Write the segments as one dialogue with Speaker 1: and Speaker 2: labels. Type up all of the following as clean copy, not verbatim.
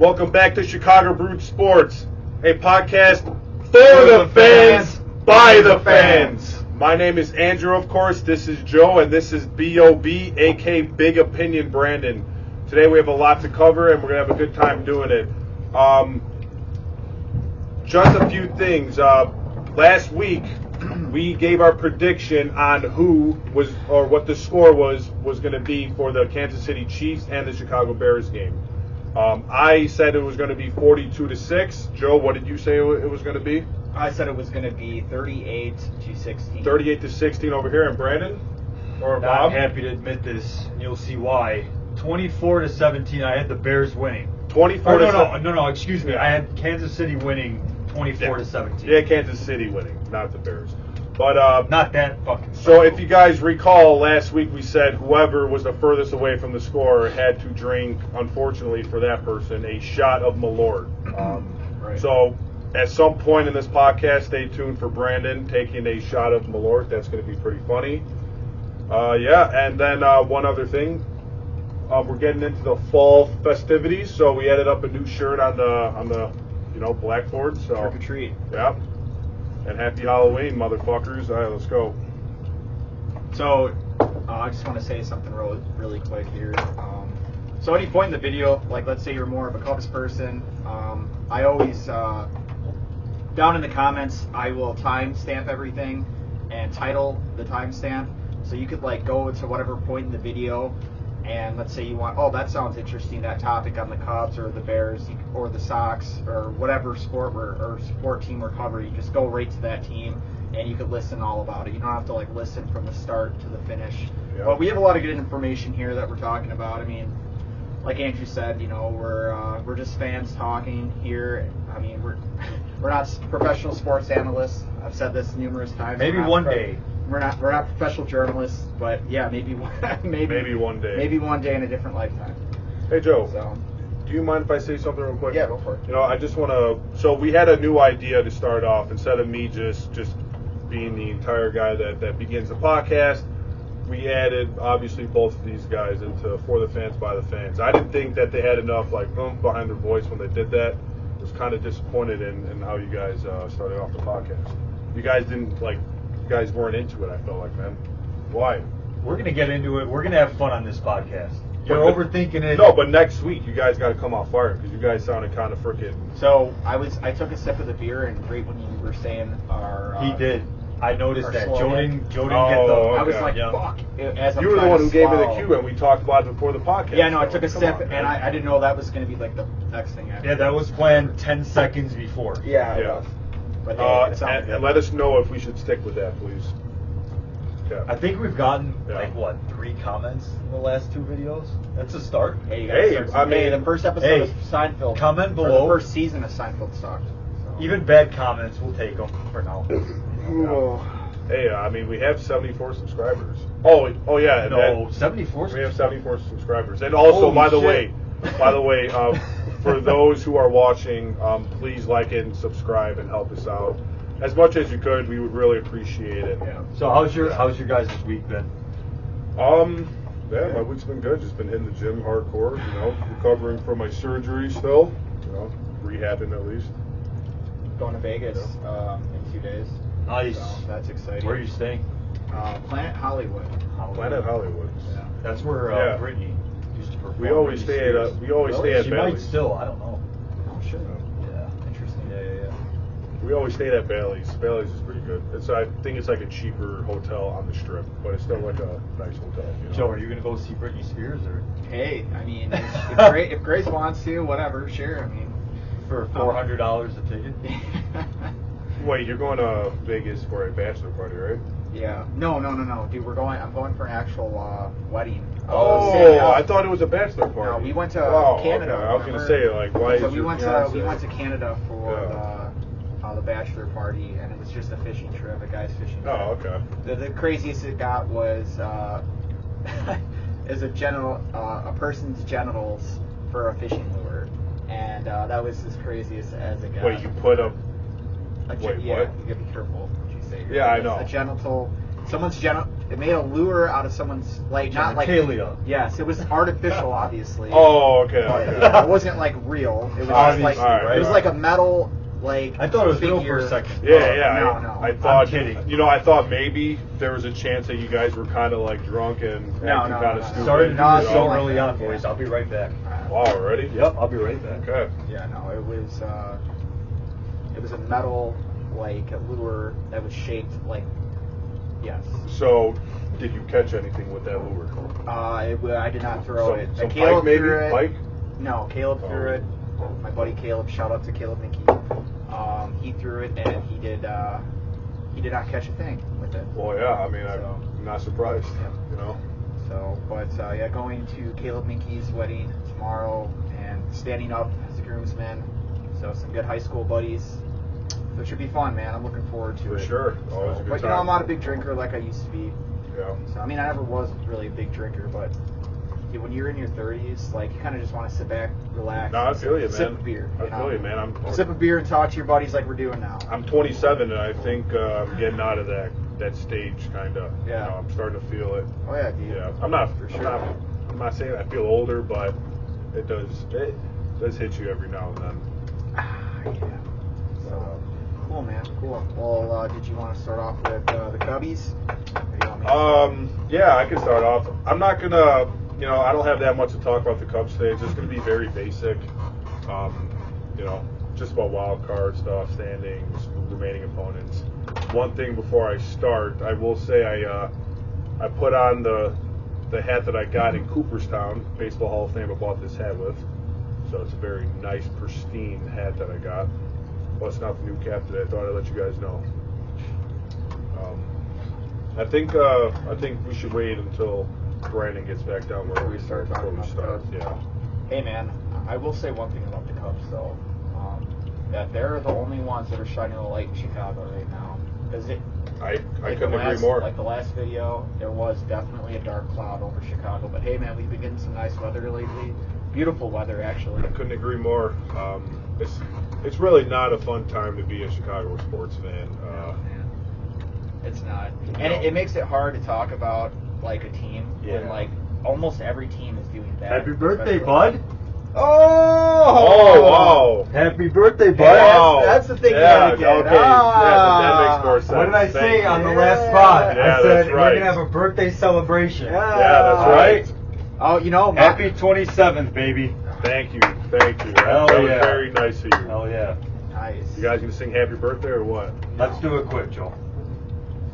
Speaker 1: Welcome back to Chicago Brewed Sports, a podcast for the fans, by the fans. My name is Andrew, of course. This is Joe, and this is B.O.B., a.k.a. Big Opinion Brandon. Today we have a lot to cover, and we're going to have a good time doing it. Just a few things. Last week, we gave our prediction on who was, or what the score was going to be for the Kansas City Chiefs and the Chicago Bears game. I said it was going to be 42-6. Joe, what did you say it was going to be?
Speaker 2: I said it was going to be 38-16.
Speaker 1: 38-16 over here. And Brandon? Or
Speaker 3: Not
Speaker 1: Bob?
Speaker 3: happy to admit this, and you'll see why. 24-17. I had the Bears winning.
Speaker 1: 24-17.
Speaker 3: No. Excuse me. I had Kansas City winning 24-17.
Speaker 1: Yeah, Kansas City winning, not the Bears. But
Speaker 3: not that fucking.
Speaker 1: So if you guys recall, last week we said whoever was the furthest away from the score had to drink, unfortunately for that person, a shot of Malört.
Speaker 3: Right.
Speaker 1: So at some point in this podcast, stay tuned for Brandon taking a shot of Malört. That's going to be pretty funny. And then one other thing. We're getting into the fall festivities, so we added up a new shirt on the blackboard. So
Speaker 2: Trick or treat.
Speaker 1: Yeah. And happy Halloween, motherfuckers. All right, let's go.
Speaker 2: So, I just want to say something really quick here. So at any point in the video, like let's say you're more of a Cubs person, I always, down in the comments, I will timestamp everything and title the timestamp. So you could like go to whatever point in the video, and let's say you want, oh, that sounds interesting, that topic on the Cubs or the Bears or the Sox or whatever sport team we're covering. You just go right to that team and you could listen all about it. You don't have to like listen from the start to the finish.
Speaker 1: Yeah.
Speaker 2: But we have a lot of good information here that we're talking about. I mean, like Andrew said, we're just fans talking here. I mean, we're not professional sports analysts. I've said this numerous times.
Speaker 3: Maybe one day.
Speaker 2: We're not professional journalists, but yeah, maybe one day.
Speaker 1: Maybe one day
Speaker 2: in a different lifetime.
Speaker 1: Hey Joe,
Speaker 2: So,
Speaker 1: do you mind if I say something real quick?
Speaker 2: yeah, go for it.
Speaker 1: I just want to. So we had a new idea to start off. Instead of me just being the entire guy that begins the podcast, we added obviously both of these guys into For the Fans, by the Fans. I didn't think that they had enough like oomph behind their voice when they did that. I was kind of disappointed in how you guys started off the podcast. You guys didn't like. You guys weren't into it, I felt like, man. Why?
Speaker 3: We're gonna get into it. We're gonna have fun on this podcast. You're overthinking it.
Speaker 1: No, but next week you guys got to come off fire because you guys sounded kind of freaking.
Speaker 2: So I took a sip of the beer, and right when you were saying our
Speaker 3: He did. I noticed that. Joe didn't get the.
Speaker 1: Oh,
Speaker 2: I was
Speaker 1: okay.
Speaker 2: like,
Speaker 3: Yeah.
Speaker 2: fuck. As I'm
Speaker 1: You were the
Speaker 2: trying
Speaker 1: one
Speaker 2: to
Speaker 1: who gave me the
Speaker 2: swallow.
Speaker 1: cue, and we talked about it before the podcast.
Speaker 2: Yeah, no, I
Speaker 1: so
Speaker 2: took a
Speaker 1: come
Speaker 2: sip,
Speaker 1: on,
Speaker 2: and
Speaker 1: man.
Speaker 2: I didn't know that was going to be like the next thing after.
Speaker 3: Yeah, that was planned 10 seconds before.
Speaker 2: Yeah.
Speaker 1: Yeah.
Speaker 2: But hey, it sounded
Speaker 1: and
Speaker 2: good.
Speaker 1: let us know if we should stick with that, please. Yeah.
Speaker 3: I think we've gotten
Speaker 1: Yeah.
Speaker 3: 3 comments in the last 2 videos. That's a start.
Speaker 2: Hey, you
Speaker 1: Hey,
Speaker 2: guys
Speaker 1: I mean,
Speaker 2: the first episode
Speaker 3: hey,
Speaker 2: of Seinfeld.
Speaker 3: comment
Speaker 2: or
Speaker 3: below.
Speaker 2: the first season of Seinfeld sucked. So.
Speaker 3: Even bad comments, we'll take them for now.
Speaker 1: Hey, we have 74 subscribers. Oh yeah. and
Speaker 3: No,
Speaker 1: then
Speaker 3: 74.
Speaker 1: we have 74 subscribers, and also,
Speaker 3: Holy
Speaker 1: by the
Speaker 3: shit.
Speaker 1: way, for those who are watching, please like it and subscribe and help us out as much as you could. We would really appreciate it.
Speaker 2: Yeah.
Speaker 3: So how's your guys' week been?
Speaker 1: Yeah, my week's been good. Just been hitting the gym hardcore. Recovering from my surgery still. Rehabbing at least.
Speaker 2: Going to Vegas in 2 days.
Speaker 3: Nice.
Speaker 2: So that's exciting.
Speaker 3: Where are you staying?
Speaker 2: Planet Hollywood.
Speaker 1: Planet Hollywood.
Speaker 2: Yeah.
Speaker 3: That's where
Speaker 1: Yeah.
Speaker 3: Brittany used to perform.
Speaker 1: We always stay at
Speaker 3: She might
Speaker 1: Bailey's.
Speaker 3: still. I don't know.
Speaker 2: Oh shit.
Speaker 3: Yeah.
Speaker 2: Interesting.
Speaker 3: Yeah.
Speaker 1: We always stayed at Bailey's. Bailey's is pretty good. I think it's like a cheaper hotel on the strip, but it's still like a nice hotel.
Speaker 3: Joe, are you gonna go see Britney Spears or
Speaker 2: Hey, I mean, if Grace wants to, whatever, sure. I mean,
Speaker 3: for $400 a ticket?
Speaker 1: Wait, you're going to Vegas for a bachelor party, right?
Speaker 2: yeah. No, dude. I'm going for an actual wedding.
Speaker 1: I thought it was a bachelor party.
Speaker 2: No, we went to Canada.
Speaker 1: Okay. I was gonna
Speaker 2: remember?
Speaker 1: say why
Speaker 2: So
Speaker 1: is
Speaker 2: we
Speaker 1: your
Speaker 2: went
Speaker 1: fiancé-
Speaker 2: to Canada for the bachelor party, and it was just a fishing trip, a guy's fishing trip.
Speaker 1: Oh, okay.
Speaker 2: The craziest it got was is a person's genitals for a fishing lure, and that was as crazy as it got.
Speaker 1: Wait, you put up.
Speaker 2: What?
Speaker 1: Wait,
Speaker 2: Yeah,
Speaker 1: what?
Speaker 2: you gotta be careful what you say.
Speaker 1: Yeah, I know.
Speaker 2: A genital It made a lure out of someo's, like, not like.
Speaker 3: Genitalia.
Speaker 2: Yes, it was artificial, obviously.
Speaker 1: Oh, okay.
Speaker 2: It wasn't like real. It was just like
Speaker 1: Obviously,
Speaker 2: it was like a metal, like.
Speaker 3: I thought it was
Speaker 2: figure.
Speaker 3: real for a second.
Speaker 1: Yeah.
Speaker 2: No.
Speaker 1: I thought.
Speaker 3: I'm kidding.
Speaker 1: I thought maybe there was a chance that you guys were kind of like drunk and acting kind of stupid.
Speaker 3: Sorry to do
Speaker 2: No,
Speaker 3: this
Speaker 2: it's
Speaker 3: so
Speaker 2: not
Speaker 3: early
Speaker 2: like
Speaker 3: on,
Speaker 2: that.
Speaker 3: boys. I'll be right back.
Speaker 1: Wow, already?
Speaker 3: Yep, I'll be right back.
Speaker 1: Okay.
Speaker 2: Yeah, no, it was a metal, like, a lure that was shaped like. Yes.
Speaker 1: So, did you catch anything with that lure?
Speaker 2: I did not throw it.
Speaker 1: Some
Speaker 2: Caleb
Speaker 1: pike, maybe?
Speaker 2: threw it.
Speaker 1: Pike?
Speaker 2: No, Caleb threw it. My buddy Caleb, shout out to Caleb Mickey. He threw it and he did not catch a thing with it.
Speaker 1: Well, yeah. I mean, I'm not surprised.
Speaker 2: Yeah. So, but going to Caleb Mickey's wedding tomorrow and standing up as a groomsman. So some good high school buddies. So it should be fun, man. I'm looking forward to it.
Speaker 1: For sure. Always a good
Speaker 2: but
Speaker 1: time.
Speaker 2: I'm not a big drinker like I used to be.
Speaker 1: Yeah.
Speaker 2: So I mean, I never was really a big drinker, but when you're in your 30s, like, you kind of just want to sit back, relax.
Speaker 1: No, I feel you, man.
Speaker 2: Sip a beer.
Speaker 1: I feel you, man.
Speaker 2: Sip a beer and talk to your buddies like we're doing now.
Speaker 1: I'm 27, and I think I'm getting out of that stage, kind of.
Speaker 2: Yeah.
Speaker 1: I'm starting to feel it.
Speaker 2: Oh yeah, dude.
Speaker 1: Yeah. I'm not saying I feel older, but it does hit you every now and then.
Speaker 2: Yeah. So cool, man. Cool. Well, did you want to start off with the Cubbies? Or you want me to
Speaker 1: Yeah, I can start off. I'm not gonna. I don't have that much to talk about the Cubs today. It's just going to be very basic. Just about wild card stuff, standings, remaining opponents. One thing before I start, I will say I put on the hat that I got in Cooperstown, Baseball Hall of Fame. I bought this hat with, so it's a very nice, pristine hat that I got. Busting out the new cap today. I thought I'd let you guys know. I think we should wait until Brandon gets back down where we start before we start. Yeah.
Speaker 2: Hey, man, I will say one thing about the Cubs, though. That they're the only ones that are shining a light in Chicago right now.
Speaker 1: I couldn't agree more.
Speaker 2: Like the last video, there was definitely a dark cloud over Chicago. But hey, man, we've been getting some nice weather lately. Beautiful weather, actually.
Speaker 1: I couldn't agree more. It's really not a fun time to be a Chicago sports fan.
Speaker 2: It's not. And it makes it hard to talk about, like, a team when, like, almost every team is doing that.
Speaker 3: Happy birthday, bud.
Speaker 1: Oh, wow.
Speaker 3: Happy birthday, bud.
Speaker 1: Wow.
Speaker 2: That's the thing you
Speaker 1: Yeah,
Speaker 2: gotta get.
Speaker 1: okay. That makes more sense.
Speaker 3: What did I
Speaker 1: Thank
Speaker 3: say
Speaker 1: you.
Speaker 3: on the last spot?
Speaker 1: Yeah,
Speaker 3: I said
Speaker 1: that's
Speaker 3: we're
Speaker 1: right.
Speaker 3: going to have a birthday celebration.
Speaker 1: Yeah, that's right.
Speaker 2: Oh,
Speaker 3: Happy 27th, baby.
Speaker 1: Thank you. That
Speaker 3: Hell
Speaker 1: was
Speaker 3: yeah.
Speaker 1: very nice of you.
Speaker 3: Hell yeah.
Speaker 2: Nice.
Speaker 1: You guys gonna sing happy birthday or what?
Speaker 3: Let's do it quick, Joe.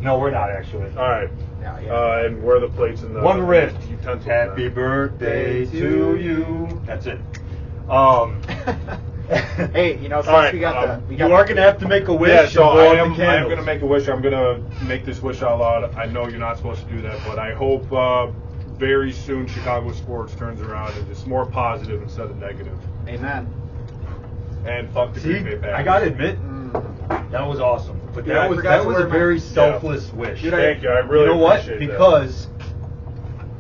Speaker 3: No, we're not actually.
Speaker 1: All right.
Speaker 2: Yeah.
Speaker 1: And where are the plates and the
Speaker 3: One riff.
Speaker 1: utensils?
Speaker 3: Happy birthday to you. That's it.
Speaker 2: Hey, since
Speaker 1: All right,
Speaker 2: we got
Speaker 3: You are going to have to make a wish.
Speaker 1: Yeah, so
Speaker 3: and blow
Speaker 1: I
Speaker 3: out
Speaker 1: am
Speaker 3: the candles.
Speaker 1: going to make a wish. I'm going to make this wish out loud. I know you're not supposed to do that, but I hope very soon Chicago sports turns around and it's more positive instead of negative.
Speaker 2: Amen.
Speaker 1: And fuck the Green Bay Packers.
Speaker 3: I got to admit, that was awesome. But
Speaker 2: Dude, I
Speaker 3: that
Speaker 2: forgot
Speaker 3: was
Speaker 2: to
Speaker 3: a
Speaker 2: wear my-
Speaker 3: very selfless wish.
Speaker 2: Dude,
Speaker 1: Thank you. I really
Speaker 3: You know what?
Speaker 1: appreciate that.
Speaker 3: Because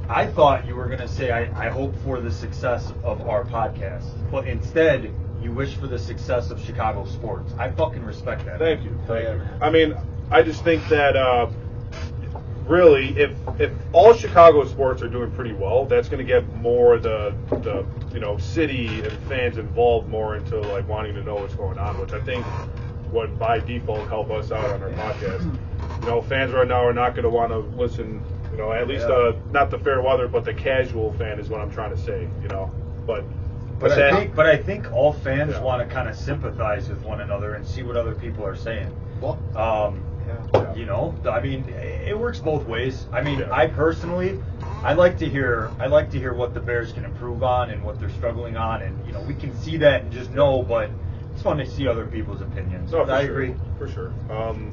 Speaker 3: I thought you were going to say, I hope for the success of our podcast. But instead, you wish for the success of Chicago sports. I fucking respect that.
Speaker 1: Thank you.
Speaker 2: Yeah, man.
Speaker 1: I mean, I just think that really, if all Chicago sports are doing pretty well, that's going to get more the city and fans involved more into like wanting to know what's going on, which I think would by default help us out on our podcast. Fans right now are not going to want to listen. At least not the fair weather, but the casual fan is what I'm trying to say. But
Speaker 3: I think all fans want to kind of sympathize with one another and see what other people are saying.
Speaker 2: Well,
Speaker 3: I mean, it works both ways. I mean, I personally, I like to hear what the Bears can improve on and what they're struggling on, and we can see that and just know. But it's fun to see other people's opinions.
Speaker 1: No,
Speaker 3: I agree.
Speaker 1: For sure.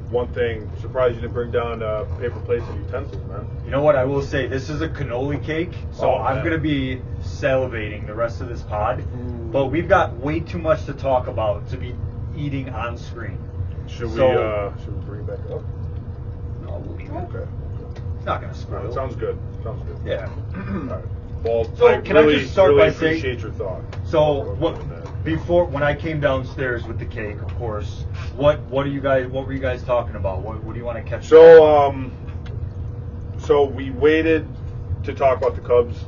Speaker 1: One thing, surprised you didn't bring down paper plates and utensils, man.
Speaker 3: You know what? I will say this is a cannoli cake, so I'm
Speaker 1: man.
Speaker 3: going to be salivating the rest of this pod. But we've got way too much to talk about to be eating on screen.
Speaker 1: Should we bring it back up?
Speaker 3: No, we'll leave it.
Speaker 1: Okay.
Speaker 3: It's not going to spoil.
Speaker 1: Sounds good.
Speaker 3: Yeah.
Speaker 1: All right. Well,
Speaker 3: So,
Speaker 1: I
Speaker 3: can I
Speaker 1: really,
Speaker 3: just start
Speaker 1: really
Speaker 3: by saying-
Speaker 1: appreciate your thought.
Speaker 3: So when I came downstairs with the cake, of course, what were you guys talking about? What do you want to catch?
Speaker 1: So So we waited to talk about the Cubs,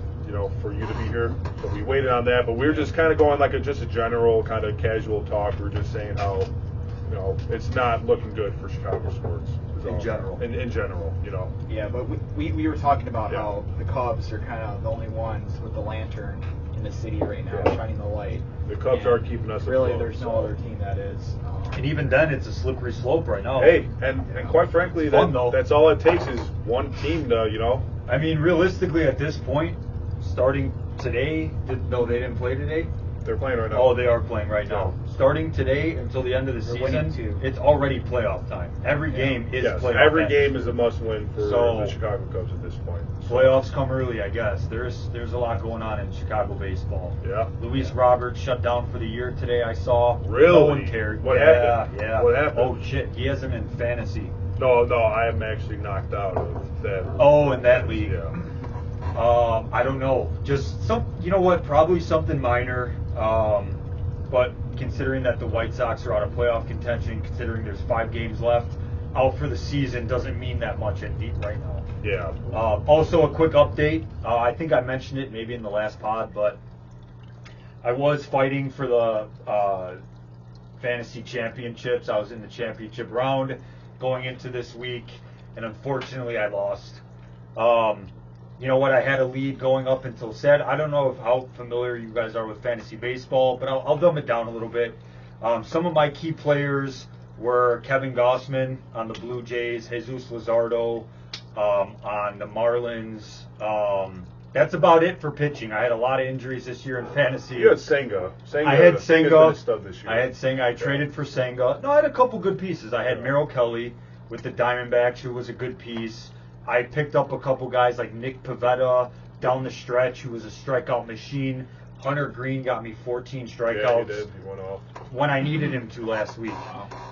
Speaker 1: for you to be here. So we waited on that, but we were just kind of going like just a general kind of casual talk. We were just saying how, it's not looking good for Chicago sports.
Speaker 3: In general.
Speaker 1: In general,
Speaker 2: Yeah, but we were talking about how the Cubs are kind of the only ones with the lantern in the city right now, shining the light.
Speaker 1: The Cubs are keeping us
Speaker 2: really,
Speaker 1: afloat,
Speaker 2: there's no other team that is.
Speaker 3: And even then, it's a slippery slope right now.
Speaker 1: Hey, and quite frankly, that's all it takes is one team to,
Speaker 3: I mean, realistically, at this point, starting today, no, they didn't play today.
Speaker 1: They're playing right now.
Speaker 3: Oh, they are playing right now. Starting today until the end of the season, it's already playoff time. Every game is playoff.
Speaker 1: Every game is a must-win for the Chicago Cubs at this point.
Speaker 3: Playoffs come early, I guess. There's a lot going on in Chicago baseball.
Speaker 1: Yeah.
Speaker 3: Luis Roberts shut down for the year today, I saw.
Speaker 1: Really?
Speaker 3: No one cared.
Speaker 1: What happened?
Speaker 3: Yeah.
Speaker 1: What happened?
Speaker 3: Oh, shit. He has him in fantasy.
Speaker 1: No, I am actually knocked out of that.
Speaker 3: Oh, in that league.
Speaker 1: Yeah.
Speaker 3: I don't know. Just probably something minor. But considering that the White Sox are out of playoff contention, considering there's 5 games left, out for the season doesn't mean that much right now.
Speaker 1: Yeah.
Speaker 3: Also, a quick update. I think I mentioned it maybe in the last pod, but I was fighting for the fantasy championships. I was in the championship round going into this week, and unfortunately I lost. You know what? I had a lead going up until Saturday. I don't know how familiar you guys are with fantasy baseball, but I'll dumb it down a little bit. Some of my key players were Kevin Gossman on the Blue Jays, Jesus Luzardo on the Marlins. That's about it for pitching. I had a lot of injuries this year in fantasy.
Speaker 1: You had Senga.
Speaker 3: I had Senga.
Speaker 1: This year.
Speaker 3: I had Senga. I traded for Senga. No, I had a couple good pieces. I had Merrill Kelly with the Diamondbacks, who was a good piece. I picked up a couple guys like Nick Pivetta down the stretch, who was a strikeout machine. Hunter Green got me 14 strikeouts.
Speaker 1: Yeah, he did. He went off.
Speaker 3: When I needed him to last week.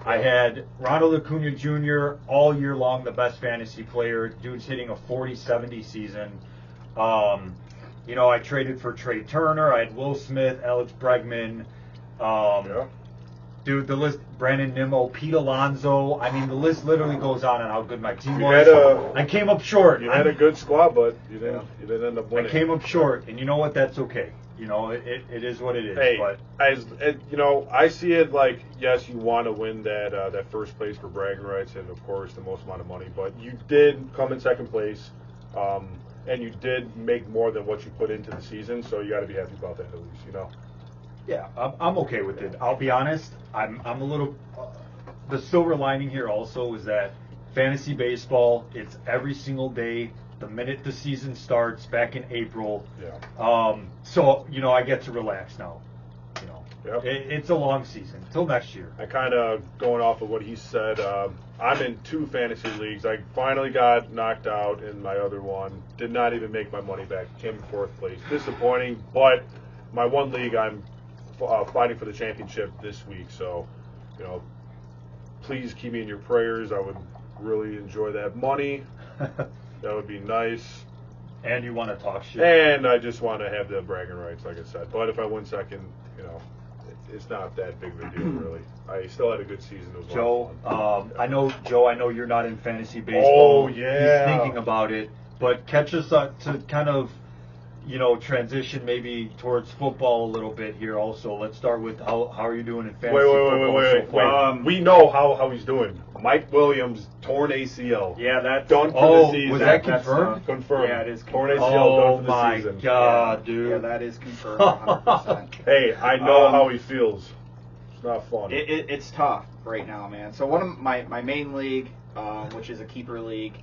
Speaker 3: I had Ronald Acuna Jr. all year long, the best fantasy player. Dude's hitting a 40-70 season. I traded for Trey Turner. I had Will Smith, Alex Bregman. Dude, the list, Brandon Nimmo, Pete Alonso. I mean, the list literally goes on how good my team was. I came up short.
Speaker 1: You had a good squad, but you didn't end up winning.
Speaker 3: I came up short, and you know what? That's okay. It is what it is.
Speaker 1: Hey,
Speaker 3: but
Speaker 1: I see it like, yes, you want to win that first place for bragging rights and, of course, the most amount of money. But you did come in second place, and you did make more than what you put into the season, so you got to be happy about that at least,
Speaker 3: Yeah, I'm okay with it. I'll be honest. I'm a little. The silver lining here also is that fantasy baseball, it's every single day. The minute the season starts back in April.
Speaker 1: Yeah.
Speaker 3: So I get to relax now.
Speaker 1: Yep.
Speaker 3: It's a long season till next year.
Speaker 1: I kind of going off of what he said. I'm in 2 fantasy leagues. I finally got knocked out in my other one. Did not even make my money back. Came in 4th place. Disappointing, but my one league I'm fighting for the championship this week. So, please keep me in your prayers. I would really enjoy that money. That would be nice.
Speaker 3: And you want to talk shit.
Speaker 1: And I just want to have the bragging rights, like I said. But if I win second, it's not that big of a deal, really. I still had a good season. It was
Speaker 3: Joe, I know you're not in fantasy baseball.
Speaker 1: Oh, yeah.
Speaker 3: You're thinking about it. But catch us up to kind of, transition maybe towards football a little bit here also. Let's start with how are you doing in fantasy football so far?
Speaker 1: We know how he's doing. Mike Williams, torn ACL.
Speaker 2: Yeah, that's
Speaker 1: done for the season.
Speaker 3: Was that confirmed?
Speaker 1: Confirmed.
Speaker 2: Yeah, it is
Speaker 1: Torn
Speaker 2: confirmed.
Speaker 1: ACL done for the season.
Speaker 3: Oh, my God, dude.
Speaker 2: Yeah, that is confirmed 100%.
Speaker 1: Hey, I know how he feels. It's not fun.
Speaker 2: It's tough right now, man. So one of my main league, which is a keeper league,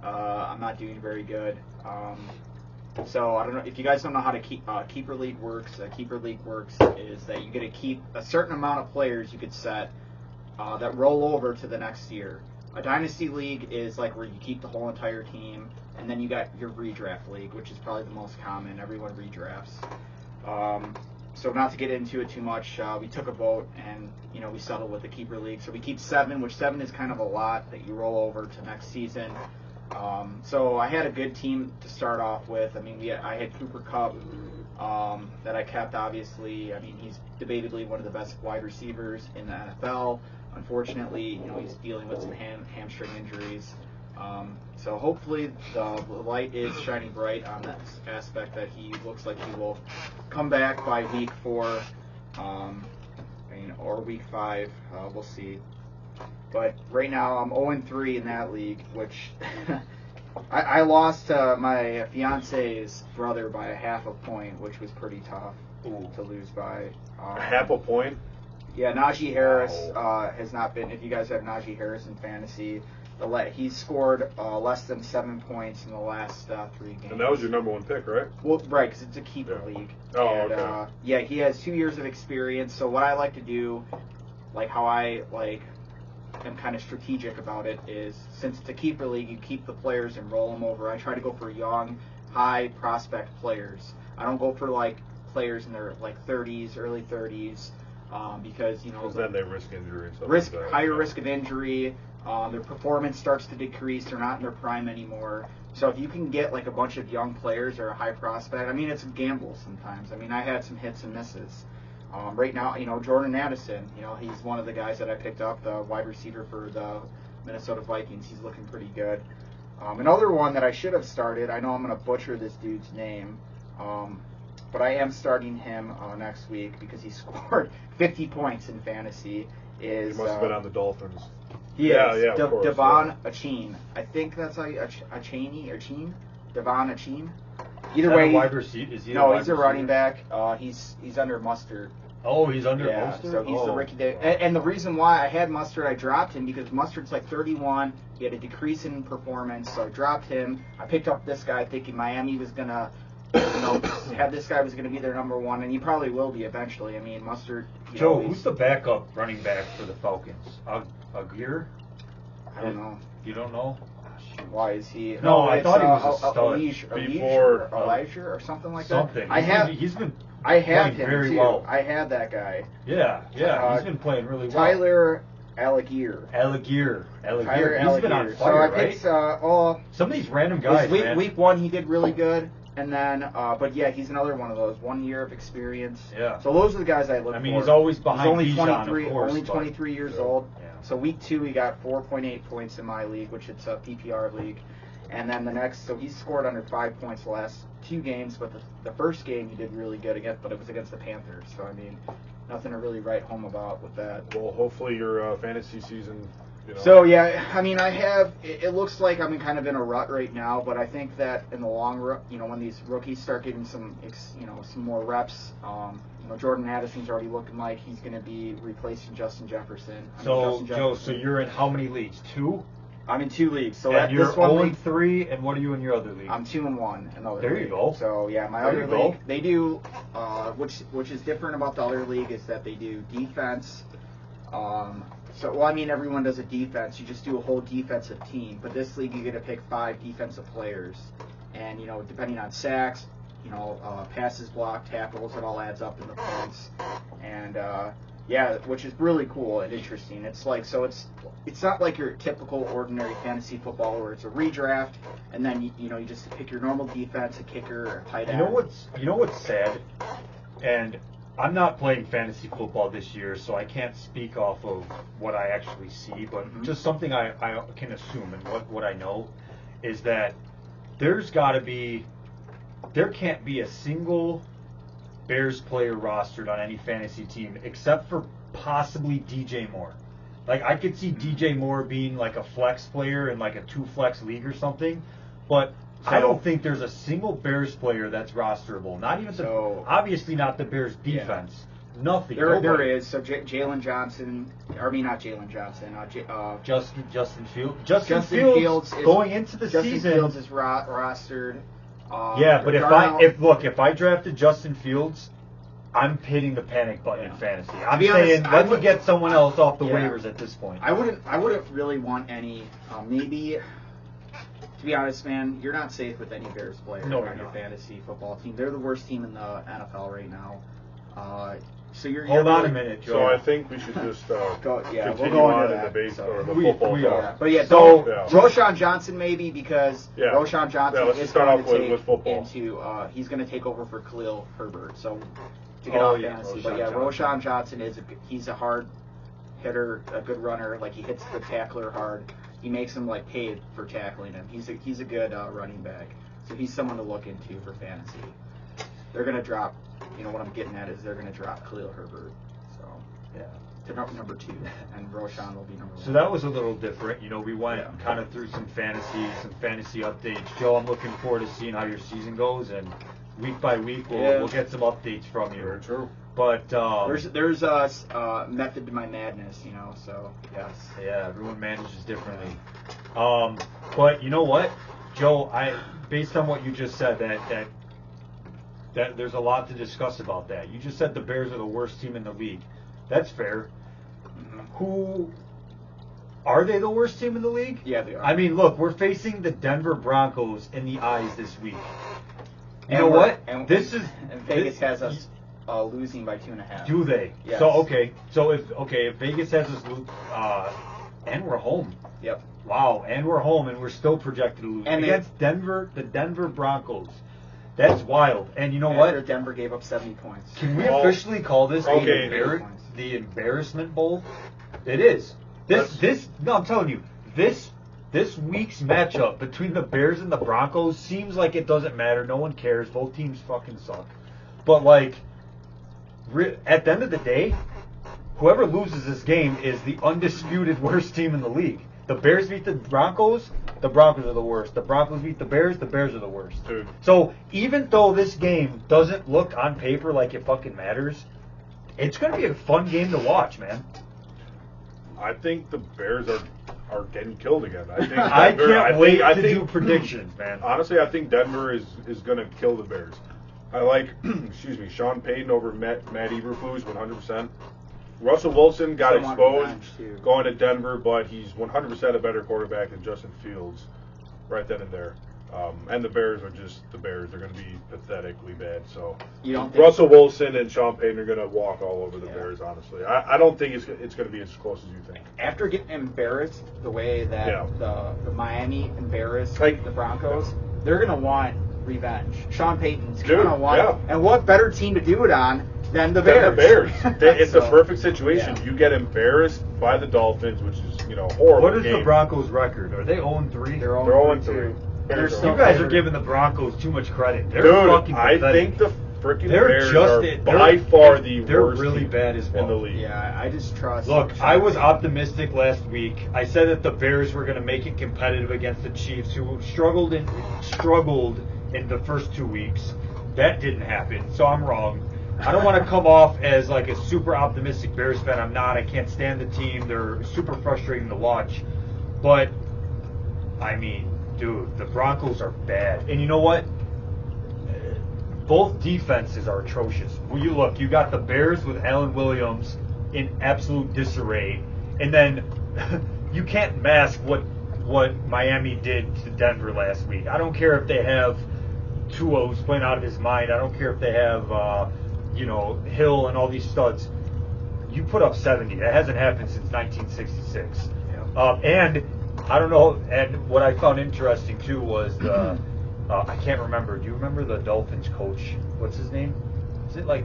Speaker 2: I'm not doing very good. So I don't know if you guys don't know how to keeper league works. Keeper league works is that you get to keep a certain amount of players you could set that roll over to the next year. A dynasty league is like where you keep the whole entire team, and then you got your redraft league, which is probably the most common. Everyone redrafts. So not to get into it too much, we took a vote and we settled with the keeper league. So we keep 7, which 7 is kind of a lot that you roll over to next season. So I had a good team to start off with. I mean, I had Cooper Kupp that I kept, obviously. I mean, he's debatably one of the best wide receivers in the NFL. Unfortunately, he's dealing with some hamstring injuries. So hopefully the light is shining bright on that aspect that he looks like he will come back by week 4, or week 5. We'll see. But right now I'm 0-3 in that league, which I lost my fiance's brother by a half a point, which was pretty tough to lose by.
Speaker 1: Half a point?
Speaker 2: Yeah, Najee Harris has not been. If you guys have Najee Harris in fantasy, he's scored less than 7 points in the last 3 games.
Speaker 1: And that was your number 1 pick, right?
Speaker 2: Well, right, because it's a keeper league.
Speaker 1: Oh,
Speaker 2: and,
Speaker 1: okay.
Speaker 2: Yeah, he has 2 years of experience. So what I like to do, like how I am kind of strategic about it, is since it's a keeper league, you keep the players and roll them over. I try to go for young, high prospect players. I don't go for players in their 30s, early 30s. Because
Speaker 1: then they risk injury.
Speaker 2: Higher risk of injury. Their performance starts to decrease. They're not in their prime anymore. So if you can get a bunch of young players or a high prospect, I mean, it's a gamble sometimes. I mean, I had some hits and misses. Right now, Jordan Addison, he's one of the guys that I picked up, the wide receiver for the Minnesota Vikings. He's looking pretty good. Another one that I should have started, I know I'm going to butcher this dude's name, but I am starting him next week because he scored 50 points in fantasy.
Speaker 1: He must have been on the Dolphins.
Speaker 2: Yeah,
Speaker 1: of course.
Speaker 2: Devon Achane. I think that's Achane. Devon Achane. Either way,
Speaker 3: wide receiver. Is he?
Speaker 2: No, he's a running back. He's under Mustard.
Speaker 3: Oh, he's under
Speaker 2: Mustard.
Speaker 3: Mustard.
Speaker 2: So he's the rookie. And the reason why I had Mustard, I dropped him because Mustard's 31. He had a decrease in performance, so I dropped him. I picked up this guy thinking Miami was gonna, had this guy was gonna be their number 1, and he probably will be eventually. I mean, Mustard.
Speaker 3: Joe, who's the backup running back for the Falcons? Aguirre?
Speaker 2: I don't know.
Speaker 3: You don't know?
Speaker 2: Why is he?
Speaker 3: No, I thought he was a stud.
Speaker 2: Elijah or something like that.
Speaker 3: Something.
Speaker 2: I have him
Speaker 3: very
Speaker 2: too.
Speaker 3: well.
Speaker 2: I had that guy.
Speaker 3: Yeah, he's been playing really well.
Speaker 2: Tyler Algier.
Speaker 3: Algier.
Speaker 2: Tyler
Speaker 3: He's been on
Speaker 2: Algier.
Speaker 3: fire,
Speaker 2: So I picked
Speaker 3: some of these random guys, man.
Speaker 2: Week 1 he did really good. And then, but yeah, he's another one of those 1 year of experience.
Speaker 3: Yeah.
Speaker 2: So those are the guys I look for.
Speaker 3: I mean, he's always behind
Speaker 2: He's
Speaker 3: only
Speaker 2: only 23,
Speaker 3: 23, of course,
Speaker 2: only 23 years old.
Speaker 3: Yeah.
Speaker 2: So week 2 he got 4.8 points in my league, which it's a PPR league. And then the next, so he scored under 5 points the last 2 games, but the first game he did really good against, but it was against the Panthers. So I mean, nothing to really write home about with that.
Speaker 1: Well, hopefully your fantasy season.
Speaker 2: So yeah, I mean, it looks like I'm kind of in a rut right now, but I think that in the long run, when these rookies start getting some more reps, Jordan Addison's already looking like he's going to be replacing Justin Jefferson.
Speaker 3: Joe, so you're in how many leagues? 2?
Speaker 2: I'm in 2 leagues. So
Speaker 3: and you're
Speaker 2: this one
Speaker 3: 0-3, and what are you in your other league?
Speaker 2: I'm 2-1 in the other
Speaker 3: There
Speaker 2: league.
Speaker 3: you go.
Speaker 2: So yeah, my other league, they do, which is different about the other league is that they do defense. Everyone does a defense. You just do a whole defensive team. But this league, you get to pick 5 defensive players, and depending on sacks, passes blocked, tackles, it all adds up in the points, and which is really cool and interesting. It's it's not like your typical ordinary fantasy football where it's a redraft, and then you just pick your normal defense, a kicker, or a tight end.
Speaker 3: You know what's sad, and I'm not playing fantasy football this year, so I can't speak off of what I actually see, but just something I can assume, and what I know is that there can't be a single Bears player rostered on any fantasy team except for possibly DJ Moore. I could see DJ Moore being a flex player in a 2-flex league or something, but I don't think there's a single Bears player that's rosterable. Not even obviously not the Bears defense. Yeah. Nothing.
Speaker 2: There is. So Jalen Johnson, not Jalen Johnson.
Speaker 3: Justin Fields.
Speaker 2: Justin Fields is,
Speaker 3: going into the
Speaker 2: Justin
Speaker 3: season.
Speaker 2: Fields is rostered.
Speaker 3: But if I drafted Justin Fields, I'm hitting the panic button in fantasy. I'm saying let me get someone else off the waivers at this point.
Speaker 2: I wouldn't really want any. Maybe. To be honest, man, you're not safe with any Bears player on your fantasy football team. They're the worst team in the NFL right now. So you're
Speaker 3: hold on a minute, Joe.
Speaker 1: So I think we should just continue on in the base or the football.
Speaker 2: We are. But Roshan Johnson maybe because Roshan Johnson is going to take into he's going to take over for Khalil Herbert. So to get off fantasy, Roshan Johnson he's a hard hitter, a good runner. He hits the tackler hard. he makes him like pay for tackling him. He's a good running back, so he's someone to look into for fantasy. They're gonna drop. You know what I'm getting at is they're gonna drop Khalil Herbert. So
Speaker 3: Yeah.
Speaker 2: they're number 2, and Roshan will be number 1.
Speaker 3: So that was a little different. You know, we went kind of through some fantasy updates. Joe, I'm looking forward to seeing how your season goes, and week by week we'll get some updates from you.
Speaker 1: Very true.
Speaker 3: But
Speaker 2: there's a method to my madness, you know. So yes.
Speaker 3: Yeah, everyone manages differently. But you know what, Joe? Based on what you just said, that there's a lot to discuss about that. You just said the Bears are the worst team in the league. That's fair. Who are they? The worst team in the league?
Speaker 2: Yeah, they are.
Speaker 3: I mean, look, we're facing the Denver Broncos in the eyes this week. You know what?
Speaker 2: And Vegas has us losing by 2.5.
Speaker 3: Do they?
Speaker 2: Yes.
Speaker 3: So if Vegas has us lose, and we're home.
Speaker 2: Yep.
Speaker 3: Wow, and we're home, and we're still projected to lose
Speaker 2: and
Speaker 3: against the Denver Broncos. That's wild. And you know
Speaker 2: after
Speaker 3: what?
Speaker 2: Denver gave up 70 points.
Speaker 3: Can we officially call this the embarrassment bowl? It is. I'm telling you, this week's matchup between the Bears and the Broncos seems like it doesn't matter. No one cares. Both teams fucking suck. But like, at the end of the day, whoever loses this game is the undisputed worst team in the league. The Bears beat the Broncos are the worst. The Broncos beat the Bears are the worst.
Speaker 1: Dude.
Speaker 3: So even though this game doesn't look on paper like it fucking matters, it's going to be a fun game to watch, man.
Speaker 1: I think the Bears are getting killed again. I think
Speaker 3: I can't wait to do predictions, man.
Speaker 1: Honestly, I think Denver is going to kill the Bears. I like, Sean Payton over Matt Eberflus 100%. Russell Wilson got exposed going to Denver, but he's 100% a better quarterback than Justin Fields right then and there. And the Bears are just the Bears. They're going to be pathetically bad. So Russell Wilson and Sean Payton are going to walk all over the Bears, honestly. I don't think it's going to be as close as you think.
Speaker 2: After getting embarrassed the way that the Miami embarrassed the Broncos, they're going to want revenge. Sean Payton's going to want it. And what better team to do it on than the Bears?
Speaker 1: It's a perfect situation. Yeah. You get embarrassed by the Dolphins, which is, horrible.
Speaker 3: What is the Broncos' record? Are they 0-3?
Speaker 2: They're 0-3.
Speaker 3: You guys are giving the Broncos too much credit. They're fucking
Speaker 1: pathetic. I think the freaking Bears are by far the worst.
Speaker 3: They're really bad as well
Speaker 1: in the league.
Speaker 2: Yeah, I just trust.
Speaker 3: Look, I was optimistic last week. I said that the Bears were going to make it competitive against the Chiefs, who struggled in the first 2 weeks. That didn't happen, so I'm wrong. I don't want to come off as like a super optimistic Bears fan. I'm not. I can't stand the team. They're super frustrating to watch. But, I mean, dude, the Broncos are bad. And you know what? Both defenses are atrocious. Well, you got the Bears with Allen Williams in absolute disarray. And then you can't mask what Miami did to Denver last week. I don't care if they have Tua who's playing out of his mind. I don't care if they have, Hill and all these studs. You put up 70. That hasn't happened since 1966. Yeah. And I don't know. And what I found interesting too was the I can't remember. Do you remember the Dolphins coach? What's his name? Is it like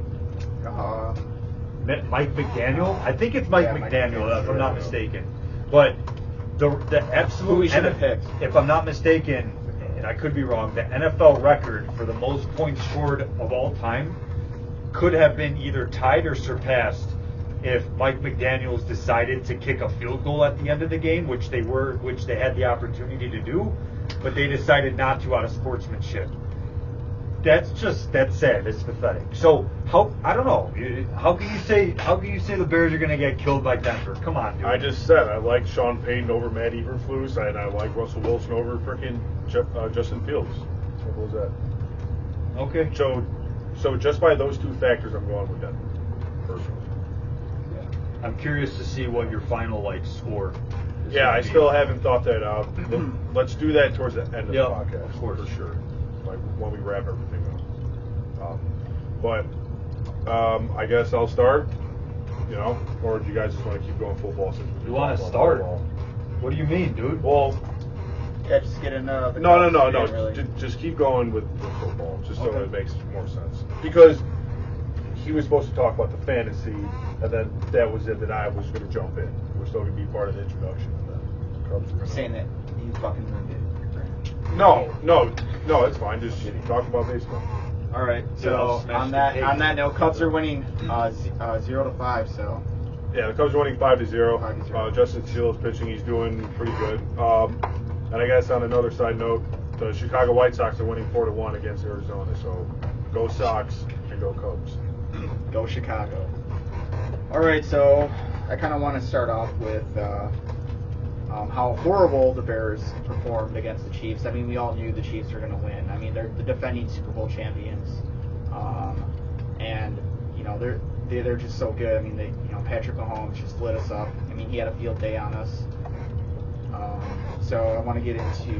Speaker 3: Mike McDaniel? I think it's Mike McDaniel, if I'm not mistaken. But the absolute if I'm not mistaken, and I could be wrong, the NFL record for the most points scored of all time could have been either tied or surpassed if Mike McDaniels decided to kick a field goal at the end of the game, which they had the opportunity to do, but they decided not to out of sportsmanship. That's sad. It's pathetic. So I don't know. How can you say the Bears are going to get killed by Denver? Come on, dude.
Speaker 1: I just said I like Sean Payton over Matt Eberflus, and I like Russell Wilson over freaking Justin Fields. Simple as that.
Speaker 3: Okay.
Speaker 1: So just by those two factors, I'm going with Denver, personally.
Speaker 3: Yeah. I'm curious to see what your final score is.
Speaker 1: Yeah, I still haven't thought that out. Let's do that towards the end of the podcast,
Speaker 3: of course.
Speaker 1: For sure. Like when we wrap everything up. I guess I'll start. Or do you guys just want to keep going football? Since
Speaker 3: you want to start? Football? What do you mean, dude?
Speaker 1: Well.
Speaker 2: Yeah, just get into the
Speaker 1: No.
Speaker 2: really.
Speaker 1: Just keep going with football, just so it makes more sense. Because he was supposed to talk about the fantasy, and then that was it. Then I was going to jump in. We're still going to be part of the introduction. And then Cubs are going to
Speaker 2: Saying that you fucking ruined it.
Speaker 1: No, it's fine. Just talk about baseball.
Speaker 2: All right. So on that note, Cubs are winning 0-5. So.
Speaker 1: Yeah, the Cubs are winning 5-0. Justin Steele is pitching. He's doing pretty good. And I guess on another side note, the Chicago White Sox are winning 4-1 against Arizona. So go Sox and go Cubs.
Speaker 2: Go Chicago. All right, so I kind of want to start off with how horrible the Bears performed against the Chiefs. I mean, we all knew the Chiefs were going to win. I mean, they're the defending Super Bowl champions, and you know they're just so good. I mean, Patrick Mahomes just lit us up. I mean, he had a field day on us. So I want to get into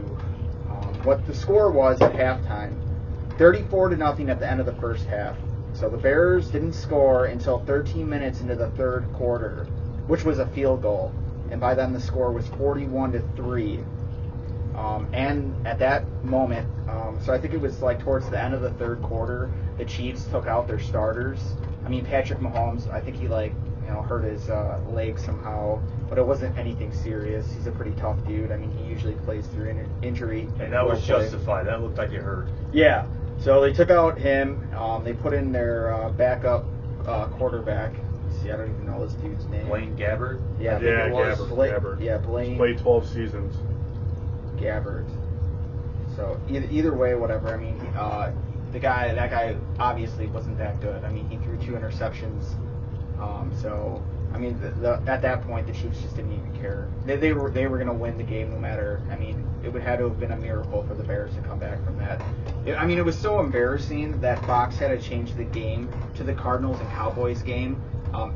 Speaker 2: what the score was at halftime. 34-0 at the end of the first half. So the Bears didn't score until 13 minutes into the third quarter, which was a field goal. And by then the score was 41-3. And at that moment, so I think it was like towards the end of the third quarter, the Chiefs took out their starters. I mean, Patrick Mahomes, I think he hurt his leg somehow, but it wasn't anything serious. He's a pretty tough dude. I mean, he usually plays through injury.
Speaker 3: And that was justified. That looked like it hurt.
Speaker 2: Yeah. So they took out him. They put in their backup quarterback. Let's see, I don't even know this dude's name.
Speaker 3: Blaine Gabbert?
Speaker 1: Yeah, Gabbert.
Speaker 2: Yeah, Blaine.
Speaker 1: He's played 12 seasons.
Speaker 2: Gabbert. So either way, whatever. I mean, that guy obviously wasn't that good. I mean, he threw 2 interceptions. So I mean, at that point, the Chiefs just didn't even care. They were going to win the game no matter. I mean, it would have to have been a miracle for the Bears to come back from that. It was so embarrassing that Fox had to change the game to the Cardinals and Cowboys game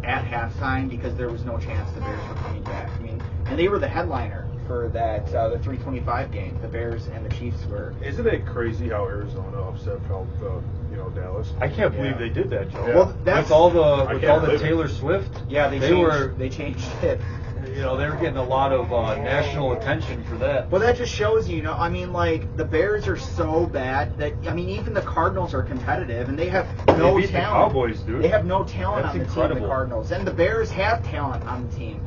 Speaker 2: at halftime because there was no chance the Bears were coming back. I mean, and they were the headliner for that the 325 game. The Bears and the Chiefs were.
Speaker 1: Isn't it crazy how Arizona upset Dallas?
Speaker 3: I can't believe they did that, Joe.
Speaker 1: Yeah.
Speaker 2: Well,
Speaker 3: with all the Taylor Swift.
Speaker 2: Yeah, they changed it.
Speaker 3: You know, they were getting a lot of national attention for that.
Speaker 2: Well, that just shows you, I mean, like, the Bears are so bad that, I mean, even the Cardinals are competitive, and they have no
Speaker 3: They beat
Speaker 2: talent.
Speaker 3: the Cowboys, dude.
Speaker 2: They have no talent
Speaker 3: That's
Speaker 2: on the
Speaker 3: incredible.
Speaker 2: team, the Cardinals. And the Bears have talent on the team.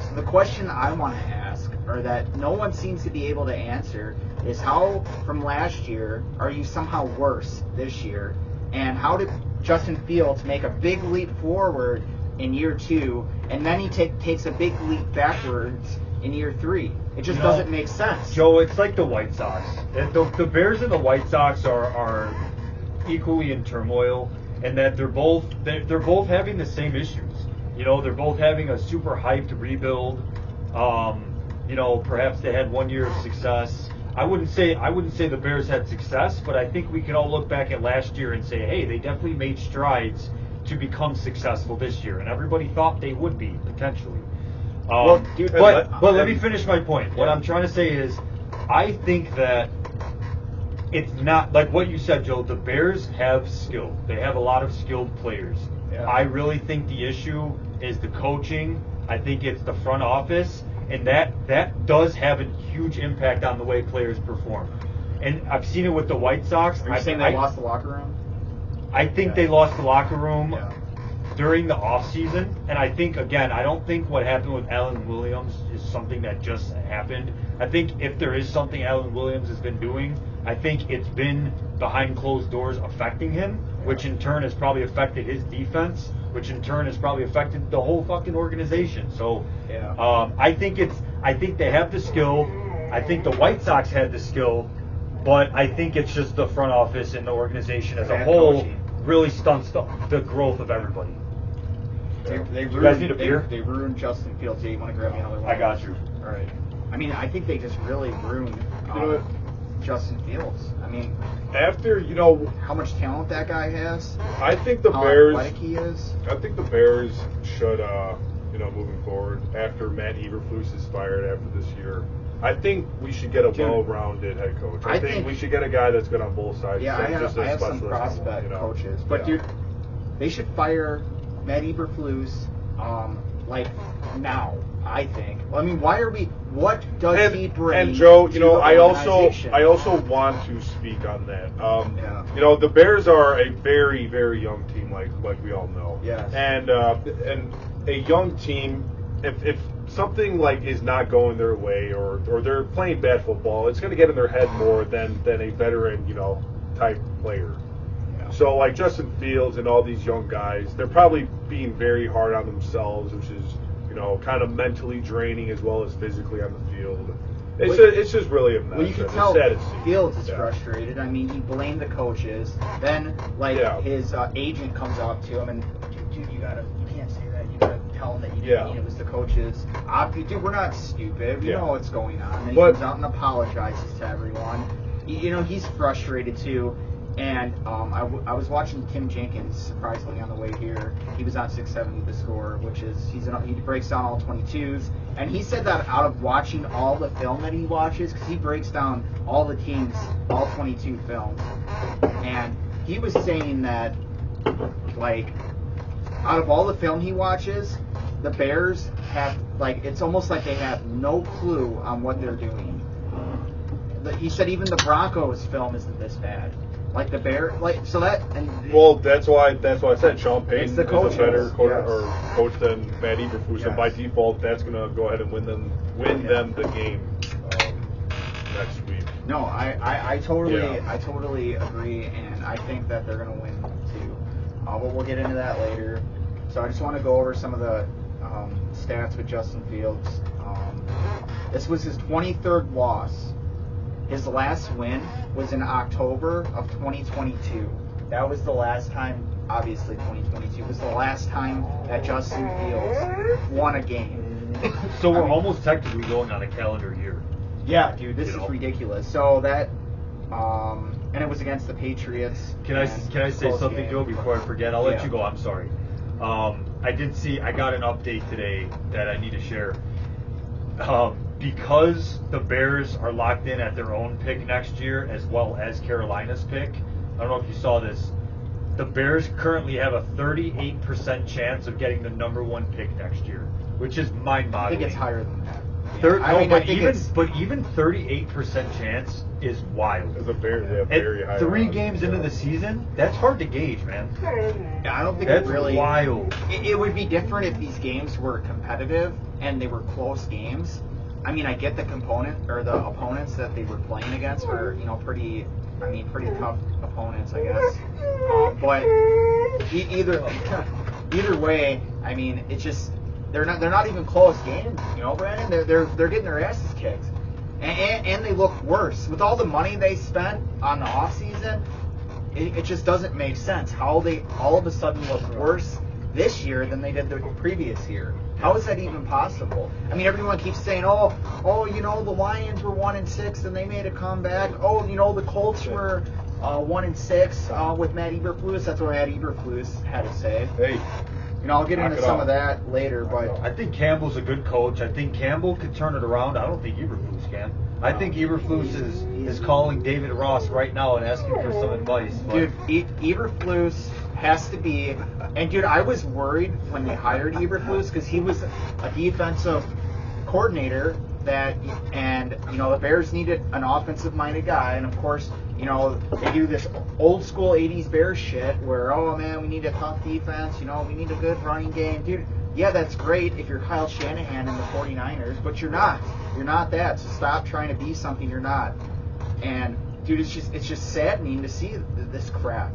Speaker 2: So the question I want to ask, or that no one seems to be able to answer, is how, from last year, are you somehow worse this year? And how did Justin Fields make a big leap forward in year 2, and then he takes a big leap backwards in year 3? It just doesn't make sense.
Speaker 3: Joe, it's like the White Sox. The Bears and the White Sox are equally in turmoil, and that they're both having the same issues. You know, they're both having a super hyped rebuild. You know, perhaps they had 1 year of success. I wouldn't say the Bears had success, but I think we can all look back at last year and say, hey, they definitely made strides to become successful this year, and everybody thought they would be potentially.
Speaker 2: Well, dude,
Speaker 3: but let me finish my point. What I'm trying to say is, I think that it's not like what you said, Joe. The Bears have skill. They have a lot of skilled players.
Speaker 2: Yeah.
Speaker 3: I really think the issue is the coaching. I think it's the front office, and that does have a huge impact on the way players perform. And I've seen it with the White Sox.
Speaker 2: Are you saying they lost the locker room?
Speaker 3: I think they lost the locker room during the offseason. And I think, again, I don't think what happened with Alan Williams is something that just happened. I think if there is something Alan Williams has been doing, I think it's been behind closed doors affecting him, which in turn has probably affected his defense, which in turn has probably affected the whole fucking organization. So I think they have the skill. I think the White Sox had the skill, but I think it's just the front office and the organization as a whole really stunts the growth of everybody. You guys need a beer?
Speaker 2: They ruined Justin Fields. You want to grab me another one?
Speaker 3: I got you.
Speaker 2: All right. I mean, I think they just really ruined Justin Fields. I mean,
Speaker 1: after
Speaker 2: how much talent that guy has.
Speaker 1: I think the
Speaker 2: how
Speaker 1: Bears.
Speaker 2: athletic he is.
Speaker 1: I think the Bears should, moving forward, after Matt Eberflus is fired after this year, I think we should get a well-rounded head coach. I think we should get a guy that's good on both sides.
Speaker 2: Yeah, I have some prospect coaches, but dude, they should fire Matt Eberflus like now. I think. I mean, what does he bring?
Speaker 1: And Joe,
Speaker 2: to the
Speaker 1: I also
Speaker 2: want
Speaker 1: to speak on that. The Bears are a very, very young team, like we all know.
Speaker 2: Yes.
Speaker 1: And a young team, if something like is not going their way, or they're playing bad football, it's going to get in their head more than a veteran, type player.
Speaker 2: Yeah.
Speaker 1: So like Justin Fields and all these young guys, they're probably being very hard on themselves, which is kind of mentally draining as well as physically on the field. It's just really a mess.
Speaker 2: Well, you can
Speaker 1: It's
Speaker 2: tell
Speaker 1: sad to see.
Speaker 2: Fields is frustrated. I mean, he blamed the coaches. Then, his agent comes up to him and, dude, you can't say that. You gotta tell him that you didn't mean it was the coaches. Dude, we're not stupid. We know what's going on. And he comes out and apologizes to everyone. He's frustrated too. And I was watching Tim Jenkins, surprisingly, on the way here. He was on 670 The Score, which is he breaks down all 22s. And he said that out of watching all the film that he watches, because he breaks down all the teams, all 22 films. And he was saying that, out of all the film he watches, the Bears have, it's almost like they have no clue on what they're doing. He said even the Broncos film isn't this bad. Like the Bear, so that.
Speaker 1: Well, that's why I said Sean Payton is a better coach than Matt Eberflus,
Speaker 2: Yes.
Speaker 1: and by default, that's going to go ahead and win them the game next week.
Speaker 2: No, I totally agree, and I think that they're going to win too. But we'll get into that later. So I just want to go over some of the stats with Justin Fields. This was his 23rd loss. His last win was in October of 2022. That was the last time, obviously 2022, was the last time that Justin Fields won a game.
Speaker 3: So we're almost technically going on a calendar year.
Speaker 2: Yeah, dude, this is ridiculous. So that, and it was against the Patriots.
Speaker 3: Can I say something, Joe, before I forget? I'll let you go. I'm sorry. I got an update today that I need to share. Because the Bears are locked in at their own pick next year, as well as Carolina's pick. I don't know if you saw this. The Bears currently have a 38% chance of getting the number 1 pick next year, which is mind-boggling.
Speaker 2: I think it's higher than that.
Speaker 3: But even 38% chance is wild.
Speaker 1: The Bears have very high.
Speaker 3: 3 games into the season, that's hard to gauge, man.
Speaker 2: Yeah, I don't think
Speaker 3: that's
Speaker 2: it really.
Speaker 3: Wild.
Speaker 2: It would be different if these games were competitive and they were close games. I mean, I get the opponents that they were playing against were, pretty tough opponents, I guess. But either way, I mean, it's just they're not even close games, Brandon. They're getting their asses kicked, and they look worse with all the money they spent on the off season. It just doesn't make sense how they all of a sudden look worse this year than they did the previous year. How is that even possible? I mean, everyone keeps saying, the Lions were 1-6 and they made a comeback. The Colts were 1-6 with Matt Eberflus. That's what Matt Eberflus had to say.
Speaker 1: Hey,
Speaker 2: I'll get into some of that later, but
Speaker 3: I think Campbell's a good coach. I think Campbell could turn it around. I don't think Eberflus can. I think Eberflus is calling David Ross right now and asking for some advice.
Speaker 2: Dude, Eberflus has to be, and dude, I was worried when they hired Eberflus because he was a defensive coordinator the Bears needed an offensive-minded guy, and of course, they do this old school 80s Bears shit where, oh man, we need a tough defense, we need a good running game, dude. Yeah, that's great if you're Kyle Shanahan and the 49ers, but you're not. You're not that. So stop trying to be something you're not. And dude, it's just saddening to see this crap.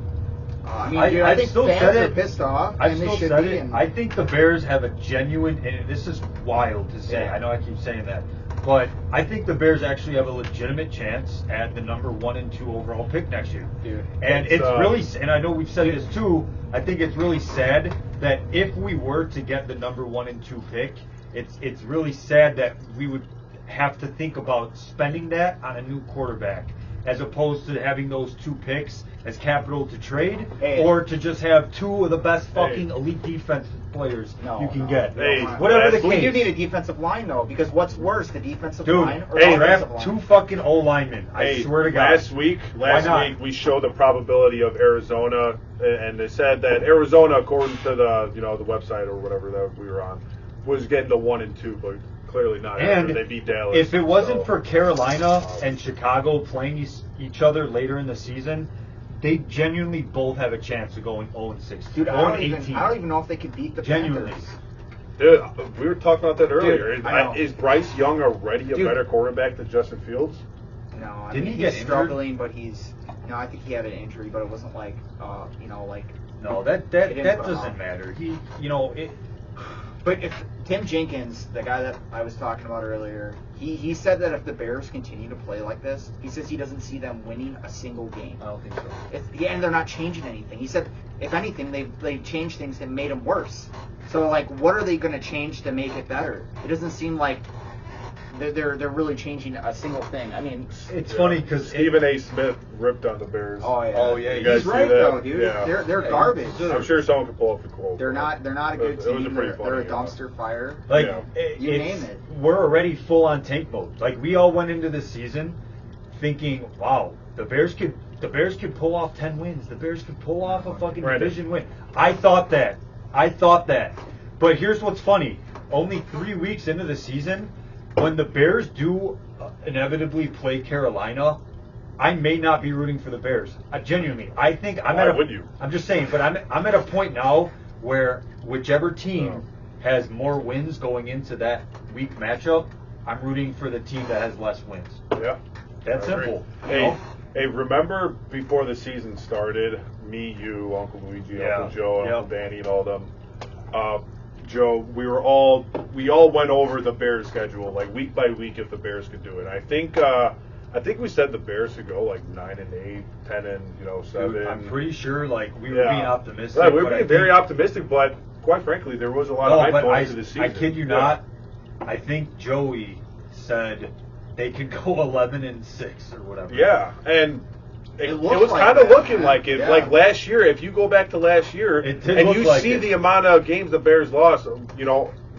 Speaker 2: I think fans are pissed off, and they should be.
Speaker 3: I think the Bears have a genuine, and this is wild to say. Yeah. I know I keep saying that, but I think the Bears actually have a legitimate chance at the number 1 and 2 overall pick next year.
Speaker 2: Dude,
Speaker 3: and it's really, and I know we've said this too. I think it's really sad that if we were to get the number 1 and 2 pick, it's really sad that we would have to think about spending that on a new quarterback, as opposed to having those 2 picks as capital to trade, or to just have 2 of the best fucking elite defensive players you can get. Whatever the case.
Speaker 2: We do need a defensive line, though, because what's worse, the defensive line or the offensive line?
Speaker 3: 2 fucking O-linemen. I swear to God.
Speaker 1: Last week we showed the probability of Arizona, and they said that Arizona, according to the the website or whatever that we were on, was getting the 1 and 2, but clearly not.
Speaker 3: And
Speaker 1: after they beat Dallas.
Speaker 3: If it wasn't for Carolina and Chicago playing each other later in the season, they genuinely both have a chance of going 0-6.
Speaker 2: Dude, I don't even know if they could beat the Panthers.
Speaker 1: Dude, we were talking about that earlier.
Speaker 2: Dude,
Speaker 1: is Bryce Young already a better quarterback than Justin Fields?
Speaker 2: No, I
Speaker 3: Didn't
Speaker 2: mean,
Speaker 3: he get
Speaker 2: he's
Speaker 3: injured?
Speaker 2: struggling, but he's. No, I think he had an injury, but it wasn't like, like.
Speaker 3: No, that doesn't matter. He, it.
Speaker 2: But if Tim Jenkins, the guy that I was talking about earlier, he said that if the Bears continue to play like this, he says he doesn't see them winning a single game.
Speaker 3: I don't think so.
Speaker 2: And they're not changing anything. He said, if anything, they've changed things that made them worse. So, like, what are they going to change to make it better? It doesn't seem like they're really changing a single thing. I mean,
Speaker 3: it's funny because
Speaker 1: Stephen A. Smith ripped on the Bears.
Speaker 2: Oh yeah,
Speaker 3: Oh, yeah.
Speaker 1: You guys
Speaker 2: he's right
Speaker 1: see that?
Speaker 2: though, dude.
Speaker 1: Yeah.
Speaker 2: They're garbage.
Speaker 1: I'm sure someone could pull up the quote.
Speaker 2: They're not a good
Speaker 1: It was
Speaker 2: team.
Speaker 1: pretty
Speaker 2: They're a
Speaker 1: funny,
Speaker 2: dumpster fire.
Speaker 3: like
Speaker 1: Yeah.
Speaker 2: You name it.
Speaker 3: We're already full on tank mode. Like we all went into this season thinking, wow, the Bears could pull off 10 wins. The Bears could pull off a fucking division win. I thought that. But here's what's funny. Only 3 weeks into the season, when the Bears do inevitably play Carolina, I may not be rooting for the Bears. Genuinely, I think I'm
Speaker 1: Why would you?
Speaker 3: I'm just saying, but I'm at a point now where whichever team has more wins going into that week matchup, I'm rooting for the team that has less wins.
Speaker 1: Yeah.
Speaker 3: That's
Speaker 1: I agree.
Speaker 3: simple.
Speaker 1: Hey, remember before the season started, me, you, Uncle Luigi, Uncle Joe, Uncle Danny, and all them. Joe, we all went over the Bears schedule like week by week if the Bears could do it. I think we said the Bears could go like 9-8, 10-7.
Speaker 3: Dude, I'm pretty sure like we were being optimistic.
Speaker 1: Right, we were being very optimistic, but quite frankly, there was a lot of hype going into the season.
Speaker 3: I kid you not. I think Joey said they could go 11-6 or whatever.
Speaker 1: Yeah, and it was
Speaker 2: like
Speaker 1: kind of
Speaker 2: that,
Speaker 1: looking
Speaker 2: man.
Speaker 1: like it.
Speaker 2: Yeah.
Speaker 1: Like last year, if you go back to last year,
Speaker 3: It did
Speaker 1: and
Speaker 3: look
Speaker 1: you
Speaker 3: like
Speaker 1: see
Speaker 3: it.
Speaker 1: the amount of games the Bears lost,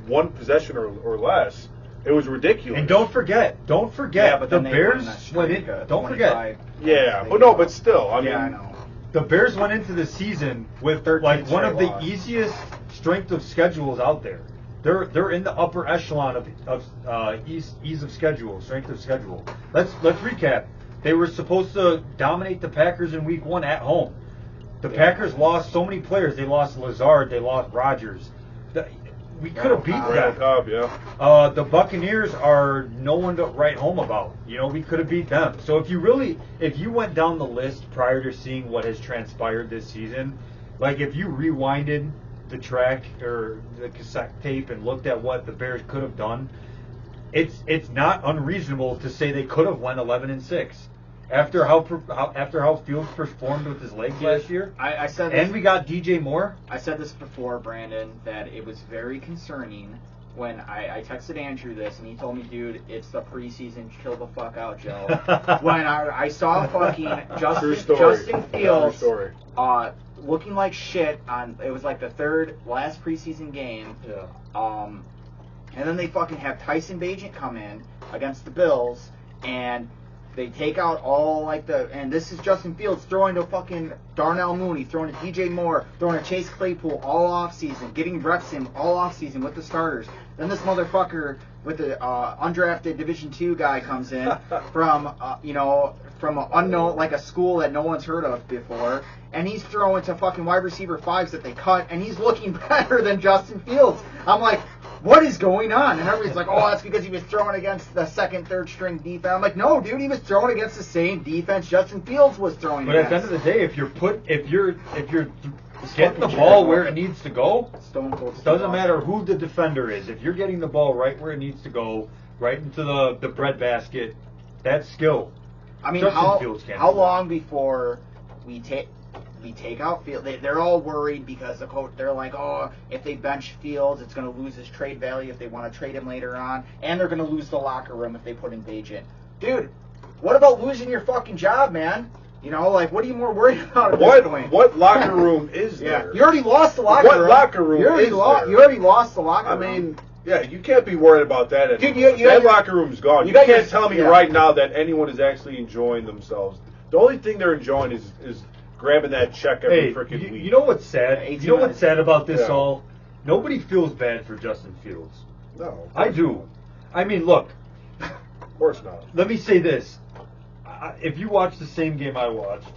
Speaker 1: one possession or less, it was ridiculous.
Speaker 3: And don't forget,
Speaker 2: Yeah, but
Speaker 3: the
Speaker 2: then they won
Speaker 3: Bears
Speaker 2: that
Speaker 3: went
Speaker 2: streak,
Speaker 3: in. Don't
Speaker 2: 25.
Speaker 3: forget,
Speaker 1: Yeah, but still, I mean,
Speaker 2: I know.
Speaker 3: the Bears went into the season with
Speaker 2: 13
Speaker 3: like one of the
Speaker 2: straight loss.
Speaker 3: easiest strength of schedules out there. They're in the upper echelon of ease of schedule, strength of schedule. Let's recap. They were supposed to dominate the Packers in week 1 at home. The Packers lost so many players. They lost Lazard. They lost Rodgers. We could have beat
Speaker 1: Randall
Speaker 3: them.
Speaker 1: Cobb, yeah.
Speaker 3: The Buccaneers are no one to write home about. We could have beat them. So if you went down the list prior to seeing what has transpired this season, like if you rewinded the track or the cassette tape and looked at what the Bears could have done, it's not unreasonable to say they could have won 11-6 after how Fields performed with his legs last year.
Speaker 2: I said this,
Speaker 3: and we got DJ Moore.
Speaker 2: I said this before, Brandon, that it was very concerning when I texted Andrew this, and he told me, dude, it's the preseason, chill the fuck out, Joe. When I saw fucking Justin Fields looking like shit it was like the last preseason game.
Speaker 3: Yeah.
Speaker 2: And then they fucking have Tyson Bagent come in against the Bills, and they take out all and this is Justin Fields throwing to fucking Darnell Mooney, throwing to DJ Moore, throwing to Chase Claypool all offseason, getting reps in all offseason with the starters. Then this motherfucker with the undrafted Division II guy comes in from an unknown, like a school that no one's heard of before, and he's throwing to fucking wide receiver 5s that they cut, and he's looking better than Justin Fields. I'm like, what is going on? And everybody's like, oh, that's because he was throwing against the second, third string defense. I'm like, no, dude, he was throwing against the same defense Justin Fields was throwing
Speaker 3: But
Speaker 2: against.
Speaker 3: at the end of the day, if you're getting the ball where it needs to go, it doesn't matter who the defender is. If you're getting the ball right where it needs to go, right into the breadbasket, that's skill.
Speaker 2: I mean,
Speaker 3: Justin Fields can't
Speaker 2: how
Speaker 3: do that.
Speaker 2: long before we take out Fields? They're all worried because the coach. They're like, oh, if they bench Fields, it's going to lose his trade value if they want to trade him later on, and they're going to lose the locker room if they put in Bagent. Dude, what about losing your fucking job, man? What are you more worried about at this point?
Speaker 1: What locker room is there?
Speaker 2: You already lost the locker room.
Speaker 1: What locker room
Speaker 2: You already lost the locker room.
Speaker 1: I mean, yeah, you can't be worried about that.
Speaker 2: Dude,
Speaker 1: that locker room's gone. You
Speaker 2: got
Speaker 1: can't
Speaker 2: your-
Speaker 1: tell me
Speaker 2: yeah.
Speaker 1: right now that anyone is actually enjoying themselves. The only thing they're enjoying is grabbing that check every freaking week.
Speaker 3: You know what's sad?
Speaker 2: 18
Speaker 3: You know what's sad about this
Speaker 1: Yeah.
Speaker 3: all? Nobody feels bad for Justin Fields.
Speaker 1: No,
Speaker 3: I do. I mean, look,
Speaker 1: of course not.
Speaker 3: let me say this. If you watch the same game I watched,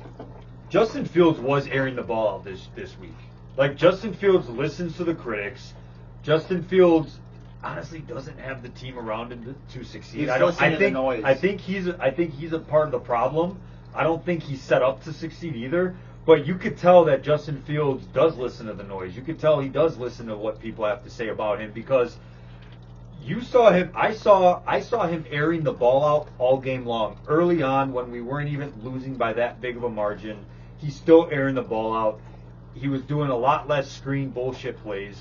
Speaker 3: Justin Fields was airing the ball out this week. Like, Justin Fields listens to the critics. Justin Fields honestly doesn't have the team around him to succeed. I think he's a part of the problem. I don't think he's set up to succeed either. But you could tell that Justin Fields does listen to the noise. You could tell he does listen to what people have to say about him, because you saw him. I saw him airing the ball out all game long. Early on, when we weren't even losing by that big of a margin, he's still airing the ball out. He was doing a lot less screen bullshit plays.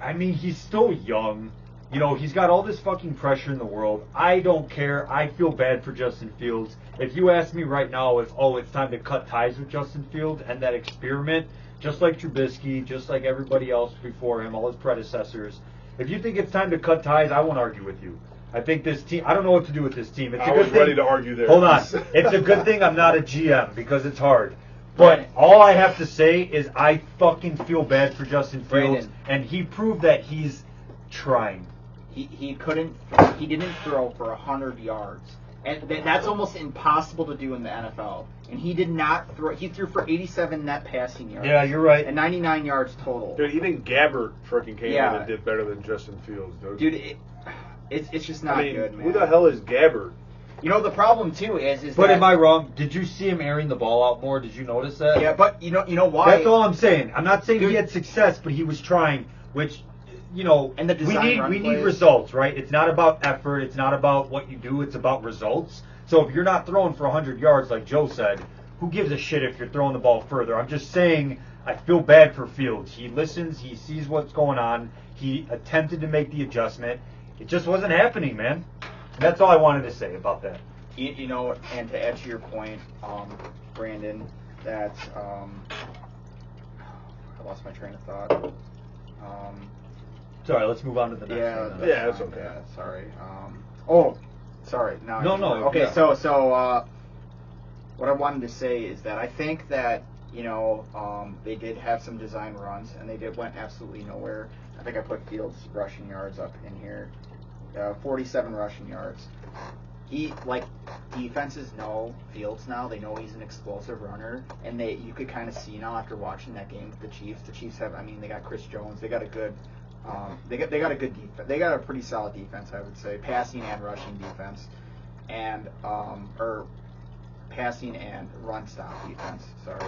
Speaker 3: I mean, he's still young. You know, he's got all this fucking pressure in the world. I don't care. I feel bad for Justin Fields. If you ask me right now if, it's time to cut ties with Justin Fields and that experiment, just like Trubisky, just like everybody else before him, all his predecessors, if you think it's time to cut ties, I won't argue with you. I think this team, I don't know what to do with this team.
Speaker 1: I was ready to argue there.
Speaker 3: Hold on. It's a good thing I'm not a GM, because it's hard. But all I have to say is I fucking feel bad for Justin Fields, and he proved that he's trying.
Speaker 2: He didn't throw for 100 yards. And that's almost impossible to do in the NFL. And he did not throw. He threw for 87 net passing yards.
Speaker 3: Yeah, you're right.
Speaker 2: And 99 yards total.
Speaker 1: Dude, even Gabbert freaking came in and did better than Justin Fields, dude.
Speaker 2: It's just not good, man.
Speaker 1: Who the hell is Gabbert?
Speaker 2: You know, the problem, too, is
Speaker 3: But am I wrong? Did you see him airing the ball out more? Did you notice that?
Speaker 2: Yeah, but you know why?
Speaker 3: That's all I'm saying. I'm not saying he had success, but he was trying, which, you know,
Speaker 2: and we
Speaker 3: need results, right? It's not about effort. It's not about what you do. It's about results. So if you're not throwing for 100 yards, like Joe said, who gives a shit if you're throwing the ball further? I'm just saying I feel bad for Fields. He listens. He sees what's going on. He attempted to make the adjustment. It just wasn't happening, man. That's all I wanted to say about that.
Speaker 2: You know, and to add to your point, Brandon, that I lost my train of thought.
Speaker 3: Sorry, let's move on to the next one.
Speaker 1: Yeah, that's okay.
Speaker 2: Yeah, sorry. Sorry. No. Okay,
Speaker 3: yeah.
Speaker 2: So what I wanted to say is that I think that, you know, they did have some design runs, and they went absolutely nowhere. I think I put Fields' rushing yards up in here. 47 rushing yards. Defenses know Fields now. They know he's an explosive runner, and you could kind of see now after watching that game with the Chiefs. The Chiefs have, they got Chris Jones. They got a good, they got a good defense. They got a pretty solid defense, I would say, passing and rushing defense, and or passing and run stop defense. Sorry,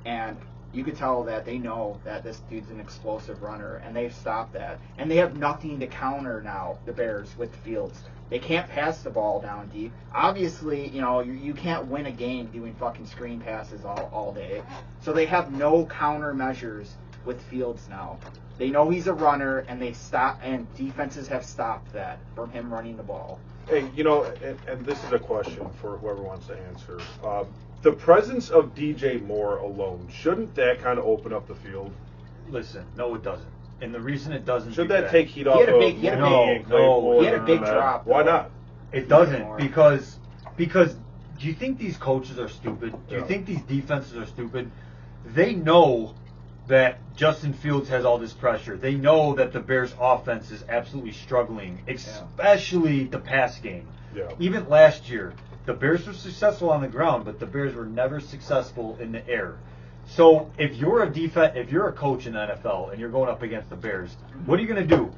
Speaker 2: and you could tell that they know that this dude's an explosive runner, and they've stopped that. And they have nothing to counter now, the Bears, with Fields. They can't pass the ball down deep. Obviously, you know, you can't win a game doing fucking screen passes all day. So they have no countermeasures with Fields now. They know he's a runner, and and defenses have stopped that from him running the ball.
Speaker 1: Hey, you know, and this is a question for whoever wants to answer. The presence of DJ Moore alone, shouldn't that kind of open up the field?
Speaker 3: Listen, no, it doesn't. And the reason it doesn't...
Speaker 1: Should that take heat off of...
Speaker 2: He had a big drop.
Speaker 1: Why not?
Speaker 3: It doesn't, because do you think these coaches are stupid? Do you think these defenses are stupid? They know that Justin Fields has all this pressure. They know that the Bears' offense is absolutely struggling, especially the pass game.
Speaker 1: Yeah.
Speaker 3: Even last year, the Bears were successful on the ground, but the Bears were never successful in the air. So if you're a coach in the NFL and you're going up against the Bears, what are you going to do?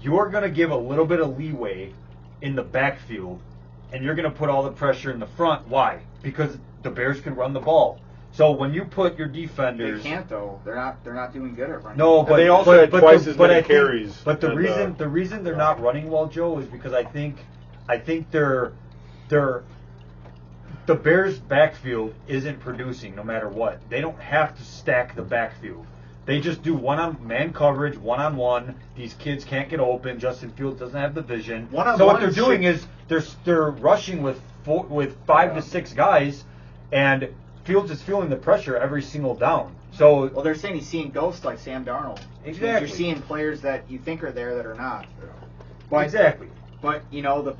Speaker 3: You're going to give a little bit of leeway in the backfield, and you're going to put all the pressure in the front. Why? Because the Bears can run the ball. So when you put your defenders,
Speaker 2: they can't though. They're not doing good at running.
Speaker 3: No, but
Speaker 1: they also had twice as many carries.
Speaker 3: But the reason they're not running well, Joe, is because I think the Bears' backfield isn't producing no matter what. They don't have to stack the backfield. They just do man coverage, one-on-one. These kids can't get open. Justin Fields doesn't have the vision. So what they're doing is they're rushing with 5 to 6 guys, and Fields is feeling the pressure every single down. So
Speaker 2: they're saying he's seeing ghosts like Sam Darnold.
Speaker 3: Exactly.
Speaker 2: You're seeing players that you think are there that are not.
Speaker 1: Yeah.
Speaker 2: But,
Speaker 3: exactly.
Speaker 2: But you know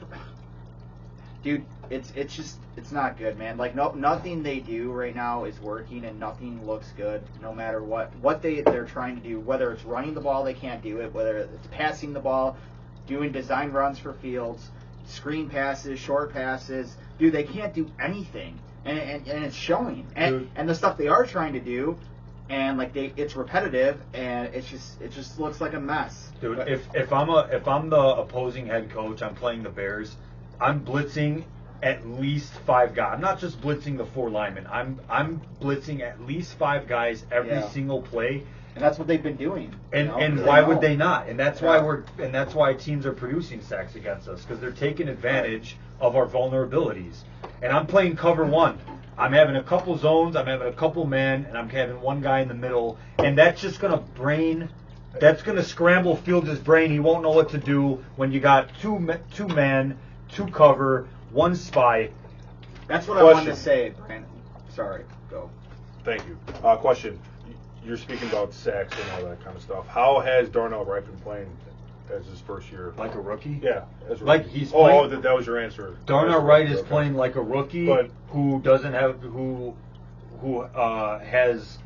Speaker 2: dude, it's not good, man. Like nothing they do right now is working, and nothing looks good. No matter what they're trying to do, whether it's running the ball, they can't do it. Whether it's passing the ball, doing design runs for Fields, screen passes, short passes, dude, they can't do anything, and it's showing. And the stuff they are trying to do, and like it's repetitive, and it just looks like a mess.
Speaker 3: Dude, if I'm the opposing head coach, I'm playing the Bears, I'm blitzing at least 5 guys. I'm not just blitzing the 4 linemen. I'm blitzing at least 5 guys every single play.
Speaker 2: And that's what they've been doing.
Speaker 3: And why would they not? And that's why teams are producing sacks against us, because they're taking advantage of our vulnerabilities. And I'm playing cover 1. I'm having a couple zones, I'm having a couple men, and I'm having one guy in the middle, and that's just gonna scramble Fields' brain. He won't know what to do when you got two men, 2 cover, 1 spy.
Speaker 2: That's what I wanted to say, Brandon. Sorry, go.
Speaker 1: Thank you. Question. You're speaking about sacks and all that kind of stuff. How has Darnell Wright been playing as his first year?
Speaker 3: Like a rookie?
Speaker 1: Yeah, as a
Speaker 3: like
Speaker 1: rookie.
Speaker 3: he's playing.
Speaker 1: Oh, that was your answer.
Speaker 3: Darnell Wright is playing like a rookie, but who has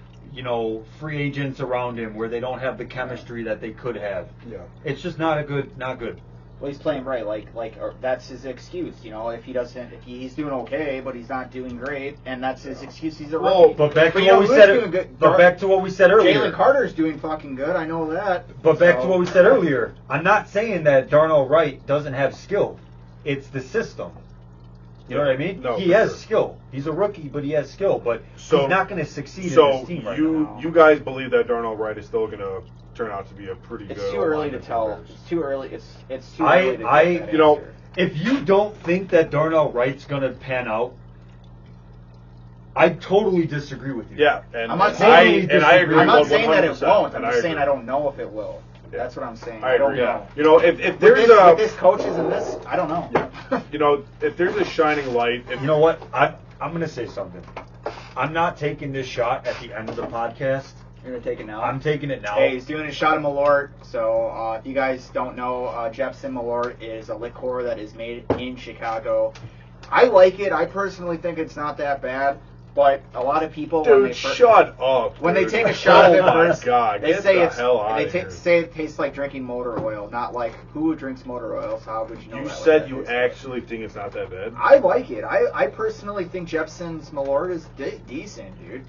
Speaker 3: free agents around him where they don't have the chemistry that they could have.
Speaker 1: Yeah,
Speaker 3: it's just not good.
Speaker 2: Well, he's playing right, that's his excuse. If he's doing okay, but he's not doing great, and that's his excuse. He's a rookie.
Speaker 3: But back to what we said earlier.
Speaker 2: Jalen Carter's doing fucking good. I know that.
Speaker 3: But back to what we said earlier. I'm not saying that Darnell Wright doesn't have skill. It's the system. You know what I mean?
Speaker 1: No,
Speaker 3: he has skill. He's a rookie, but he has skill. But he's not going to succeed in this team right now.
Speaker 1: You guys believe that Darnell Wright is still going to turn out to be a pretty good.
Speaker 2: It's too early to tell. It's too early. It's too early to get that answer.
Speaker 3: If you don't think that Darnell Wright's going to pan out, I totally disagree with you.
Speaker 1: Yeah, and
Speaker 2: I'm not saying
Speaker 1: I agree.
Speaker 2: I'm not saying that it won't.
Speaker 1: I'm
Speaker 2: just saying I don't know if it will.
Speaker 1: Yeah.
Speaker 2: That's what I'm saying.
Speaker 1: I
Speaker 2: don't
Speaker 1: agree.
Speaker 2: know.
Speaker 1: If there's
Speaker 2: with this coaches and this, I don't know.
Speaker 1: Yeah. If there's a shining light.
Speaker 3: You know what? I'm going to say something. I'm not taking this shot at the end of the podcast.
Speaker 2: You're going to take it now?
Speaker 3: I'm taking it now.
Speaker 2: Hey, he's doing a shot of Malört. So if you guys don't know, Jepson Malört is a liqueur that is made in Chicago. I like it. I personally think it's not that bad. But a lot of people,
Speaker 1: shut up.
Speaker 2: When they take a shot of it first, they say
Speaker 1: it
Speaker 2: tastes like drinking motor oil, not like who drinks motor oil. So how would you know?
Speaker 1: You said you actually think it's not that bad.
Speaker 2: I like it. I personally think Jepson's Malört is decent, dude.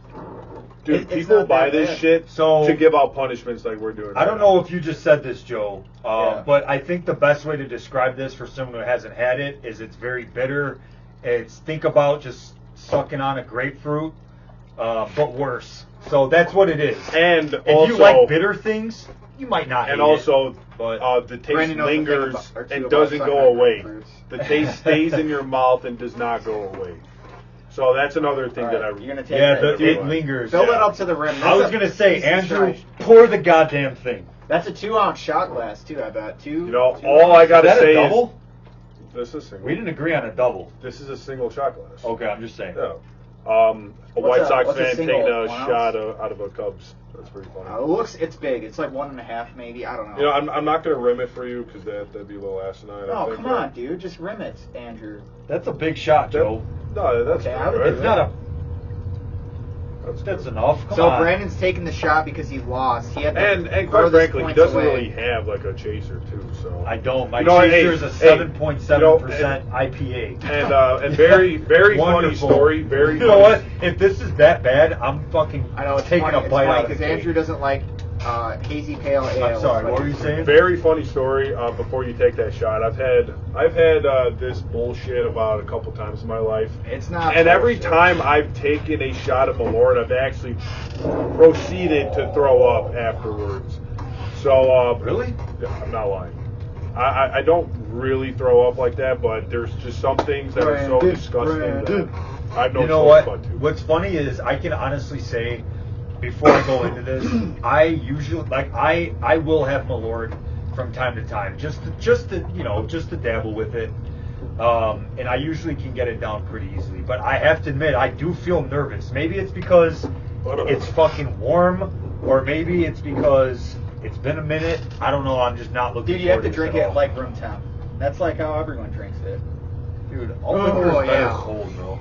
Speaker 1: Dude, people buy this shit to give out punishments like we're doing.
Speaker 3: I don't know if you just said this, Joe, but I think the best way to describe this for someone who hasn't had it is it's very bitter. Think about just sucking on a grapefruit, but worse. So that's what it is.
Speaker 1: And
Speaker 3: if you like bitter things, you might not.
Speaker 1: And
Speaker 3: hate
Speaker 1: also,
Speaker 3: it, but
Speaker 1: the taste lingers and doesn't go away. The taste stays in your mouth and does not go away. So that's another thing that I.
Speaker 2: You're gonna take
Speaker 3: it lingers.
Speaker 2: Fill it up to the rim.
Speaker 3: I was gonna say, Andrew, pour the goddamn thing.
Speaker 2: That's a 2-ounce shot glass too. I bet
Speaker 1: all I gotta say
Speaker 3: is double.
Speaker 1: This is single.
Speaker 3: We didn't agree on a double.
Speaker 1: This is a single shot glass.
Speaker 3: Okay, I'm just saying.
Speaker 1: Yeah. A White Sox fan taking a shot out of a Cubs. That's pretty funny.
Speaker 2: It's big. It's like 1.5 maybe. I don't know.
Speaker 1: I'm not going to rim it for you because that'd be a little asinine.
Speaker 2: Oh, come on, dude. Just rim it, Andrew.
Speaker 3: That's a big shot, Joe.
Speaker 1: No, that's
Speaker 2: okay.
Speaker 1: Good, right?
Speaker 3: It's not a... That's enough. Come on.
Speaker 2: Brandon's taking the shot because he lost. He had
Speaker 1: and quite frankly, he doesn't really have like a chaser too. So
Speaker 3: I don't. My chaser is a 7.7% IPA.
Speaker 1: And very very funny story. Very.
Speaker 3: You know what? If this is that bad, I'm fucking.
Speaker 2: I know it's
Speaker 3: taking
Speaker 2: funny,
Speaker 3: a bite out of
Speaker 2: because Andrew doesn't like hazy pale ale.
Speaker 3: I'm sorry. What were you saying?
Speaker 1: Very funny story. Before you take that shot, I've had this bullshit about a couple times in my life.
Speaker 2: It's not.
Speaker 1: And every time I've taken a shot of Malört, I've actually proceeded to throw up afterwards. So
Speaker 3: really,
Speaker 1: I'm not lying. I don't really throw up like that, but there's just some things that are so disgusting that I've no choice but to.
Speaker 3: What's funny is I can honestly say, before I go into this, I usually I will have Malört from time to time, just to dabble with it, and I usually can get it down pretty easily. But I have to admit, I do feel nervous. Maybe it's because it's fucking warm, or maybe it's because it's been a minute. I don't know. I'm just not looking.
Speaker 2: Dude, you have to drink it like room temp. That's like how everyone drinks it.
Speaker 3: Dude, all liquor is better cold, bro.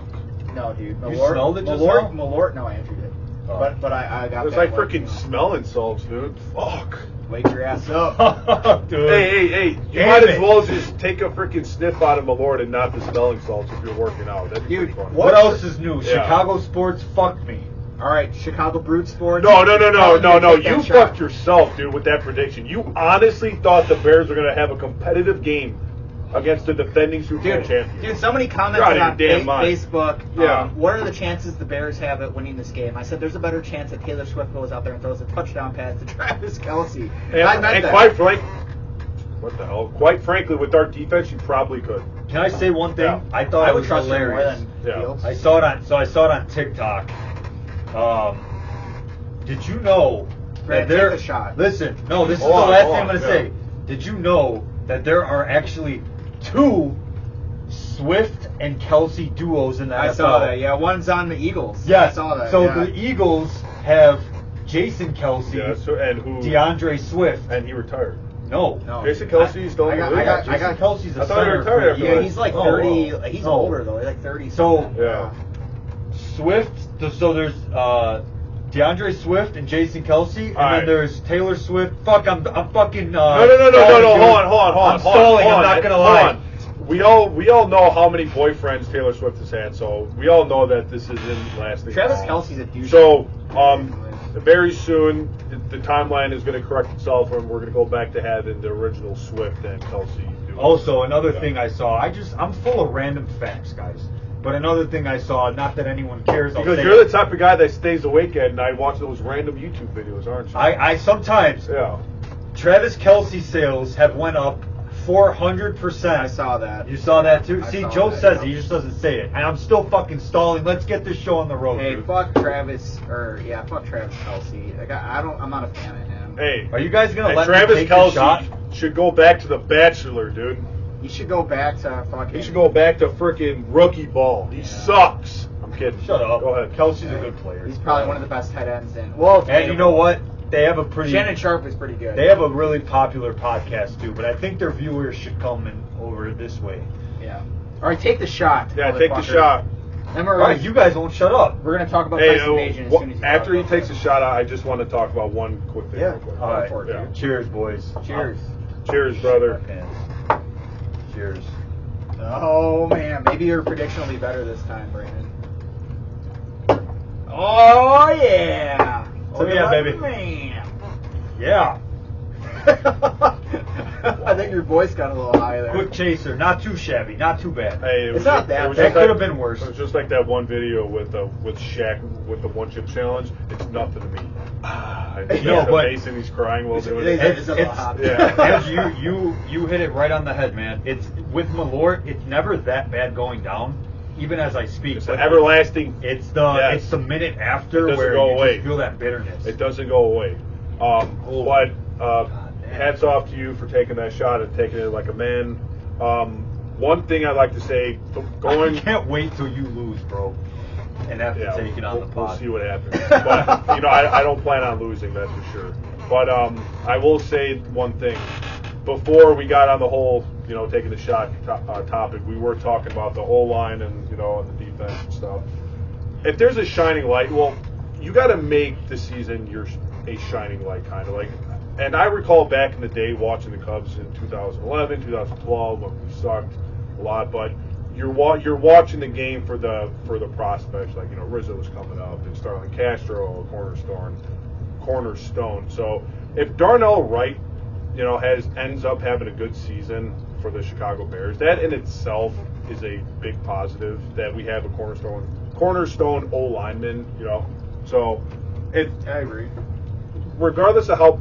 Speaker 2: No, dude.
Speaker 3: You smelled it just now?
Speaker 2: Malört. No, Andrew did. But I got.
Speaker 1: It's like freaking smelling salts, dude. Fuck.
Speaker 2: Wake your ass up,
Speaker 1: dude. Hey! You might as well just take a freaking sniff out of Malört and not the smelling salts if you're working out. That'd be
Speaker 2: dude.
Speaker 1: fun.
Speaker 3: What else is new? Yeah. Chicago sports fucked me.
Speaker 2: All right, Chicago Brewed Sports.
Speaker 1: No.
Speaker 2: Take
Speaker 1: You
Speaker 2: that shot.
Speaker 1: fucked yourself, dude, with that prediction. You honestly thought the Bears were going to have a competitive game against the defending Super Bowl champions.
Speaker 2: Dude, somebody commented
Speaker 1: You're out
Speaker 2: on
Speaker 1: of your damn mind.
Speaker 2: Facebook,
Speaker 1: Yeah.
Speaker 2: what are the chances the Bears have at winning this game? I said there's a better chance that Taylor Swift goes out there and throws a touchdown pass to Travis Kelce. I meant that.
Speaker 1: Quite frankly, with our defense, you probably could.
Speaker 3: Can I say one thing?
Speaker 1: Yeah.
Speaker 3: I thought
Speaker 2: I
Speaker 3: it
Speaker 2: would
Speaker 3: was
Speaker 2: trust him more
Speaker 3: hilarious.
Speaker 2: than Fields.
Speaker 3: I saw it on TikTok. Did you know
Speaker 2: Brad,
Speaker 3: that there?
Speaker 2: take a shot.
Speaker 3: Listen, no, this is
Speaker 1: Hold
Speaker 3: the
Speaker 1: on,
Speaker 3: last
Speaker 1: hold
Speaker 3: thing I'm
Speaker 1: on,
Speaker 3: gonna say. Did you know that there are actually 2 Swift and Kelce duos in the NFL?
Speaker 2: I saw that. Yeah, one's on the Eagles.
Speaker 3: Yes.
Speaker 2: I saw that.
Speaker 3: So
Speaker 2: yeah.
Speaker 3: the Eagles have Jason Kelce,
Speaker 1: And who?
Speaker 3: DeAndre Swift.
Speaker 1: And he retired.
Speaker 3: No.
Speaker 1: Jason Kelce's still in the league.
Speaker 3: Jason Kelce's a
Speaker 1: I thought he
Speaker 3: center.
Speaker 1: retired after
Speaker 2: Yeah,
Speaker 1: that.
Speaker 2: he's like
Speaker 3: Oh,
Speaker 2: 30.
Speaker 3: oh.
Speaker 2: He's
Speaker 3: No.
Speaker 2: older though. He's like 30.
Speaker 3: So-
Speaker 2: something.
Speaker 1: Yeah.
Speaker 3: Swift. So there's DeAndre Swift and Jason Kelce, and
Speaker 1: All right.
Speaker 3: then there's Taylor Swift. Fuck, I'm fucking.
Speaker 1: No. Hold on.
Speaker 3: I'm stalling. I'm not gonna lie.
Speaker 1: We all know how many boyfriends Taylor Swift has had, so we all know that this isn't lasting.
Speaker 2: Travis
Speaker 1: long.
Speaker 2: Kelce's a douche.
Speaker 1: So, very soon the timeline is going to correct itself, and we're going to go back to having the original Swift and Kelce.
Speaker 3: Also, another thing I saw. I'm full of random facts, guys. But another thing I saw, not that anyone cares. I'll
Speaker 1: Because
Speaker 3: say
Speaker 1: you're
Speaker 3: it.
Speaker 1: the type of guy that stays awake at night watching those random YouTube videos, aren't you?
Speaker 3: I sometimes.
Speaker 1: Yeah.
Speaker 3: Travis Kelce sales have went up 400%.
Speaker 2: I saw that.
Speaker 3: You saw that too?
Speaker 2: I
Speaker 3: See,
Speaker 2: saw
Speaker 3: Joe
Speaker 2: that,
Speaker 3: says
Speaker 2: yeah.
Speaker 3: it, he just doesn't say it. And I'm still fucking stalling. Let's get this show on the road,
Speaker 2: Hey,
Speaker 3: dude.
Speaker 2: fuck Travis Kelce. Like, I'm not a fan of him.
Speaker 1: Hey,
Speaker 3: Are you guys going to let
Speaker 1: Travis
Speaker 3: me take the shot?
Speaker 1: Kelce should go back to The Bachelor, dude.
Speaker 2: He should go back to fucking.
Speaker 1: He should go back to freaking rookie ball. He sucks. I'm kidding.
Speaker 3: Shut up.
Speaker 1: Go ahead.
Speaker 3: Kelsey's a good player.
Speaker 2: He's probably one of the best tight ends in. Well,
Speaker 3: And you know what? They have a pretty.
Speaker 2: Shannon Sharp is pretty good.
Speaker 3: They have a really popular podcast too, but I think their viewers should come in over this way.
Speaker 2: Yeah. All right, take the shot.
Speaker 1: Yeah, take the
Speaker 2: motherfucker.
Speaker 1: shot.
Speaker 2: And
Speaker 3: All right, you guys won't shut up.
Speaker 2: we're gonna talk about
Speaker 1: Hey,
Speaker 2: Tyson Bagent as soon as
Speaker 1: after he takes a shot, I just want to talk about one quick thing.
Speaker 2: Yeah.
Speaker 1: Real quick.
Speaker 3: All right.
Speaker 2: for it,
Speaker 1: Yeah.
Speaker 2: dude.
Speaker 3: Cheers, boys.
Speaker 2: Cheers.
Speaker 1: Cheers, brother.
Speaker 3: Cheers.
Speaker 2: Oh man, maybe your prediction will be better this time, Brandon. Oh yeah.
Speaker 3: Oh, yeah, baby.
Speaker 2: Man.
Speaker 3: Yeah.
Speaker 2: I think your voice got a little high there.
Speaker 3: Quick chaser. Not too shabby. Not too bad.
Speaker 1: Hey, it
Speaker 2: It's
Speaker 1: was
Speaker 2: not
Speaker 1: just-
Speaker 2: that
Speaker 1: it was
Speaker 2: bad.
Speaker 1: just
Speaker 3: That could
Speaker 1: like-
Speaker 3: have been worse.
Speaker 1: It was just like that one video with Shaq with the one chip challenge. It's nothing to me. He's
Speaker 3: No, but-
Speaker 1: amazing. He's crying while doing
Speaker 2: It's-
Speaker 1: it.
Speaker 2: it's a little hot.
Speaker 1: Yeah.
Speaker 3: As you hit it right on the head, man. It's with Malört. It's never that bad going down, even as I speak.
Speaker 1: It's
Speaker 3: But
Speaker 1: an everlasting.
Speaker 3: It's the
Speaker 1: Yes.
Speaker 3: it's the minute
Speaker 1: It
Speaker 3: after
Speaker 1: doesn't
Speaker 3: where
Speaker 1: go
Speaker 3: you
Speaker 1: away.
Speaker 3: just feel that bitterness.
Speaker 1: It doesn't go away. But hats off to you for taking that shot and taking it like a man. One thing I'd like to say,
Speaker 3: I can't wait till you lose, bro, and have to take it on the
Speaker 1: we'll
Speaker 3: pod.
Speaker 1: see what happens. But I don't plan on losing, that's for sure. But I will say one thing. Before we got on the whole, taking the shot topic, we were talking about the O-line and and the defense and stuff. If there's a shining light, well, you got to make the season a shining light, kind of like. And I recall back in the day watching the Cubs in 2011, 2012 when we sucked a lot, but you're watching the game for the prospects, like Rizzo was coming up and Starlin Castro, a cornerstone. So if Darnell Wright, ends up having a good season for the Chicago Bears, that in itself is a big positive that we have a cornerstone O lineman. So
Speaker 2: I agree.
Speaker 1: regardless of how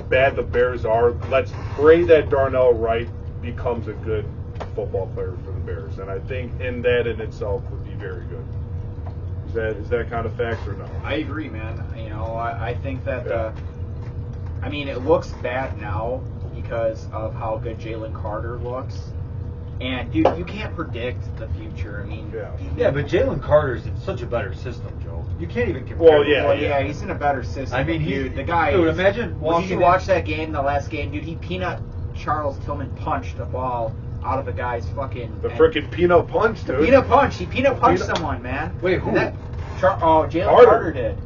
Speaker 1: bad the Bears are, let's pray that Darnell Wright becomes a good football player for the Bears. And I think in itself would be very good. Is that kind of fact or no?
Speaker 2: I agree, man. I think that it looks bad now because of how good Jalen Carter looks. And dude, you can't predict the future.
Speaker 3: Yeah, but Jalen Carter's in such a better system, Joe. You can't even compare.
Speaker 1: Well,
Speaker 3: them.
Speaker 1: yeah.
Speaker 2: He's in a better system.
Speaker 3: I mean,
Speaker 2: the guy.
Speaker 3: Dude, imagine
Speaker 2: Did
Speaker 3: walking.
Speaker 2: you watch that game, the last game, dude? He peanut Charles Tillman punched the ball out of the guy's fucking.
Speaker 1: The freaking peanut punch, dude.
Speaker 2: Peanut punch. He peanut punched someone, man.
Speaker 3: Wait, who?
Speaker 2: Jalen Carter did.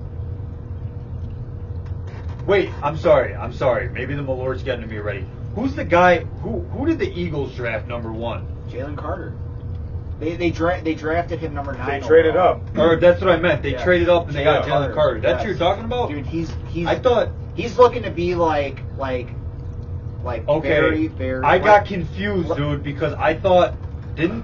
Speaker 3: Wait, I'm sorry. Maybe the Malort's getting to me already. Who's the guy? Who did the Eagles draft number 1?
Speaker 2: Jalen Carter. They drafted him number 9.
Speaker 1: They traded up.
Speaker 3: Or that's what I meant. They traded up and they got
Speaker 2: Jalen
Speaker 3: Jalen Carter. That's
Speaker 2: Yes.
Speaker 3: what you're talking about?
Speaker 2: Dude, he's.
Speaker 3: I thought.
Speaker 2: He's looking to be like
Speaker 3: Okay.
Speaker 2: very.
Speaker 3: I got confused, dude, because I thought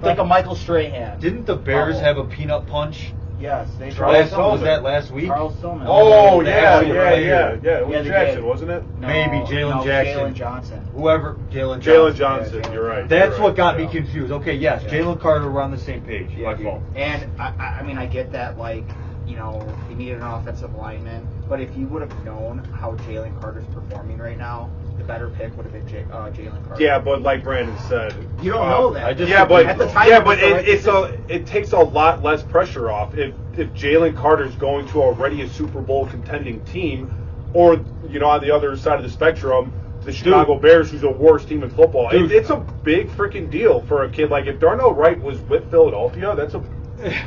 Speaker 2: like a Michael Strahan.
Speaker 3: Didn't the Bears have a peanut punch?
Speaker 2: Yes, they
Speaker 3: Was that last week?
Speaker 2: Charles Tillman.
Speaker 1: Oh,
Speaker 3: Yeah,
Speaker 1: yeah. It
Speaker 2: Yeah,
Speaker 1: was
Speaker 2: they
Speaker 1: Jackson,
Speaker 2: did.
Speaker 1: wasn't it?
Speaker 3: Maybe Jalen Jackson.
Speaker 2: Jalen Johnson.
Speaker 3: Whoever, Jalen
Speaker 1: Jalen
Speaker 3: Johnson.
Speaker 1: Johnson, you're right.
Speaker 3: That's
Speaker 1: you're
Speaker 3: what
Speaker 1: right,
Speaker 3: got me
Speaker 1: yeah.
Speaker 3: confused. Okay, yes,
Speaker 2: Yeah.
Speaker 3: Jalen Carter were on the same page.
Speaker 2: Yeah,
Speaker 3: My
Speaker 2: dude.
Speaker 3: fault.
Speaker 2: And I mean, I get that, like, you know, they needed an offensive lineman, but if you would have known how Jalen Carter's performing right now, the better pick would have been Jalen Carter.
Speaker 1: Yeah, but like Brandon said,
Speaker 2: You don't know that.
Speaker 3: I just-
Speaker 1: yeah, but
Speaker 2: At the time, it was the right
Speaker 1: it takes a lot less pressure off if Jalen Carter's going to already a Super Bowl contending team, or you know on the other side of the spectrum, the Chicago Bears, who's a worst team in football.
Speaker 3: Dude.
Speaker 1: It's a big freaking deal for a kid. Like if Darnell Wright was with Philadelphia, that's a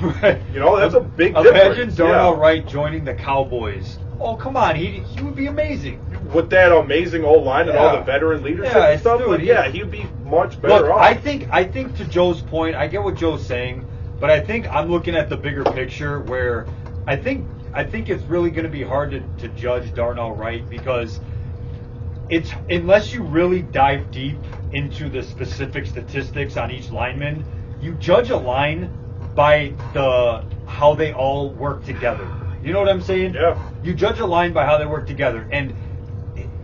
Speaker 3: Right.
Speaker 1: that's a big
Speaker 3: Imagine
Speaker 1: difference.
Speaker 3: Darnell
Speaker 1: Yeah.
Speaker 3: Wright joining the Cowboys. Oh, come on, he would be amazing.
Speaker 1: With that amazing old line and all
Speaker 3: Yeah.
Speaker 1: the veteran leadership
Speaker 3: Yeah,
Speaker 1: and stuff,
Speaker 3: dude,
Speaker 1: like,
Speaker 3: he-
Speaker 1: yeah, he'd be much better
Speaker 3: Look,
Speaker 1: off.
Speaker 3: I think to Joe's point, I get what Joe's saying, but I think I'm looking at the bigger picture where I think it's really going to be hard to judge Darnell Wright because it's unless you really dive deep into the specific statistics on each lineman, you judge a line by how they all work together. You know what I'm saying?
Speaker 1: Yeah.
Speaker 3: You judge a line by how they work together, and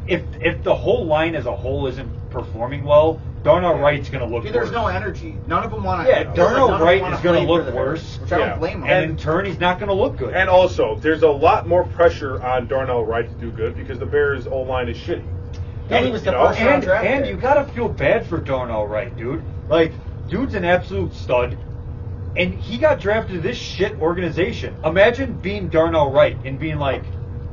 Speaker 3: if the whole line as a whole isn't performing well, Darnell Wright's going to look
Speaker 2: Dude,
Speaker 3: worse.
Speaker 2: there's no energy. None of them want to.
Speaker 3: Yeah, Darnell Wright is going to look worse,
Speaker 2: which I
Speaker 1: Yeah.
Speaker 2: don't blame him.
Speaker 3: and in turn, he's not going to look good.
Speaker 1: And also, there's a lot more pressure on Darnell Wright to do good because the Bears' O-line is shitty.
Speaker 2: Dude, he was the
Speaker 1: You know,
Speaker 2: first round
Speaker 3: and,
Speaker 2: draft
Speaker 3: and
Speaker 2: pick.
Speaker 3: you got to feel bad for Darnell Wright, dude. Like, dude's an absolute stud, and he got drafted to this shit organization. Imagine being Darnell Wright and being like,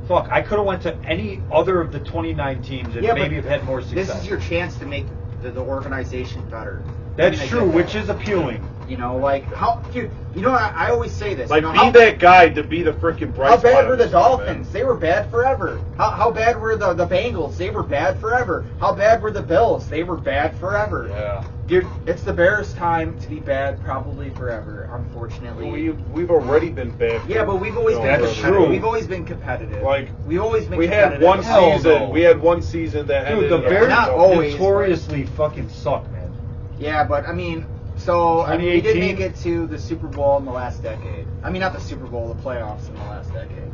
Speaker 3: fuck, I could have went to any other of the 29 teams and
Speaker 2: Yeah,
Speaker 3: maybe
Speaker 2: but
Speaker 3: have had more success.
Speaker 2: This is your chance to make the organization better.
Speaker 3: That's
Speaker 2: I mean, I
Speaker 3: true,
Speaker 2: get that.
Speaker 3: which is appealing.
Speaker 2: You know, like how, dude. You know, I always say this.
Speaker 1: Like,
Speaker 2: you know,
Speaker 1: be
Speaker 2: how,
Speaker 1: that guy to be the freaking bright
Speaker 2: How
Speaker 1: spot
Speaker 2: bad
Speaker 1: on
Speaker 2: were the
Speaker 1: this team,
Speaker 2: Dolphins?
Speaker 1: man.
Speaker 2: They were bad forever. How bad were the Bengals? They were bad forever. How bad were the Bills? They were bad forever.
Speaker 3: Yeah.
Speaker 2: Dude, it's the Bears' time to be bad probably forever, unfortunately.
Speaker 1: We've already been bad.
Speaker 2: Yeah, but we've always been
Speaker 3: That's
Speaker 2: competitive.
Speaker 3: true.
Speaker 2: We've always been competitive.
Speaker 1: Like,
Speaker 2: we've always been
Speaker 1: We had
Speaker 2: competitive.
Speaker 1: one
Speaker 3: Hell
Speaker 1: season.
Speaker 3: no.
Speaker 1: We had one season that
Speaker 3: Dude,
Speaker 1: ended
Speaker 3: the
Speaker 1: in
Speaker 3: Bears
Speaker 2: not always,
Speaker 3: notoriously fucking suck, man.
Speaker 2: Yeah, but I mean, so I mean, we did
Speaker 3: 2018?
Speaker 2: make it to the Super Bowl in the last decade. I mean, not the Super Bowl, the playoffs in the last decade.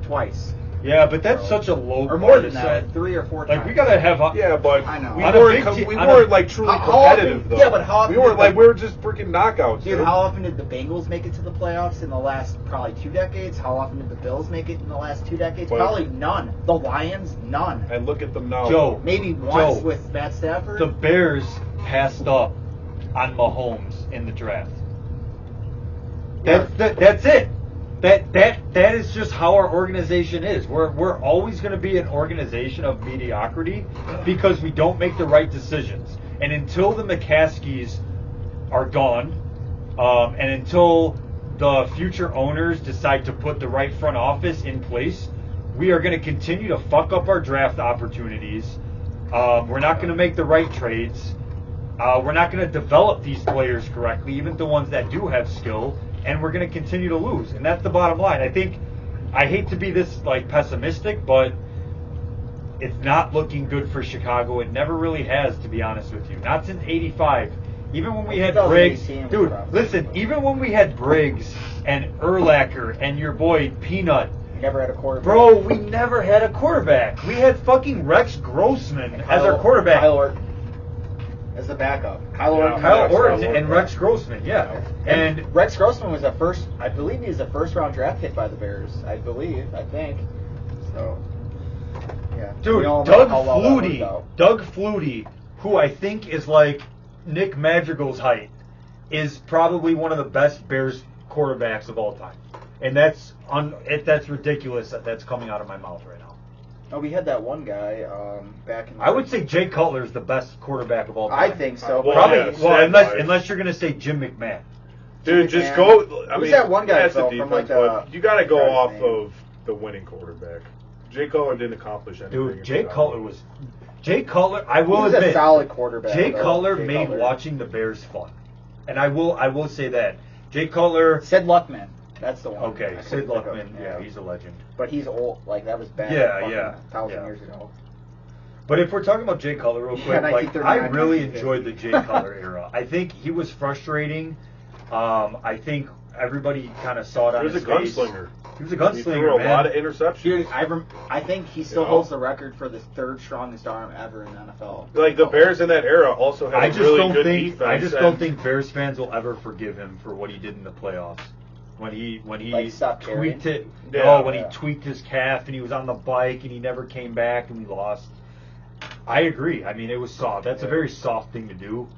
Speaker 2: Twice.
Speaker 3: Yeah, but that's such a low
Speaker 2: Or more
Speaker 3: bar
Speaker 2: than
Speaker 3: to
Speaker 2: that,
Speaker 3: set.
Speaker 2: 3 or 4 times.
Speaker 3: Like, we gotta have.
Speaker 1: Yeah, but
Speaker 2: I know.
Speaker 1: we
Speaker 3: On a
Speaker 1: weren't.
Speaker 3: big
Speaker 1: We
Speaker 3: te- on
Speaker 1: weren't
Speaker 3: a-
Speaker 1: like truly
Speaker 2: How often-
Speaker 1: competitive though.
Speaker 2: yeah, but how often
Speaker 1: we weren't
Speaker 2: did
Speaker 1: like
Speaker 2: the-
Speaker 1: we were just freaking knockouts,
Speaker 2: Dude, how often did the Bengals make it to the playoffs in the last probably 2 decades? How often did the Bills make it in the last 2 decades?
Speaker 1: But-
Speaker 2: Probably none. The Lions, none.
Speaker 1: And look at them now.
Speaker 3: Joe,
Speaker 2: Maybe once
Speaker 3: Joe,
Speaker 2: with Matt Stafford.
Speaker 3: the Bears passed up on Mahomes in the draft. That's it. That is just how our organization is. We're always going to be an organization of mediocrity because we don't make the right decisions. And until the McCaskies are gone, and until the future owners decide to put the right front office in place, we are going to continue to fuck up our draft opportunities. We're not going to make the right trades. We're not going to develop these players correctly, even the ones that do have skill, and we're going to continue to lose. And that's the bottom line. I hate to be this like pessimistic, but it's not looking good for Chicago. It never really has, to be honest with you. Not since '85. Even when we had Briggs,
Speaker 2: 2018
Speaker 3: dude,
Speaker 2: was rough.
Speaker 3: listen, even when we had Briggs and Urlacher and your boy Peanut,
Speaker 2: Never had a quarterback.
Speaker 3: bro, we never had a quarterback. We had fucking Rex Grossman as our quarterback.
Speaker 2: Kyle Orton as the backup. Kyle Orton.
Speaker 3: Kyle
Speaker 1: Rex
Speaker 3: Orton
Speaker 1: Grossman.
Speaker 3: and Rex Grossman, yeah. And
Speaker 2: Rex Grossman was I believe he was a first-round draft pick by the Bears. I think. So, yeah.
Speaker 3: dude,
Speaker 2: We all know
Speaker 3: Doug
Speaker 2: how well that worked out.
Speaker 3: Flutie, who I think is like Nick Madrigal's height, is probably one of the best Bears quarterbacks of all time. And that's ridiculous that that's coming out of my mouth right now.
Speaker 2: Oh, we had that one guy back in.
Speaker 3: I would say Jay Cutler is the best quarterback of all time.
Speaker 2: I think so.
Speaker 1: Well,
Speaker 3: Probably,
Speaker 1: yeah,
Speaker 3: well,
Speaker 1: stat-wise.
Speaker 3: unless you're gonna say Jim McMahon.
Speaker 1: Dude, just
Speaker 2: Man.
Speaker 1: go. I
Speaker 2: Who's
Speaker 1: mean,
Speaker 2: that one guy,
Speaker 1: that's the
Speaker 2: though,
Speaker 1: defense,
Speaker 2: from, like,
Speaker 1: but you got to go
Speaker 2: Cardinals
Speaker 1: off
Speaker 2: name?
Speaker 1: of the winning quarterback. Jay Cutler didn't accomplish anything.
Speaker 3: Dude,
Speaker 1: in
Speaker 3: Jay
Speaker 1: Chicago.
Speaker 3: Cutler, I will
Speaker 2: He was
Speaker 3: admit,
Speaker 2: a solid quarterback.
Speaker 3: Jay
Speaker 2: though.
Speaker 3: Cutler
Speaker 2: Jay
Speaker 3: made
Speaker 2: Cutler.
Speaker 3: watching the Bears fun. And I will say that Jay Cutler.
Speaker 2: Sid Luckman. That's the one.
Speaker 3: Okay, Sid Luckman. Yeah, he's a legend.
Speaker 2: But he's old. Like, that was bad.
Speaker 3: Yeah.
Speaker 2: 1,000 years ago.
Speaker 3: But if we're talking about Jay Cutler real quick, like, I really enjoyed the Jay Cutler era. I think he was frustrating. I think everybody kind of saw it on his face.
Speaker 1: He was a gunslinger.
Speaker 3: He was a gunslinger,
Speaker 1: He threw a lot of interceptions.
Speaker 2: Dude, I think he still holds the record for the third strongest arm ever in the NFL.
Speaker 1: Like, the Bears in that era also had a really good defense.
Speaker 3: I just don't think Bears fans will ever forgive him for what he did in the playoffs. When he
Speaker 2: like
Speaker 3: tweaked it. He tweaked his calf and he was on the bike and he never came back and we lost. I agree. I mean, it was soft. That's a very soft thing to do.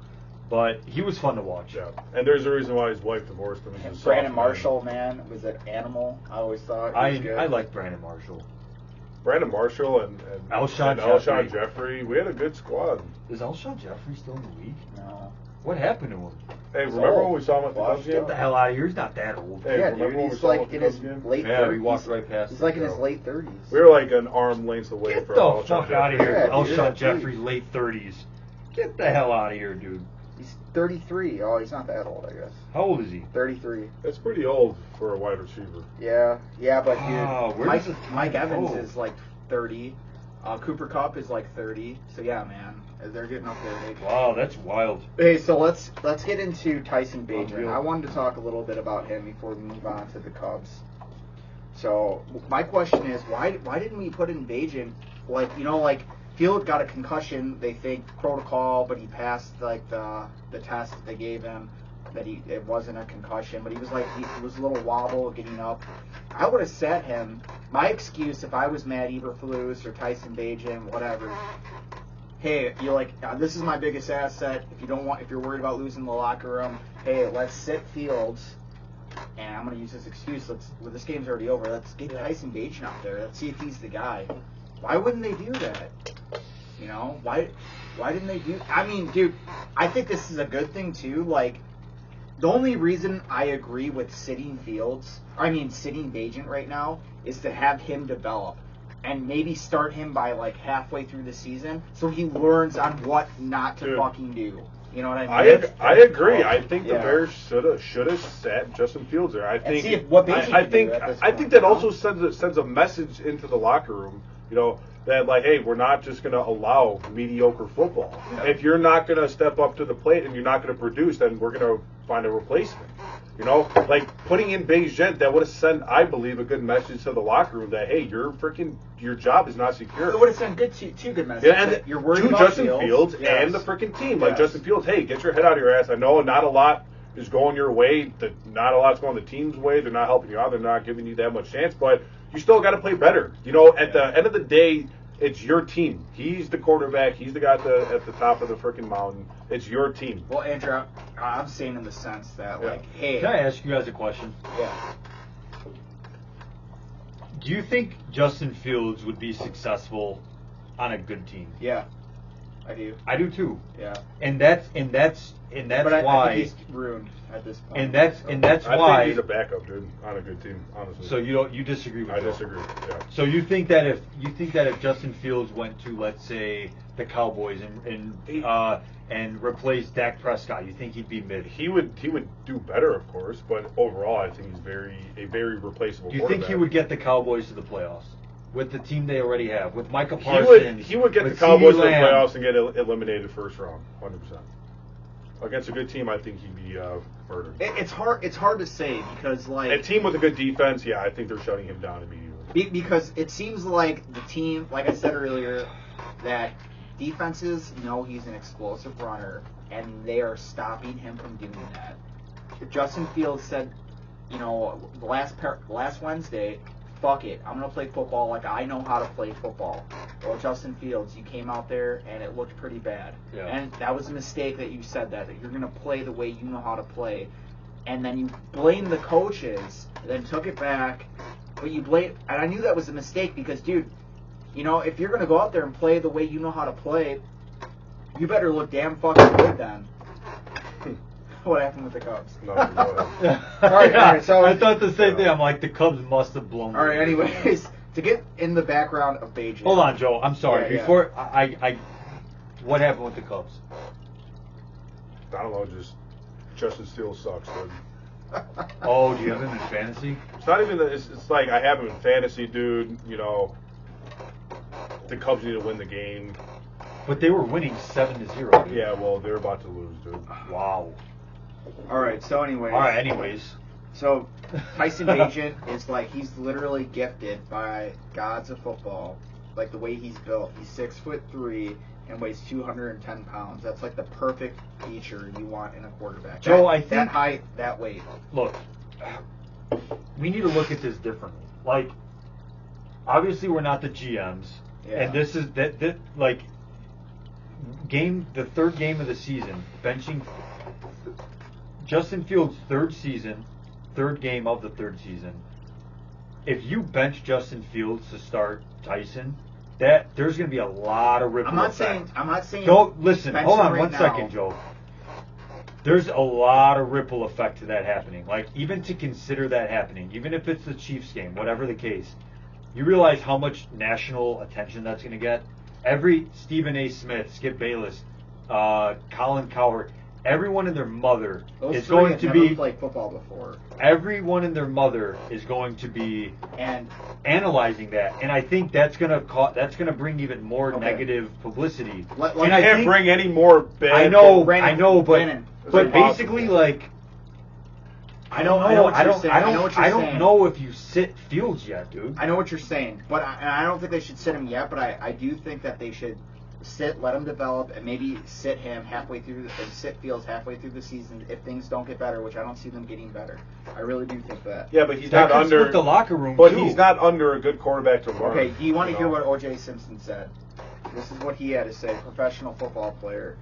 Speaker 3: But he was fun to watch.
Speaker 1: Yeah, and there's a reason why his wife divorced him.
Speaker 2: Brandon Marshall, man, was an animal. I always thought he was good.
Speaker 3: I like Brandon Marshall.
Speaker 1: Brandon Marshall and Alshon Jeffrey. We had a good squad.
Speaker 3: Is Alshon Jeffrey still in the league?
Speaker 2: No.
Speaker 3: What happened to him?
Speaker 1: Hey, remember when we saw him at the Cubs game?
Speaker 3: Get the hell out of here. He's not that old.
Speaker 1: Hey,
Speaker 2: yeah, dude, he's like in his late 30s.
Speaker 3: Yeah, we walked right past him.
Speaker 2: He's like in his late 30s.
Speaker 1: We were like an arm length away
Speaker 3: from
Speaker 1: Alshon Jeffrey.
Speaker 3: Get the fuck out of here.
Speaker 2: Yeah,
Speaker 3: Alshon Jeffrey, late 30s. Get the hell out of here, dude.
Speaker 2: He's 33. Oh, he's not that old, I guess.
Speaker 3: How old is he?
Speaker 2: 33.
Speaker 1: That's pretty old for a wide receiver.
Speaker 2: Yeah, but dude, Mike Evans
Speaker 3: go?
Speaker 2: is like 30. Cooper Kupp is like 30. So yeah, man, they're getting up there in age.
Speaker 3: Wow, that's wild.
Speaker 2: Hey, so let's get into Tyson Bagent. I wanted to talk a little bit about him before we move on to the Cubs. So my question is, why didn't we put in Bagent? Like Field got a concussion, they think protocol, but he passed like the test that they gave him that it wasn't a concussion, but he was a little wobble getting up. I would have sat him. My excuse if I was Matt Eberflus or Tyson Bagent, whatever. Hey, you're like, this is my biggest asset. If you're worried about losing the locker room, hey, let's sit Fields. And I'm gonna use this excuse. This game's already over. Let's get Tyson Bagent out there. Let's see if he's the guy. Why wouldn't they do that? Why didn't they do? I mean, dude, I think this is a good thing too. Like, the only reason I agree with sitting Bagent right now is to have him develop and maybe start him by like halfway through the season so he learns on what not to fucking do. You know what I mean?
Speaker 1: I agree. I think the Bears should have sat Justin Fields there. I think that also sends a message into the locker room. That like, hey, we're not just going to allow mediocre football. Yeah. If you're not going to step up to the plate and you're not going to produce, then we're going to find a replacement. Like putting in Bagent, that would have sent, I believe, a good message to the locker room that, hey, your job is not secure.
Speaker 2: It would have sent two good messages.
Speaker 1: Yeah, and
Speaker 2: you're worried about
Speaker 1: Justin Fields and the freaking team. Like Justin Fields, hey, get your head out of your ass. I know not a lot is going your way. Not a lot's going the team's way. They're not helping you out. They're not giving you that much chance, but you still got to play better. At the end of the day, it's your team. He's the quarterback. He's the guy at the top of the freaking mountain. It's your team.
Speaker 2: Well, Andrew, I'm saying in the sense that, hey.
Speaker 3: Can I ask you guys a question?
Speaker 2: Yeah.
Speaker 3: Do you think Justin Fields would be successful on a good team?
Speaker 2: Yeah, I do.
Speaker 3: I do too.
Speaker 2: Yeah.
Speaker 3: And that's
Speaker 2: but
Speaker 3: why
Speaker 2: I think he's ruined at this point.
Speaker 3: And that's why
Speaker 1: I think he's a backup, dude, on a good team, honestly.
Speaker 3: So you disagree with
Speaker 1: I disagree. Yeah.
Speaker 3: So you think that if Justin Fields went to, let's say, the Cowboys and replaced Dak Prescott, you think he'd be mid?
Speaker 1: He would do better, of course, but overall I think he's a very replaceable.
Speaker 3: Do you think he would get the Cowboys to the playoffs? With the team they already have, with Micah Parsons,
Speaker 1: he would get the Cowboys to the playoffs and get eliminated first round, 100%. Against a good team, I think he'd be murdered.
Speaker 2: It's hard to say because like
Speaker 1: a team with a good defense, I think they're shutting him down immediately.
Speaker 2: Because it seems like the team, like I said earlier, that defenses know he's an explosive runner and they are stopping him from doing that. Justin Fields said, last Wednesday, fuck it, I'm going to play football like I know how to play football. Well, Justin Fields, you came out there and it looked pretty bad.
Speaker 3: Yeah.
Speaker 2: And that was a mistake that you said that you're going to play the way you know how to play. And then you blame the coaches, then took it back. But you blame, and I knew that was a mistake because, dude, if you're going to go out there and play the way you know how to play, you better look damn fucking good then. What happened with the Cubs?
Speaker 1: No, go ahead.
Speaker 2: All right. So
Speaker 3: I thought the same thing. I'm like, the Cubs must have blown.
Speaker 2: All right. Anyways, to get in the background of Bagent.
Speaker 3: Hold on, Joe. I'm sorry.
Speaker 2: Yeah,
Speaker 3: Before I what happened with the Cubs?
Speaker 1: I don't know. Just Justin Steele sucks, dude.
Speaker 3: Oh, do you have him in fantasy?
Speaker 1: It's not even that. It's like I have him in fantasy, dude. You know, the Cubs need to win the game.
Speaker 3: But they were winning 7-0. Dude.
Speaker 1: Yeah, well, they're about to lose, dude.
Speaker 3: Wow.
Speaker 2: All right. So anyways.
Speaker 3: All right. Anyways.
Speaker 2: So Tyson Bagent is like, he's literally gifted by gods of football. Like the way he's built. He's 6'3" and weighs 210 pounds. That's like the perfect feature you want in a quarterback.
Speaker 3: Joe, I think
Speaker 2: that height, that weight.
Speaker 3: Look, we need to look at this differently. Like, obviously, we're not the GMs, and this is that like the third game of the season, benching Justin Fields' third game of the third season. If you bench Justin Fields to start Tyson, there's going to be a lot of ripple effect.
Speaker 2: I'm not saying.
Speaker 3: Don't listen. Hold on
Speaker 2: right
Speaker 3: 1 second,
Speaker 2: now.
Speaker 3: Joe. There's a lot of ripple effect to that happening. Like, even to consider that happening, even if it's the Chiefs game, whatever the case, you realize how much national attention that's going to get. Every Stephen A. Smith, Skip Bayless, Colin Cowherd, everyone and their mother is going to be
Speaker 2: played football before.
Speaker 3: Everyone and their mother is going to be analyzing that, and I think that's gonna bring even more negative publicity.
Speaker 1: And I can't bring any more bad.
Speaker 3: I know, but basically, like, I don't know if you sit Fields yet, dude.
Speaker 2: I know what you're saying, but I don't think they should sit him yet. But I do think that they should let him develop, and maybe sit him halfway through, and sit Fields halfway through the season if things don't get better, which I don't see them getting better. I really do think that.
Speaker 1: Yeah, but he's not under
Speaker 3: the locker room.
Speaker 1: But he's not under a good quarterback to learn.
Speaker 2: Okay, do you want to hear what O.J. Simpson said? This is what he had to say. Professional football player.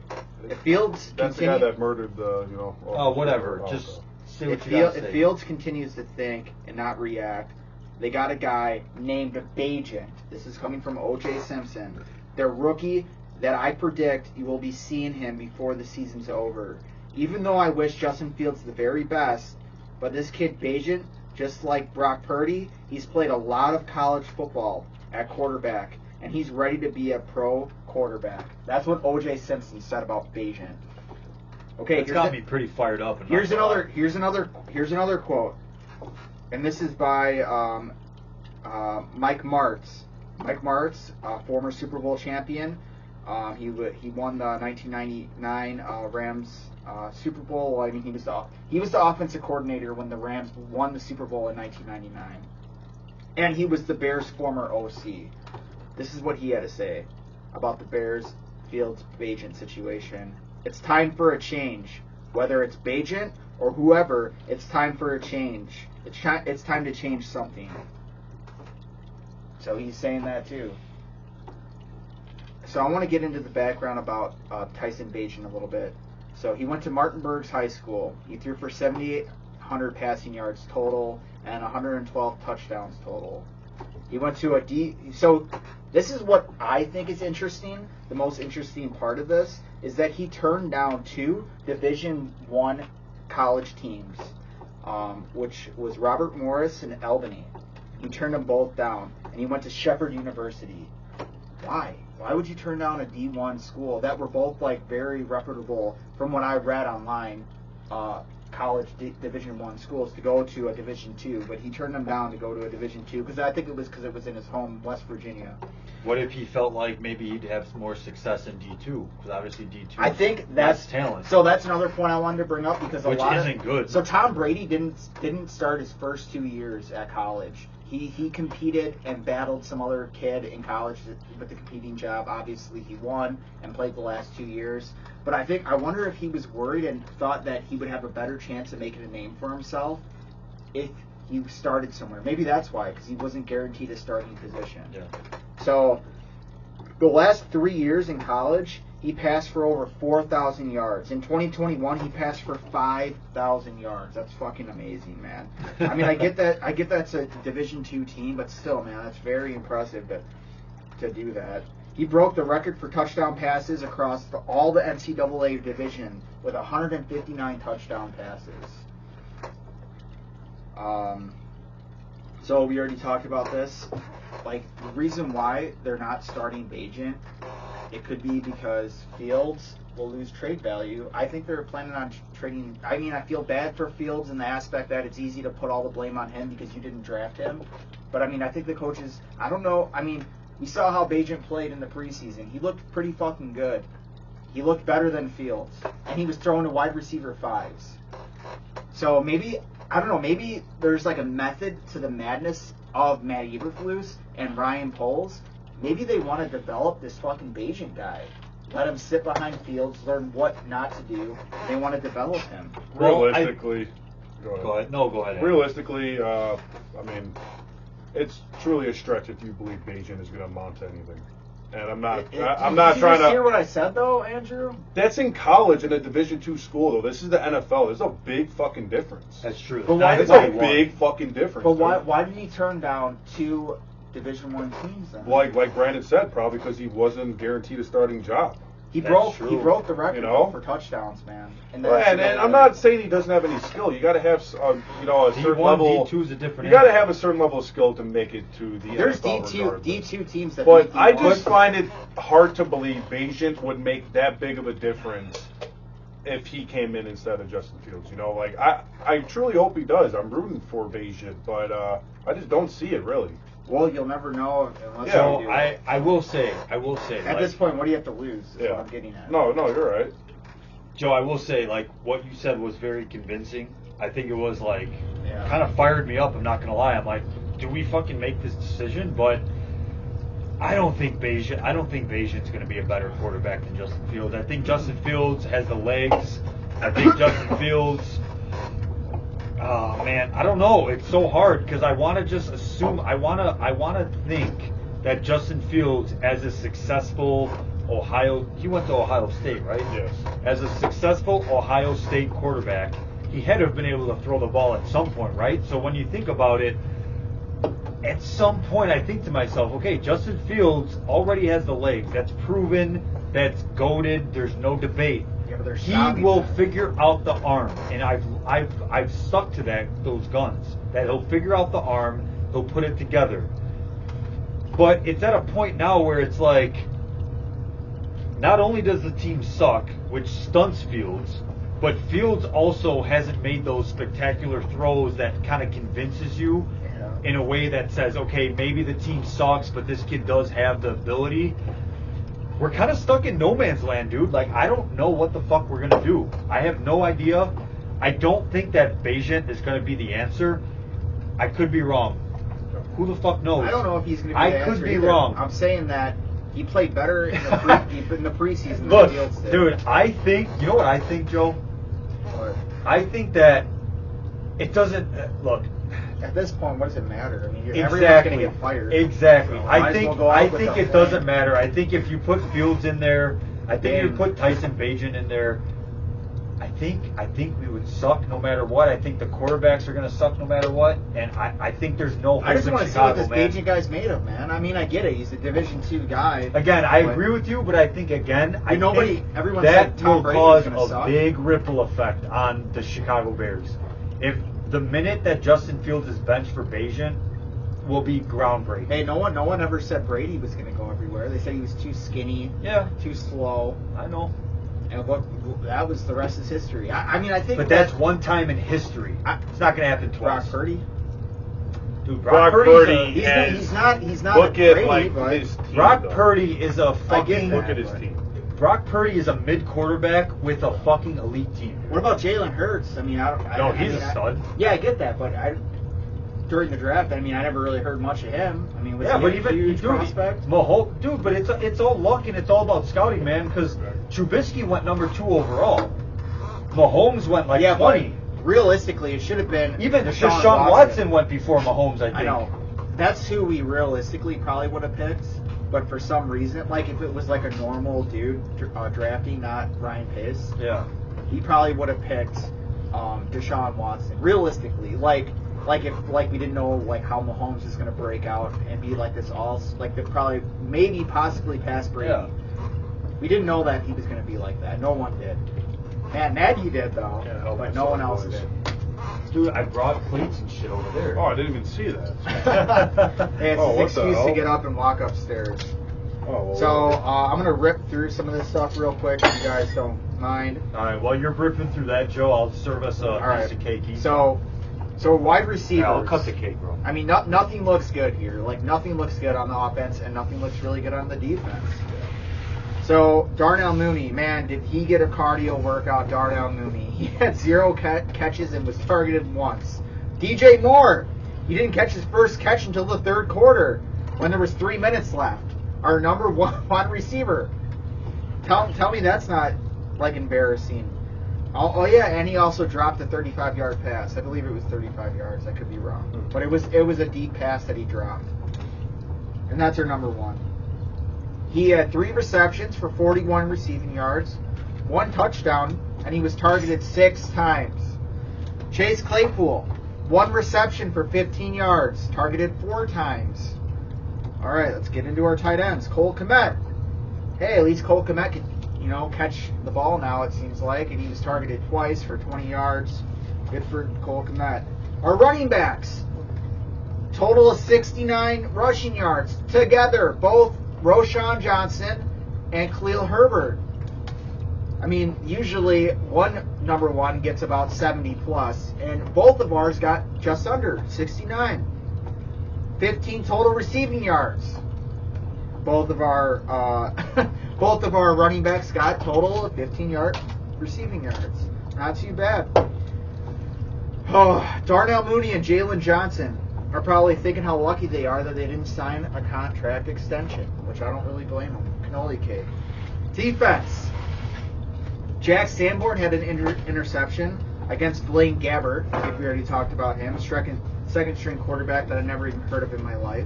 Speaker 2: If Fields
Speaker 1: that's the guy that murdered the, you know.
Speaker 3: Oh, whatever. Just say what you got to say.
Speaker 2: If Fields continues to think and not react, they got a guy named Bagent. This is coming from O.J. Simpson. Their rookie that I predict you will be seeing him before the season's over. Even though I wish Justin Fields the very best, but this kid Bagent, just like Brock Purdy, he's played a lot of college football at quarterback, and he's ready to be a pro quarterback. That's what O.J. Simpson said about Bagent. Okay,
Speaker 3: it's got me pretty fired up.
Speaker 2: Here's another quote, and this is by Mike Martz. Mike Martz, former Super Bowl champion. He won the 1999 Rams Super Bowl. I mean, he was the offensive coordinator when the Rams won the Super Bowl in 1999, and he was the Bears' former OC. This is what he had to say about the Bears Fields Bagent situation. It's time for a change. Whether it's Bagent or whoever, it's time for a change. It's time to change something. So he's saying that too. So I want to get into the background about Tyson Bagent a little bit. So he went to Martinburg's High School. He threw for 7,800 passing yards total and 112 touchdowns total. He went to a D. So this is what I think is interesting. The most interesting part of this is that he turned down 2 Division I college teams, which was Robert Morris and Albany. He turned them both down, and he went to Shepherd University. Why? Why would you turn down a D1 school that were both like very reputable, from what I read online, college Division I schools, to go to a Division II? But he turned them down to go to a Division II because I think it was because it was in his home, West Virginia.
Speaker 3: What if he felt like maybe he'd have more success in D2? Because obviously D2.
Speaker 2: I think that's
Speaker 3: talent.
Speaker 2: So that's another point I wanted to bring up because
Speaker 3: which isn't good.
Speaker 2: So Tom Brady didn't start his first 2 years at college. He competed and battled some other kid in college with the competing job. Obviously, he won and played the last 2 years. But I wonder if he was worried and thought that he would have a better chance of making a name for himself if he started somewhere. Maybe that's why, because he wasn't guaranteed a starting position.
Speaker 3: Yeah.
Speaker 2: So the last 3 years in college, he passed for over 4,000 yards. In 2021, he passed for 5,000 yards. That's fucking amazing, man. I mean, I get that it's a Division II team, but still, man, that's very impressive to do that. He broke the record for touchdown passes across all the NCAA division with 159 touchdown passes. So we already talked about this. Like, the reason why they're not starting Bagent it could be because Fields will lose trade value. I think they're planning on trading. I mean, I feel bad for Fields in the aspect that it's easy to put all the blame on him because you didn't draft him. But I mean, I think the coaches, I don't know. I mean, we saw how Bagent played in the preseason. He looked pretty fucking good. He looked better than Fields. And he was throwing to wide receiver 5s. So maybe, I don't know, maybe there's like a method to the madness of Matt Eberflus and Ryan Poles. Maybe they want to develop this fucking Bagent guy. Let him sit behind Fields, learn what not to do. They want to develop him.
Speaker 1: Realistically,
Speaker 3: go ahead. No, go ahead.
Speaker 1: Realistically, I mean, it's truly a stretch if you believe Bagent is going to amount to anything. And I'm not trying to.
Speaker 2: Hear what I said though, Andrew?
Speaker 1: That's in college in a Division II school though. This is the NFL. There's a big fucking difference.
Speaker 3: That's true.
Speaker 2: But why?
Speaker 1: It's a big fucking difference.
Speaker 2: But why did he turn down 2 Division I teams then?
Speaker 1: Like Brandon said, probably because he wasn't guaranteed a starting job.
Speaker 2: He broke the record for touchdowns, man. And
Speaker 1: I'm not saying he doesn't have any skill. You got to have a certain level.
Speaker 3: D2 is a different.
Speaker 1: You got to have a certain level of skill to make it to the
Speaker 2: There's
Speaker 1: NFL.
Speaker 2: There's D2 teams that.
Speaker 1: But I just find it hard to believe Bagent would make that big of a difference if he came in instead of Justin Fields. You know, like I truly hope he does. I'm rooting for Bagent, but I just don't see it really.
Speaker 2: Well, you'll never know unless
Speaker 3: so
Speaker 2: you do.
Speaker 3: I will say.
Speaker 2: At this point, what do you have to lose? Is what I'm getting at.
Speaker 1: No, you're right.
Speaker 3: Joe, I will say, like, what you said was very convincing. I think it was, like, kind of fired me up, I'm not going to lie. I'm like, do we fucking make this decision? But I don't think Bagent's going to be a better quarterback than Justin Fields. I think Justin Fields has the legs. I think Justin Fields... Oh man, I don't know. It's so hard because I want to just assume. I want to think that Justin Fields, as a successful he went to Ohio State, right?
Speaker 1: Yes.
Speaker 3: As a successful Ohio State quarterback, he had to have been able to throw the ball at some point, right? So when you think about it, at some point I think to myself, okay, Justin Fields already has the legs. That's proven. That's goated. There's no debate. He will figure out the arm, and I've stuck to those guns. That he'll figure out the arm, he'll put it together. But it's at a point now where it's like, not only does the team suck, which stunts Fields, but Fields also hasn't made those spectacular throws that kind of convinces you in a way that says, okay, maybe the team sucks, but this kid does have the ability. We're kind of stuck in no man's land, dude. Like, I don't know what the fuck we're going to do. I have no idea. I don't think that Bagent is going to be the answer. I could be wrong. Who the fuck knows?
Speaker 2: I don't know if he's going to be the answer.
Speaker 3: I could be wrong.
Speaker 2: I'm saying that he played better in the preseason.
Speaker 3: Look,
Speaker 2: than Fields did.
Speaker 3: dude, I think, you know what I think, Joe?
Speaker 2: What?
Speaker 3: I think that it doesn't, look.
Speaker 2: At this point, what does it matter? I mean,
Speaker 3: Everyone's
Speaker 2: going to get fired.
Speaker 3: Exactly.
Speaker 2: So
Speaker 3: I think it doesn't matter. I think if you put Fields in there, I think if you put Tyson Bagent in there, I think we would suck no matter what. I think the quarterbacks are going to suck no matter what, and I think there's no hope in Chicago, man.
Speaker 2: I just want to see what this Bagent guy's made of, man. I mean, I get it. He's a Division II guy.
Speaker 3: Again, I agree with you, but I think,
Speaker 2: everyone
Speaker 3: that
Speaker 2: said Tom
Speaker 3: will
Speaker 2: Brady
Speaker 3: cause
Speaker 2: was gonna
Speaker 3: a
Speaker 2: suck.
Speaker 3: big ripple effect on the Chicago Bears. If the minute that Justin Fields is benched for Bagent will be groundbreaking.
Speaker 2: Hey, no one ever said Brady was going to go everywhere. They said he was too skinny, too slow.
Speaker 3: I know.
Speaker 2: And look, that was the rest is history. I think.
Speaker 3: But that's one time in history. It's not going to happen twice.
Speaker 2: Brock Purdy.
Speaker 3: Dude,
Speaker 1: Brock Purdy.
Speaker 2: He's not
Speaker 1: Look at
Speaker 2: Brady, but
Speaker 1: his team.
Speaker 3: Brock Purdy is a fucking.
Speaker 1: Look at his team.
Speaker 3: Brock Purdy is a mid quarterback with a fucking elite team.
Speaker 2: What about Jalen Hurts? I mean,
Speaker 3: he's a stud.
Speaker 2: Yeah, I get that, but during the draft, I mean, I never really heard much of him. I mean, was he
Speaker 3: but
Speaker 2: a
Speaker 3: even
Speaker 2: huge prospect?
Speaker 3: Dude, but it's all luck and it's all about scouting, man. Because Trubisky went number 2 overall. Mahomes went like 20.
Speaker 2: Realistically, it should have been
Speaker 3: even Deshaun Watson went before Mahomes. I think.
Speaker 2: I know. That's who we realistically probably would have picked. But for some reason, like if it was like a normal dude drafting, not Ryan Pace, he probably would have picked Deshaun Watson. Realistically, like if we didn't know like how Mahomes is going to break out and be like this probably maybe possibly past Brady.
Speaker 3: Yeah.
Speaker 2: We didn't know that he was going to be like that. No one did. Matt Nagy did though, but no one else did.
Speaker 3: Dude, I brought plates and shit over there.
Speaker 1: Oh, I didn't even see that.
Speaker 2: Hey, it's his excuse to get up and walk upstairs. So I'm going to rip through some of this stuff real quick if you guys don't mind.
Speaker 3: All right, while you're ripping through that, Joe, I'll serve us a piece of cake.
Speaker 2: So wide receivers.
Speaker 3: Yeah, I'll cut the cake, bro.
Speaker 2: I mean, nothing looks good here. Like, nothing looks good on the offense, and nothing looks really good on the defense. So, Darnell Mooney, man, did he get a cardio workout, Darnell Mooney. He had 0 catches and was targeted once. DJ Moore, he didn't catch his first catch until the third quarter when there was 3 minutes left. Our number one receiver. Tell me that's not, like, embarrassing. Oh yeah, and he also dropped a 35-yard pass. I believe it was 35 yards. I could be wrong. But it was a deep pass that he dropped. And that's our number one. He had 3 receptions for 41 receiving yards, 1 touchdown, and he was targeted 6 times. Chase Claypool, 1 reception for 15 yards, targeted 4 times. All right, let's get into our tight ends. Cole Kmet. Hey, at least Cole Kmet can, catch the ball now, it seems like, and he was targeted twice for 20 yards. Good for Cole Kmet. Our running backs, total of 69 rushing yards together, both Roschon Johnson and Khalil Herbert. I mean, usually number one gets about 70 plus, and both of ours got just under 69. 15 total receiving yards. Both of our running backs got total of 15 receiving yards. Not too bad. Oh, Darnell Mooney and Jalen Johnson are probably thinking how lucky they are that they didn't sign a contract extension, which I don't really blame them. Cannoli cake. Defense. Jack Sanborn had an interception against Blaine Gabbert. I think we already talked about him. Second-string quarterback that I never even heard of in my life.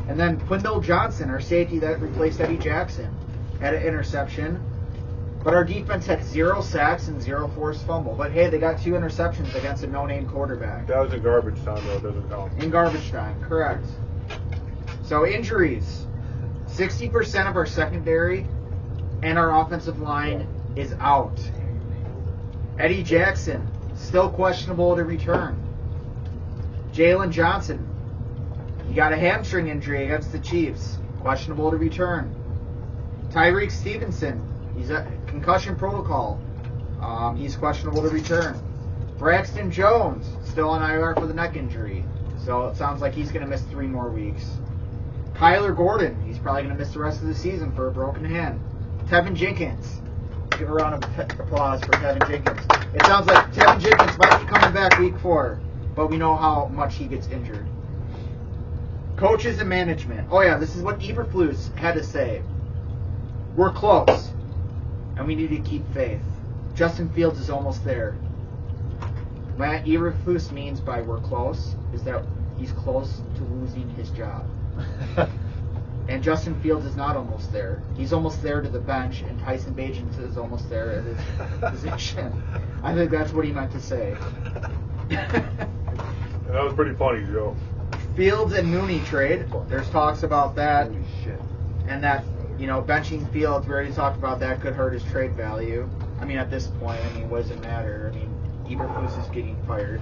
Speaker 2: And then Quindle Johnson, our safety that replaced Eddie Jackson, had an interception. But our defense had 0 sacks and 0 forced fumble. But hey, they got 2 interceptions against a no-name quarterback.
Speaker 1: That was in garbage time, though. It doesn't count.
Speaker 2: In garbage time, correct. So injuries. 60% of our secondary and our offensive line is out. Eddie Jackson, still questionable to return. Jalen Johnson, he got a hamstring injury against the Chiefs. Questionable to return. Tyreek Stevenson, he's at concussion protocol. He's questionable to return. Braxton Jones, still on IR for the neck injury. So it sounds like he's going to miss 3 more weeks. Kyler Gordon, he's probably going to miss the rest of the season for a broken hand. Tevin Jenkins. Give a round of applause for Tevin Jenkins. It sounds like Tevin Jenkins might be coming back week 4, but we know how much he gets injured. Coaches and management. Oh yeah, this is what Eberflus had to say. We're close, and we need to keep faith. Justin Fields is almost there. What Eberflus means by we're close is that he's close to losing his job. And Justin Fields is not almost there. He's almost there to the bench, and Tyson Bagent is almost there at his position. I think that's what he meant to say.
Speaker 1: That was pretty funny, Joe.
Speaker 2: Fields and Mooney trade. There's talks about that.
Speaker 1: Holy shit.
Speaker 2: And that, benching Fields, we already talked about that, could hurt his trade value. I mean, at this point, what does it matter? I mean, Eberflus is getting fired.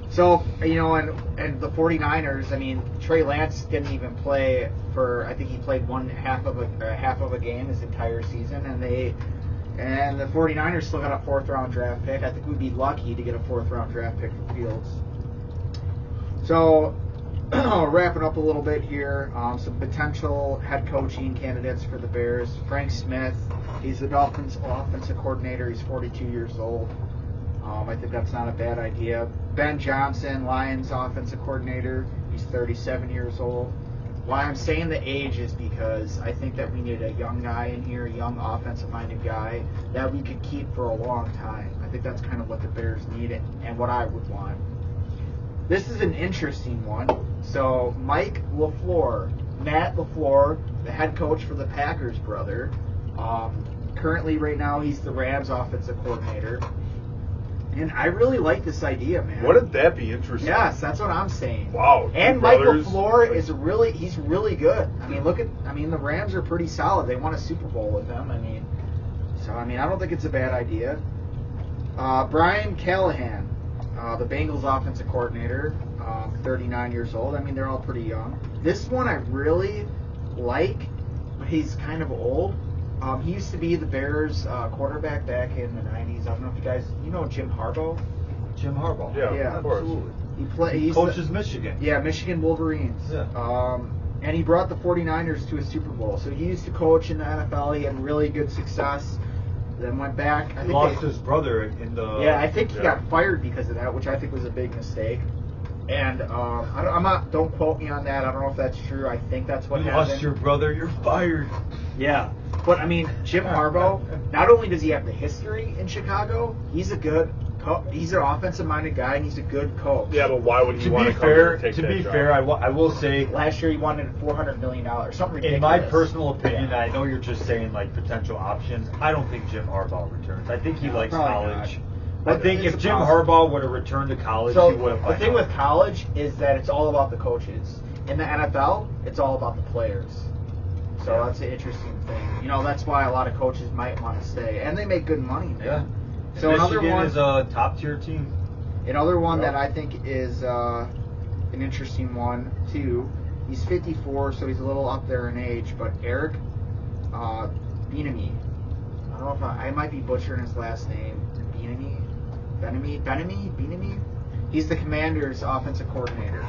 Speaker 2: So, and the 49ers, Trey Lance didn't even play for, I think he played half of a game his entire season, and the 49ers still got a 4th-round draft pick. I think we'd be lucky to get a 4th-round draft pick from Fields. So, wrapping up a little bit here, some potential head coaching candidates for the Bears. Frank Smith, he's the Dolphins' offensive coordinator. He's 42 years old. I think that's not a bad idea. Ben Johnson, Lions offensive coordinator. He's 37 years old. Why I'm saying the age is because I think that we need a young guy in here, a young offensive-minded guy that we could keep for a long time. I think that's kind of what the Bears need and what I would want. This is an interesting one. So Matt LaFleur, the head coach for the Packers, brother. Currently, right now, he's the Rams offensive coordinator. And I really like this idea, man.
Speaker 1: Wouldn't that be interesting?
Speaker 2: Yes, that's what I'm saying.
Speaker 1: Wow.
Speaker 2: And Mike LaFleur is he's really good. The Rams are pretty solid. They won a Super Bowl with him. I don't think it's a bad idea. Brian Callahan, the Bengals offensive coordinator, 39 years old. They're all pretty young. This one I really like, but he's kind of old. He used to be the Bears quarterback back in the 90s. I don't know if you guys, Jim Harbaugh?
Speaker 3: Jim Harbaugh.
Speaker 1: Yeah, of course.
Speaker 3: Absolutely. He coaches Michigan.
Speaker 2: Yeah, Michigan Wolverines.
Speaker 3: Yeah.
Speaker 2: And he brought the 49ers to a Super Bowl. So he used to coach in the NFL. He had really good success. Then went back.
Speaker 3: He lost his brother in the...
Speaker 2: Yeah, I think he got fired because of that, which I think was a big mistake. And don't quote me on that. I don't know if that's true. I think that's what happened.
Speaker 3: You lost your brother, you're fired.
Speaker 2: Yeah. But, I mean, Jim Harbaugh, not only does he have the history in Chicago, he's a good he's an offensive-minded guy, and he's a good coach.
Speaker 1: Yeah, but why would he want to come here and take that job?
Speaker 3: To be fair, I will say...
Speaker 2: Last year he wanted $400 million, something ridiculous.
Speaker 3: In my personal opinion, I know you're just saying, like, potential options. I don't think Jim Harbaugh returns. I think he likes college. I think if Jim Harbaugh would have returned to college, he would have...
Speaker 2: The thing with college is that it's all about the coaches. In the NFL, it's all about the players. So that's an interesting thing. That's why a lot of coaches might want to stay. And they make good money, man.
Speaker 3: Yeah.
Speaker 2: So
Speaker 3: Michigan is a top-tier team.
Speaker 2: Another one that I think is an interesting one, too. He's 54, so he's a little up there in age. But Eric Bieniemy. I don't know if I might be butchering his last name. Bieniemy? He's the Commanders' offensive coordinator.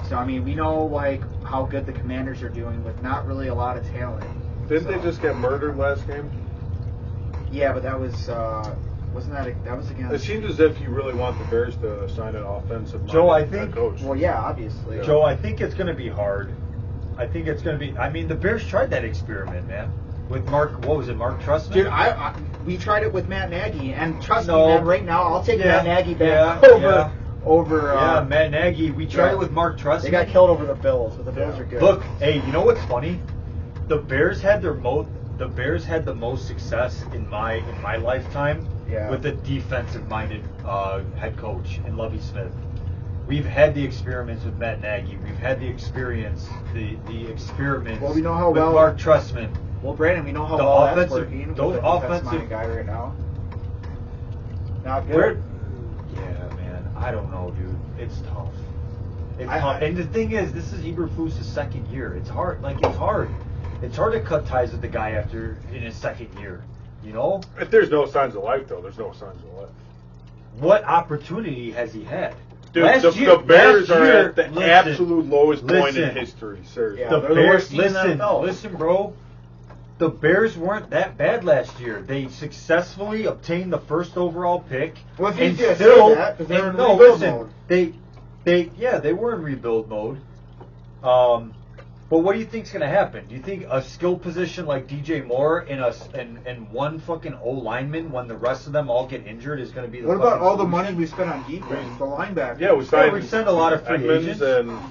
Speaker 2: So, I mean, we know, like, how good the Commanders are doing with not really a lot of talent.
Speaker 1: Didn't they just get murdered last game?
Speaker 2: Yeah, but that was... wasn't that was against...
Speaker 1: It seems as if you really want the Bears to sign an offensive
Speaker 3: head
Speaker 1: coach.
Speaker 2: Well, yeah, obviously.
Speaker 3: Yeah. Joe, I think it's going to be hard. I think it's going to be... I mean, the Bears tried that experiment, man. With Mark Trestman?
Speaker 2: Dude, we tried it with Matt Nagy, and trust me, man, right now, I'll take Matt Nagy back over...
Speaker 3: Matt Nagy. We tried it with Mark Trestman.
Speaker 2: They got killed over the Bills, but the Bills are good.
Speaker 3: Look, hey, you know what's funny? The Bears had the most success in my lifetime with a defensive-minded head coach in Lovie Smith. We've had the experiments with Matt Nagy. We've had the experiments
Speaker 2: with
Speaker 3: Mark Trestman.
Speaker 2: Well, Brandon, we know how well that's working. Those offensive guy right now. Not good.
Speaker 3: Yeah, man. I don't know, dude. It's tough. It's tough. And the thing is, this is Eberflus' second year. It's hard. It's hard to cut ties with the guy in his second year.
Speaker 1: If there's no signs of life, though, there's no signs of life.
Speaker 3: What opportunity has he had?
Speaker 1: Dude, the Bears are at the absolute lowest point in history, seriously.
Speaker 2: Yeah, they're the worst team in the NFL.
Speaker 3: Listen, bro. The Bears weren't that bad last year. They successfully obtained the first overall pick.
Speaker 2: Well, if you just say that, because they're in rebuild mode.
Speaker 3: They were in rebuild mode. But what do you think's going to happen? Do you think a skill position like DJ Moore and one fucking O lineman, when the rest of them all get injured, is going to be the
Speaker 2: What about all the money we spent on defense, the linebackers?
Speaker 1: Yeah, we
Speaker 3: sent a lot of free agents,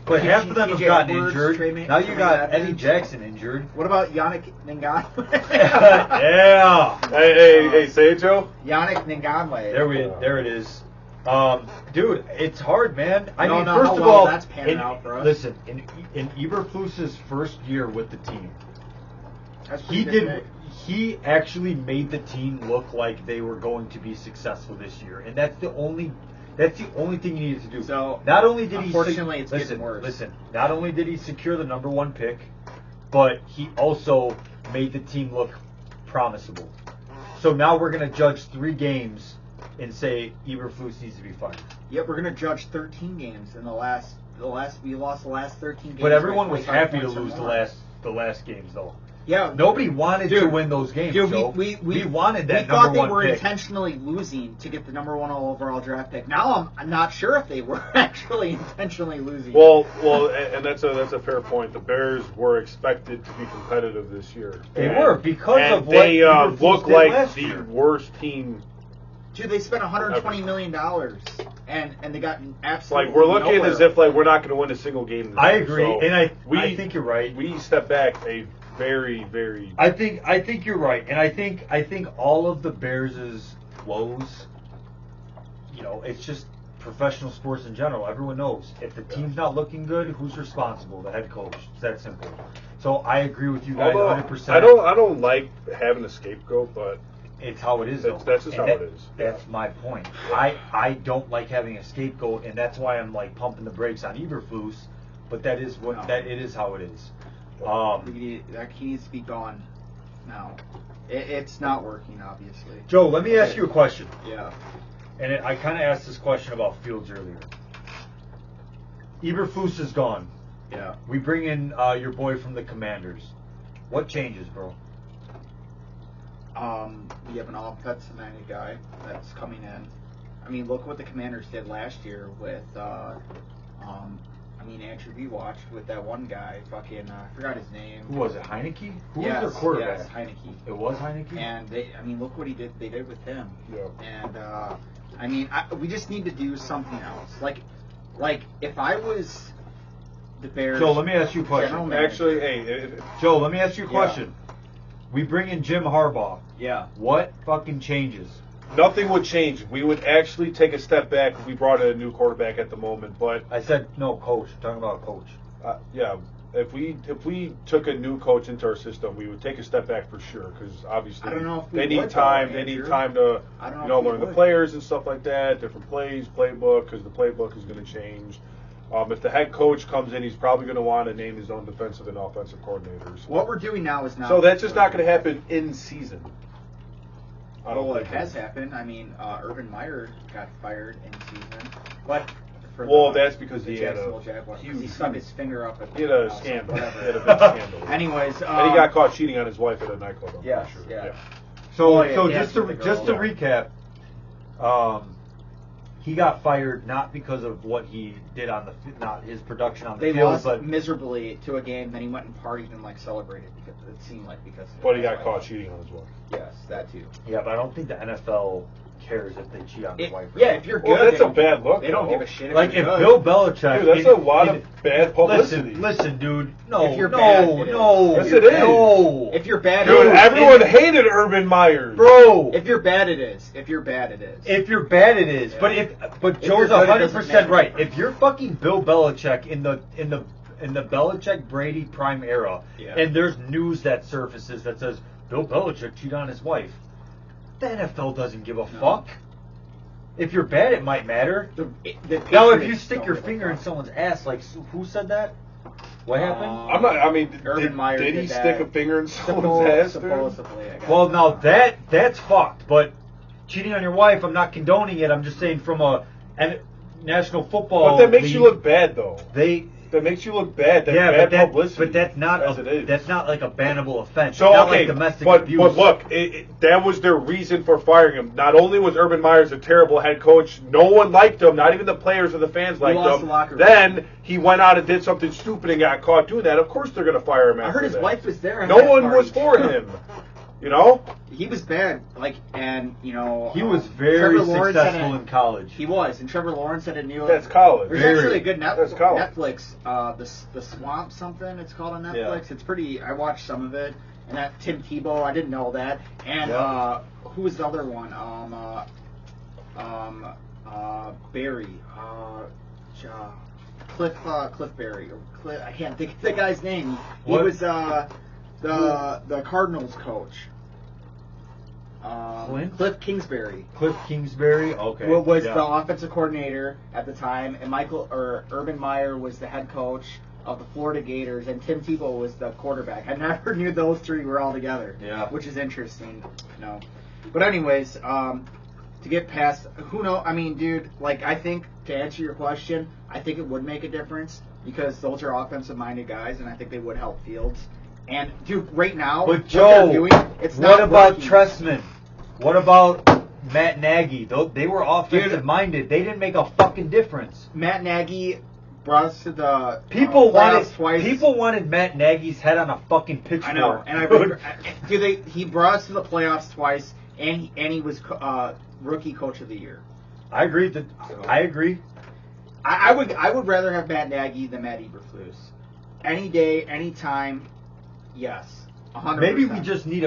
Speaker 3: but half of them have gotten injured. Now you got Eddie Jackson injured.
Speaker 2: What about Yannick Ngakoue?
Speaker 3: Yeah.
Speaker 1: Hey, say it, Joe.
Speaker 2: Yannick Ngakoue.
Speaker 3: There it is. Dude, it's hard, man.
Speaker 2: First of all, that's panning out for us.
Speaker 3: Listen, in Eberflus's first year with the team, he actually made the team look like they were going to be successful this year, and that's the only thing he needed to do.
Speaker 2: So
Speaker 3: not only did
Speaker 2: unfortunately, it's getting worse.
Speaker 3: Listen, not only did he secure the number 1 pick, but he also made the team look promisable. So now we're gonna judge 3 games and say Eberflus needs to be fired.
Speaker 2: Yep, we're gonna judge 13 games in we lost the last 13 games.
Speaker 3: But everyone was happy to lose the last games though.
Speaker 2: Yeah,
Speaker 3: nobody wanted to win those games.
Speaker 2: Dude,
Speaker 3: Joe.
Speaker 2: we
Speaker 3: wanted that number 1 pick.
Speaker 2: We thought they were intentionally losing to get the number 1 overall draft pick. Now I'm not sure if they were actually intentionally losing.
Speaker 1: Well, and that's a fair point. The Bears were expected to be competitive this year.
Speaker 3: They were because of what
Speaker 1: they
Speaker 3: last
Speaker 1: look like the
Speaker 3: year.
Speaker 1: Worst team.
Speaker 2: Dude, they spent $120 million, and they got absolutely
Speaker 1: we're looking
Speaker 2: nowhere.
Speaker 1: as if we're not going to win a single game.
Speaker 3: I agree,
Speaker 1: so
Speaker 3: and I think you're right.
Speaker 1: We step back a very, very.
Speaker 3: I think you're right, and I think all of the Bears' woes, it's just professional sports in general. Everyone knows if the team's not looking good, who's responsible? The head coach. It's that simple. So I agree with you guys 100%.
Speaker 1: I don't like having a scapegoat, but.
Speaker 3: It's how it is, though.
Speaker 1: That's just how it is.
Speaker 3: That's my point. I don't like having a scapegoat, and that's why I'm pumping the brakes on Eberflus. But it is how it is.
Speaker 2: That he needs to be gone now. It's not working, obviously.
Speaker 3: Joe, let me ask you a question.
Speaker 2: Yeah.
Speaker 3: And I kind of asked this question about Fields earlier. Eberflus is gone.
Speaker 2: Yeah.
Speaker 3: We bring in your boy from the Commanders. What changes, bro?
Speaker 2: We have an offensive-minded guy that's coming in. I mean, look what the Commanders did last year with, actually we watched with that one guy, I forgot his name.
Speaker 3: Who was it, Heineke? Who was
Speaker 2: Yes,
Speaker 3: their quarterback?
Speaker 2: Yes, Heineke.
Speaker 3: It was Heineke?
Speaker 2: And look what they did with him.
Speaker 1: Yeah.
Speaker 2: And, we just need to do something else. Like if I was the Bears...
Speaker 3: Joe, let me ask you a question.
Speaker 1: Actually,
Speaker 3: Joe, let me ask you a question. We bring in Jim Harbaugh.
Speaker 2: Yeah.
Speaker 3: What fucking changes?
Speaker 1: nothing would change. We would actually take a step back if we brought in a new quarterback at the moment. But
Speaker 3: I said no, coach. I'm talking about a coach.
Speaker 1: Yeah, if we took a new coach into our system, we would take a step back for sure. Because obviously,
Speaker 2: I don't know if
Speaker 1: they need time. They need time to learn the players and stuff like that, different plays, playbook, because the playbook is going to change. If the head coach comes in, he's probably going to want to name his own defensive and offensive coordinators.
Speaker 2: What we're doing now is not.
Speaker 1: So that's just not going to happen in season. I don't think
Speaker 2: it has happened. I mean, Urban Meyer got fired in season, but
Speaker 1: that's because he had a
Speaker 2: he stuck his finger up.
Speaker 1: He had a scandal. He had a big scandal.
Speaker 2: Anyways,
Speaker 1: and he got caught cheating on his wife at a nightclub. I'm
Speaker 2: yes,
Speaker 1: sure.
Speaker 2: yeah.
Speaker 3: So just to recap, he got fired not because of what he did on not his production on the field.
Speaker 2: They lost miserably to a game. Then he went and partied and celebrated because it seemed like because.
Speaker 1: But he got caught cheating on his wife.
Speaker 2: Yes, that too.
Speaker 3: Yeah, but I don't think the NFL cares if they cheat on their wife.
Speaker 2: Yeah, if you're good,
Speaker 1: that's a bad look.
Speaker 2: They don't give a shit.
Speaker 3: Like if Bill Belichick,
Speaker 1: dude, that's a lot of bad publicity.
Speaker 3: Listen, dude. No,
Speaker 2: if you're bad,
Speaker 3: no.
Speaker 1: Yes, it is.
Speaker 3: No.
Speaker 2: If you're bad,
Speaker 1: dude, everyone hated Urban Meyer,
Speaker 3: bro.
Speaker 2: If you're bad, it is. If you're bad, it is.
Speaker 3: If you're bad, it is. Yeah. But Joe's 100% right. If you're fucking Bill Belichick in the Belichick Brady prime era, and there's news that surfaces that says Bill Belichick cheated on his wife, the NFL doesn't give a fuck. If you're bad, it might matter. Now, if you stick your finger in someone's ass, like who said that? What happened?
Speaker 1: Urban Meyer did he stick a finger in someone's ass?
Speaker 2: Supposedly.
Speaker 3: Well, now that's fucked. But cheating on your wife, I'm not condoning it. I'm just saying from a national football.
Speaker 1: But that makes you look bad, though. That makes you look bad. That's bad publicity.
Speaker 3: But that's not that's not like a bannable offense.
Speaker 1: So,
Speaker 3: it's not like domestic abuse.
Speaker 1: But look, that was their reason for firing him. Not only was Urban Meyers a terrible head coach, no one liked him. Not even the players or the fans liked him. Then he went out and did something stupid and got caught doing that. Of course they're going to fire him after
Speaker 2: I heard his wife was there.
Speaker 1: No one was for him. You know?
Speaker 2: He was bad. He
Speaker 3: was very successful in college.
Speaker 2: He was. And Trevor Lawrence had a new...
Speaker 1: That's college.
Speaker 2: There's actually a good Netflix, the Swamp something, it's called on Netflix. Yeah. It's pretty... I watched some of it. And that Tim Tebow, I didn't know that. And who was the other one? Barry. Cliff Barry. I can't think of the guy's name. He was the Cardinals coach. Cliff Kingsbury.
Speaker 3: Cliff Kingsbury, okay.
Speaker 2: Was the offensive coordinator at the time, and Urban Meyer was the head coach of the Florida Gators, and Tim Tebow was the quarterback. I never knew those three were all together.
Speaker 3: Yeah.
Speaker 2: Which is interesting. No. But anyways, to get past, who knows? I mean, dude, I think to answer your question, I think it would make a difference because those are offensive-minded guys, and I think they would help Fields. And dude, right now,
Speaker 3: but Joe, what about
Speaker 2: working.
Speaker 3: Trestman? What about Matt Nagy? They were offensive minded. They didn't make a fucking difference.
Speaker 2: Matt Nagy brought us to the
Speaker 3: people
Speaker 2: twice.
Speaker 3: People wanted Matt Nagy's head on a fucking pitchfork.
Speaker 2: I know, and he brought us to the playoffs twice, and he was rookie coach of the year.
Speaker 3: I agree. I agree.
Speaker 2: I would rather have Matt Nagy than Matt Eberflus. Any day, any time. Yes, 100%.
Speaker 3: Maybe we just need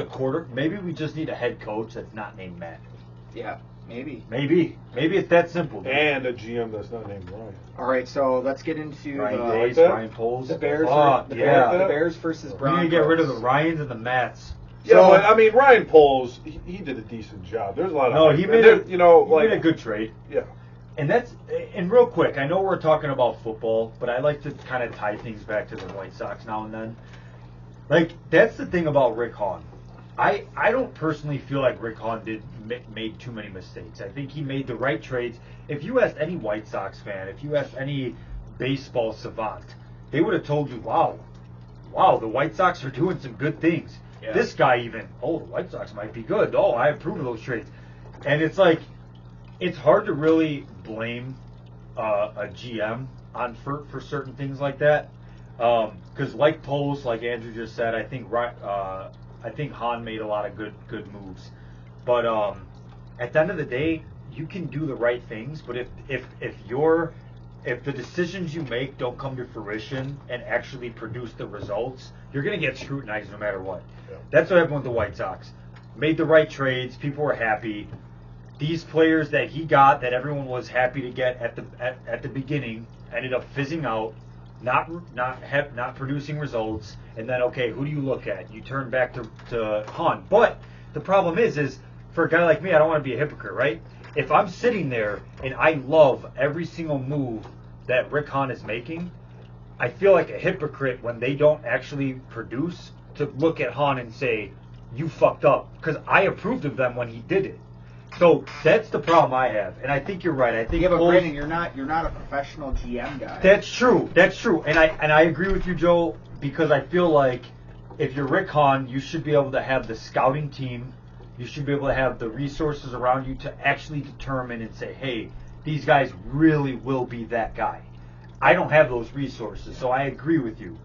Speaker 3: Maybe we just need a head coach that's not named Matt.
Speaker 2: Yeah, maybe.
Speaker 3: Maybe it's that simple. Dude.
Speaker 1: And a GM that's not named Ryan.
Speaker 2: All right, so let's get into
Speaker 3: Ryan Poles.
Speaker 2: The Bears. The Bears versus Broncos.
Speaker 3: We need to get rid of the Ryans and the Matts.
Speaker 1: Yeah, but I mean Ryan Poles, he did a decent job. There's a lot of
Speaker 3: he made a good trade.
Speaker 1: Yeah.
Speaker 3: And real quick, I know we're talking about football, but I like to kind of tie things back to the White Sox now and then. Like, that's the thing about Rick Hahn. I don't personally feel like Rick Hahn made too many mistakes. I think he made the right trades. If you asked any White Sox fan, if you asked any baseball savant, they would have told you, wow, the White Sox are doing some good things. Yeah. This guy even, the White Sox might be good. Oh, I approve of those trades. And it's like, it's hard to really blame a GM for certain things like that. Because like Post, like Andrew just said, I think Hahn made a lot of good moves. But at the end of the day, you can do the right things. But if the decisions you make don't come to fruition and actually produce the results, you're going to get scrutinized no matter what. Yeah. That's what happened with the White Sox. Made the right trades. People were happy. These players that he got, that everyone was happy to get at the beginning, ended up fizzing out, not producing results. And then, okay, who do you look at? You turn back to Hahn. But the problem is for a guy like me, I don't want to be a hypocrite, right? If I'm sitting there and I love every single move that Rick Hahn is making, I feel like a hypocrite when they don't actually produce to look at Hahn and say, you fucked up, because I approved of them when he did it. So that's the problem I have, and I think you're right. I think
Speaker 2: but Brandon, you're not a professional GM guy.
Speaker 3: That's true, and I agree with you, Joe, because I feel like if you're Rick Hahn, you should be able to have the scouting team, you should be able to have the resources around you to actually determine and say, hey, these guys really will be that guy. I don't have those resources, so I agree with you.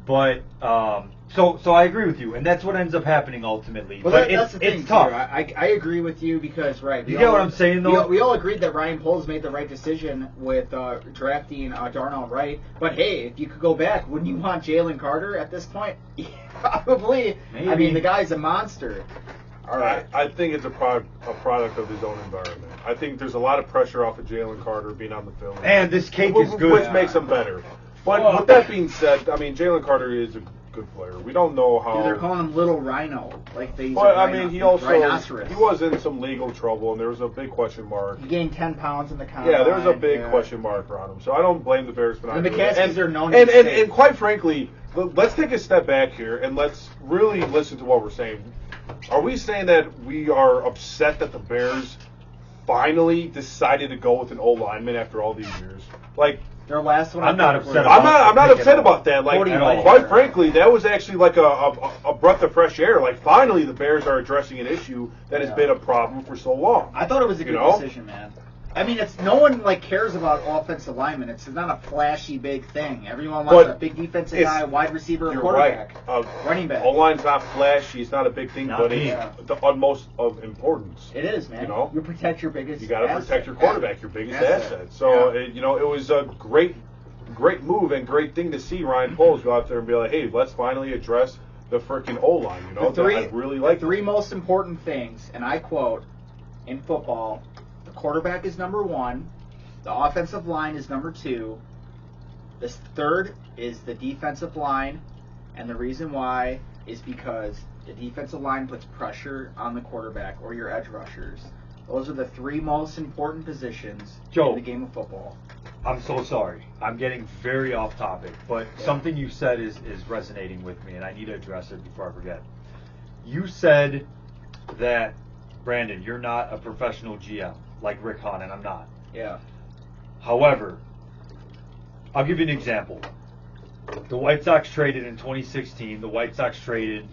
Speaker 3: But so I agree with you, and that's what ends up happening ultimately.
Speaker 2: Well,
Speaker 3: but
Speaker 2: that's the thing,
Speaker 3: it's tough.
Speaker 2: I agree with you because
Speaker 3: you get what I'm saying, though.
Speaker 2: We all agreed that Ryan Poles made the right decision with drafting Darnell Wright. But hey, if you could go back, wouldn't you want Jalen Carter at this point? Probably. Maybe. I mean, the guy's a monster.
Speaker 1: All right. I think it's a product of his own environment. I think there's a lot of pressure off of Jalen Carter being on the field.
Speaker 3: And this cake is good.
Speaker 1: Which makes him better. But with that being said, I mean, Jalen Carter is a good player. We don't know how.
Speaker 2: Dude, they're calling him Little Rhino, like they.
Speaker 1: But I mean, he was in some legal trouble, and there was a big question mark.
Speaker 2: He gained 10 pounds in the combine.
Speaker 1: Yeah, there was a big question mark around him. So I don't blame the Bears for not.
Speaker 2: The McCaskies are known.
Speaker 1: And quite frankly, let's take a step back here and let's really listen to what we're saying. Are we saying that we are upset that the Bears finally decided to go with an old lineman after all these years? Like.
Speaker 2: Their last one.
Speaker 3: I'm not upset.
Speaker 1: I'm not upset about that. Like, quite frankly, that was actually like a breath of fresh air. Like, finally, the Bears are addressing an issue that has been a problem for so long.
Speaker 2: I thought it was a good decision, man. I mean, it's no one cares about offensive linemen. It's not a flashy big thing. Everyone wants a big defensive guy, wide receiver, and quarterback, running back.
Speaker 1: O-line's not flashy. It's not a big thing, but it's the utmost of importance.
Speaker 2: It is, man. You protect your biggest.
Speaker 1: You got to protect your quarterback, your biggest asset. So it was a great move and great thing to see Ryan Poles go out there and be like, hey, let's finally address the freaking O-line. I really like
Speaker 2: the three most important things, and I quote, in football. The quarterback is number 1. The offensive line is number 2. The third is the defensive line. And the reason why is because the defensive line puts pressure on the quarterback or your edge rushers. Those are the 3 most important positions in the game of football.
Speaker 3: I'm so sorry. I'm getting very off topic. But something you said is resonating with me, and I need to address it before I forget. You said that, Brandon, you're not a professional GM. Like Rick Hahn, and I'm not.
Speaker 2: Yeah.
Speaker 3: However, I'll give you an example. The White Sox traded in 2016. The White Sox traded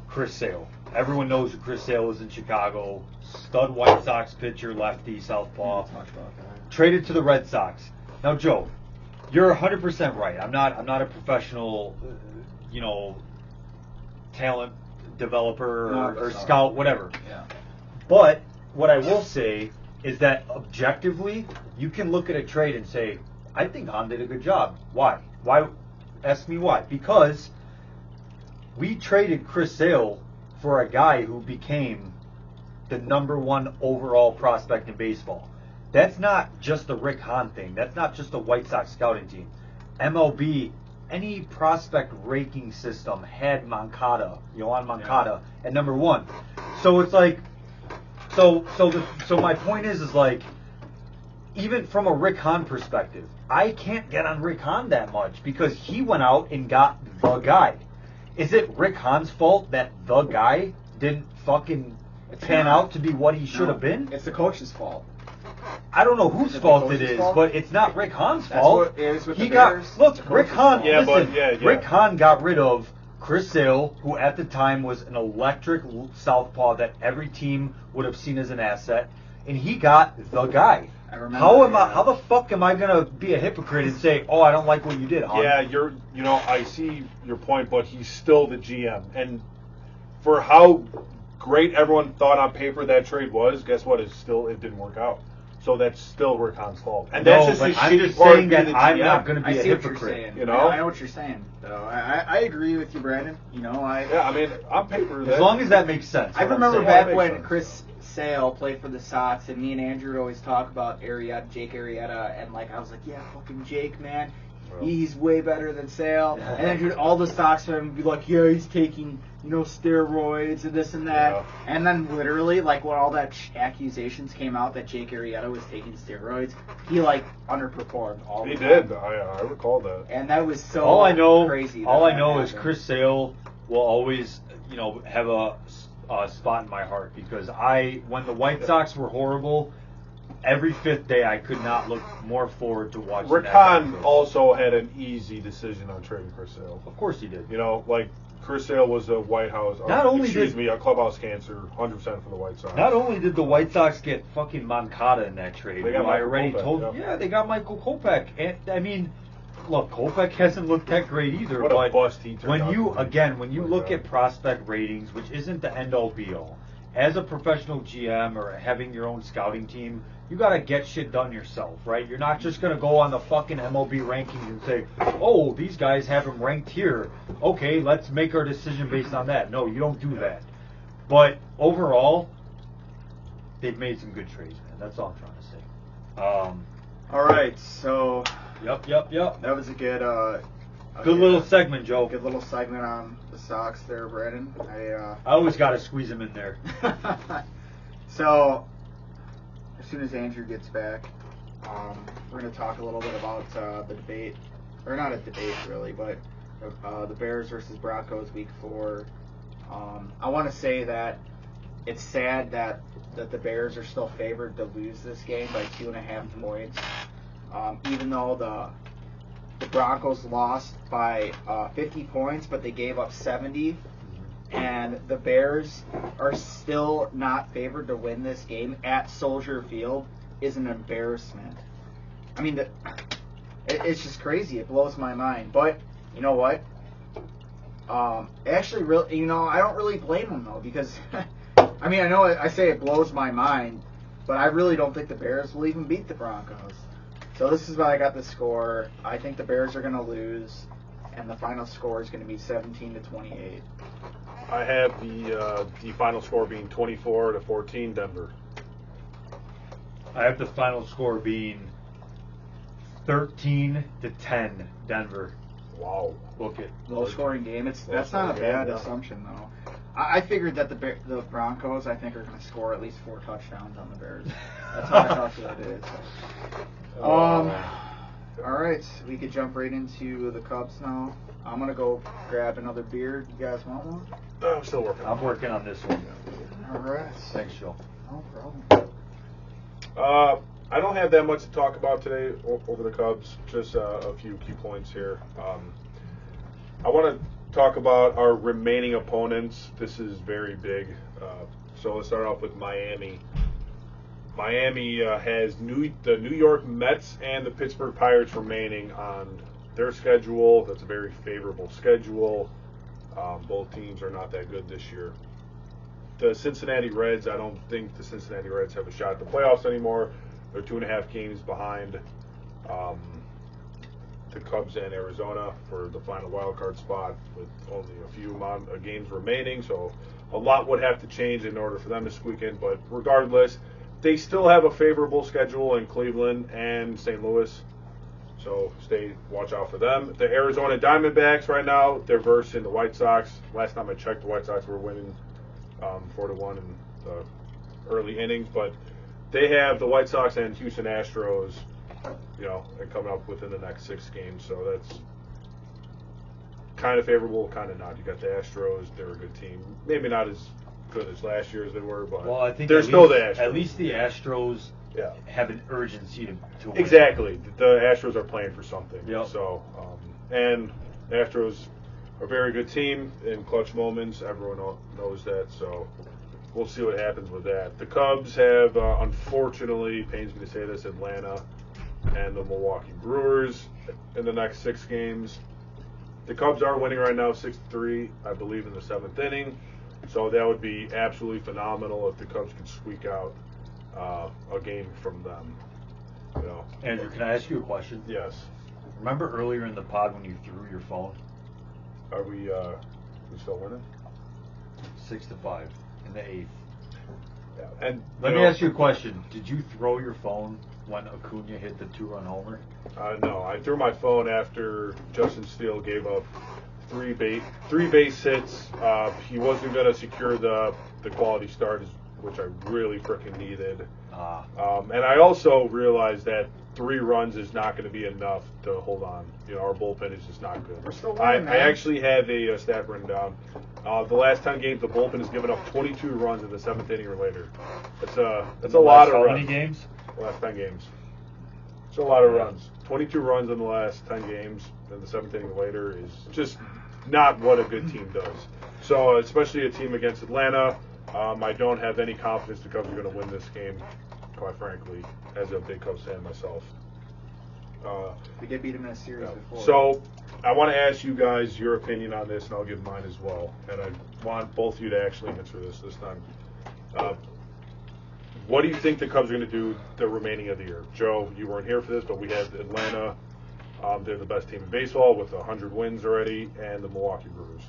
Speaker 3: Chris Sale. Everyone knows who Chris Sale is in Chicago. Stud White Sox pitcher, lefty, southpaw. Traded to the Red Sox. Now, Joe, you're 100% right. I'm not a professional, talent developer or scout, whatever.
Speaker 2: Yeah.
Speaker 3: But what I will say is that objectively, you can look at a trade and say, I think Hahn did a good job. Why? Ask me why. Because we traded Chris Sale for a guy who became the number 1 overall prospect in baseball. That's not just the Rick Hahn thing. That's not just the White Sox scouting team. MLB, any prospect ranking system had Yohan Moncada at number 1. So it's like, So my point is like, even from a Rick Hahn perspective, I can't get on Rick Hahn that much because he went out and got the guy. is it Rick Hahn's fault that the guy didn't fucking pan out to be what he should have been?
Speaker 2: It's the coach's fault.
Speaker 3: I don't know whose fault it is, but it's not Rick Hahn's fault.
Speaker 2: What it is with
Speaker 3: He
Speaker 2: the
Speaker 3: got
Speaker 2: Bears.
Speaker 3: look. Rick Hahn.
Speaker 1: Yeah,
Speaker 3: listen,
Speaker 1: but
Speaker 3: Rick Hahn got rid of Chris Sale, who at the time was an electric southpaw that every team would have seen as an asset, and he got the guy.
Speaker 2: I remember.
Speaker 3: How the fuck am I gonna be a hypocrite and say, oh, I don't like what you did, Hahn?
Speaker 1: Yeah, I see your point, but he's still the GM, and for how great everyone thought on paper that trade was, guess what? It didn't work out. So that's still Rick Hahn's fault. And that's just the
Speaker 3: I'm
Speaker 1: shitty
Speaker 3: just
Speaker 1: part
Speaker 3: saying
Speaker 1: of being
Speaker 3: that
Speaker 1: the
Speaker 3: I'm
Speaker 1: GM.
Speaker 3: not going to
Speaker 2: I
Speaker 3: be a
Speaker 2: see what you're
Speaker 3: hypocrite.
Speaker 2: saying.
Speaker 1: You know?
Speaker 2: I know what you're saying. Though I agree with you, Brandon.
Speaker 1: Yeah, I mean, on paper,
Speaker 3: As long as that makes sense.
Speaker 2: I
Speaker 3: what I'm
Speaker 2: remember
Speaker 3: saying.
Speaker 2: back
Speaker 1: Makes
Speaker 2: when
Speaker 1: sense.
Speaker 2: Chris Sale played for the Sox, and me and Andrew would always talk about Jake Arrieta, and I was like, yeah, fucking Jake, man, he's way better than Sale. And then dude, all the Sox fans would be like, yeah, he's taking steroids and this and that.
Speaker 1: Yeah.
Speaker 2: And then literally, when all that accusations came out that Jake Arrieta was taking steroids, he underperformed all the
Speaker 1: He
Speaker 2: time.
Speaker 1: did. I recall that.
Speaker 2: And that was so
Speaker 3: all I know
Speaker 2: crazy.
Speaker 3: is Chris Sale will always, have a spot in my heart because when the White Sox were horrible, every fifth day I could not look more forward to watching.
Speaker 1: Rick
Speaker 3: that
Speaker 1: Hahn
Speaker 3: game.
Speaker 1: also had an easy decision on trading Chris Sale.
Speaker 3: Of course he did.
Speaker 1: Chris Sale was a White House, a clubhouse cancer, 100% for the White Sox.
Speaker 3: Not only did the White Sox get fucking Moncada in that trade,
Speaker 1: They got
Speaker 3: I
Speaker 1: Michael
Speaker 3: already
Speaker 1: Kopech,
Speaker 3: told
Speaker 1: yeah.
Speaker 3: they got Michael Kopech. And I mean, look, Kopech hasn't looked that great either.
Speaker 1: What a
Speaker 3: but
Speaker 1: bust he turned out to be.
Speaker 3: when you look at prospect ratings, which isn't the end all be all, as a professional GM or having your own scouting team, you got to get shit done yourself, right? You're not just going to go on the fucking MLB rankings and say, oh, these guys have them ranked here. Okay, let's make our decision based on that. No, you don't do that. But overall, they've made some good trades, man. That's all I'm trying to say.
Speaker 2: All right, so
Speaker 3: Yep.
Speaker 2: that was a good
Speaker 3: Good little segment, Joe.
Speaker 2: Good little segment on the Sox there, Brandon.
Speaker 3: I always got to squeeze him in there.
Speaker 2: So, as soon as Andrew gets back, we're going to talk a little bit about the debate, or not a debate really, but the Bears versus Broncos Week 4. I want to say that it's sad that the Bears are still favored to lose this game by 2.5 points, even though the Broncos lost by 50 points, but they gave up 70. And the Bears are still not favored to win this game at Soldier Field is an embarrassment. I mean, it's just crazy. It blows my mind. But you know what? Actually, really, I don't really blame them though, because I mean, I know I say it blows my mind, but I really don't think the Bears will even beat the Broncos. So this is why I got the score. I think the Bears are going to lose, and the final score is going to be 17-28.
Speaker 1: I have the final score being 24-14 Denver.
Speaker 3: I have the final score being 13-10 Denver.
Speaker 1: Wow.
Speaker 3: Book it.
Speaker 2: Low scoring game. That's not a bad assumption though. I figured that the Broncos I think are going to score at least 4 touchdowns on the Bears. That's how I calculate it. All right, we could jump right into the Cubs now. I'm gonna go grab another beer. You guys want one?
Speaker 1: I'm still working.
Speaker 3: I'm working on this one.
Speaker 2: All right.
Speaker 3: Thanks, Joe.
Speaker 2: No problem.
Speaker 1: I don't have that much to talk about today over the Cubs. Just a few key points here. I want to talk about our remaining opponents. This is very big. So let's start off with Miami. Miami has the New York Mets and the Pittsburgh Pirates remaining on their schedule. That's a very favorable schedule. Both teams are not that good this year. The Cincinnati Reds, I don't think the Cincinnati Reds have a shot at the playoffs anymore. They're 2.5 games behind the Cubs and Arizona for the final wild card spot with only a few games remaining. So a lot would have to change in order for them to squeak in. But regardless, they still have a favorable schedule in Cleveland and St. Louis. So watch out for them. The Arizona Diamondbacks right now, they're versing the White Sox. Last time I checked, the White Sox were winning 4-1 in the early innings. But they have the White Sox and Houston Astros, and coming up within the next 6 games. So that's kind of favorable, kind of not. You got the Astros; they're a good team. Maybe not as good as last year as they were, but
Speaker 3: I think
Speaker 1: they're still the Astros.
Speaker 3: At least the Astros have an urgency to win.
Speaker 1: Exactly. The Astros are playing for something.
Speaker 3: Yep.
Speaker 1: So, and the Astros are a very good team in clutch moments. Everyone knows that. So, we'll see what happens with that. The Cubs have, unfortunately, pains me to say this, Atlanta and the Milwaukee Brewers in the next 6 games. The Cubs are winning right now 6-3, I believe, in the 7th inning. So that would be absolutely phenomenal if the Cubs could squeak out a game from them. You know.
Speaker 3: Andrew, can I ask you a question?
Speaker 1: Yes.
Speaker 3: Remember earlier in the pod when you threw your phone?
Speaker 1: Are we still winning?
Speaker 3: 6-5 in the 8th.
Speaker 1: Yeah. And
Speaker 3: Let me ask you a question. Did you throw your phone when Acuna hit the 2-run homer?
Speaker 1: No, I threw my phone after Justin Steele gave up 3 base hits. He wasn't going to secure the quality start, which I really freaking needed. And I also realized that 3 runs is not going to be enough to hold on. You know, our bullpen is just not good.
Speaker 2: We're still winning,
Speaker 1: I actually have a stat written down. The last 10 games, the bullpen has given up 22 runs in the 7th inning or later. That's a lot of runs.
Speaker 3: How many games?
Speaker 1: The last 10 games. It's a lot of runs. 22 runs in the last 10 games, and the 7th inning or later is just not what a good team does. So, especially a team against Atlanta, I don't have any confidence the Cubs are going to win this game, quite frankly, as a big Cubs fan myself.
Speaker 2: We did beat them in a series before.
Speaker 1: So, I want to ask you guys your opinion on this, and I'll give mine as well. And I want both of you to actually answer this time. What do you think the Cubs are going to do the remaining of the year? Joe, you weren't here for this, but we had Atlanta. They're the best team in baseball with 100 wins already, and the Milwaukee Brewers.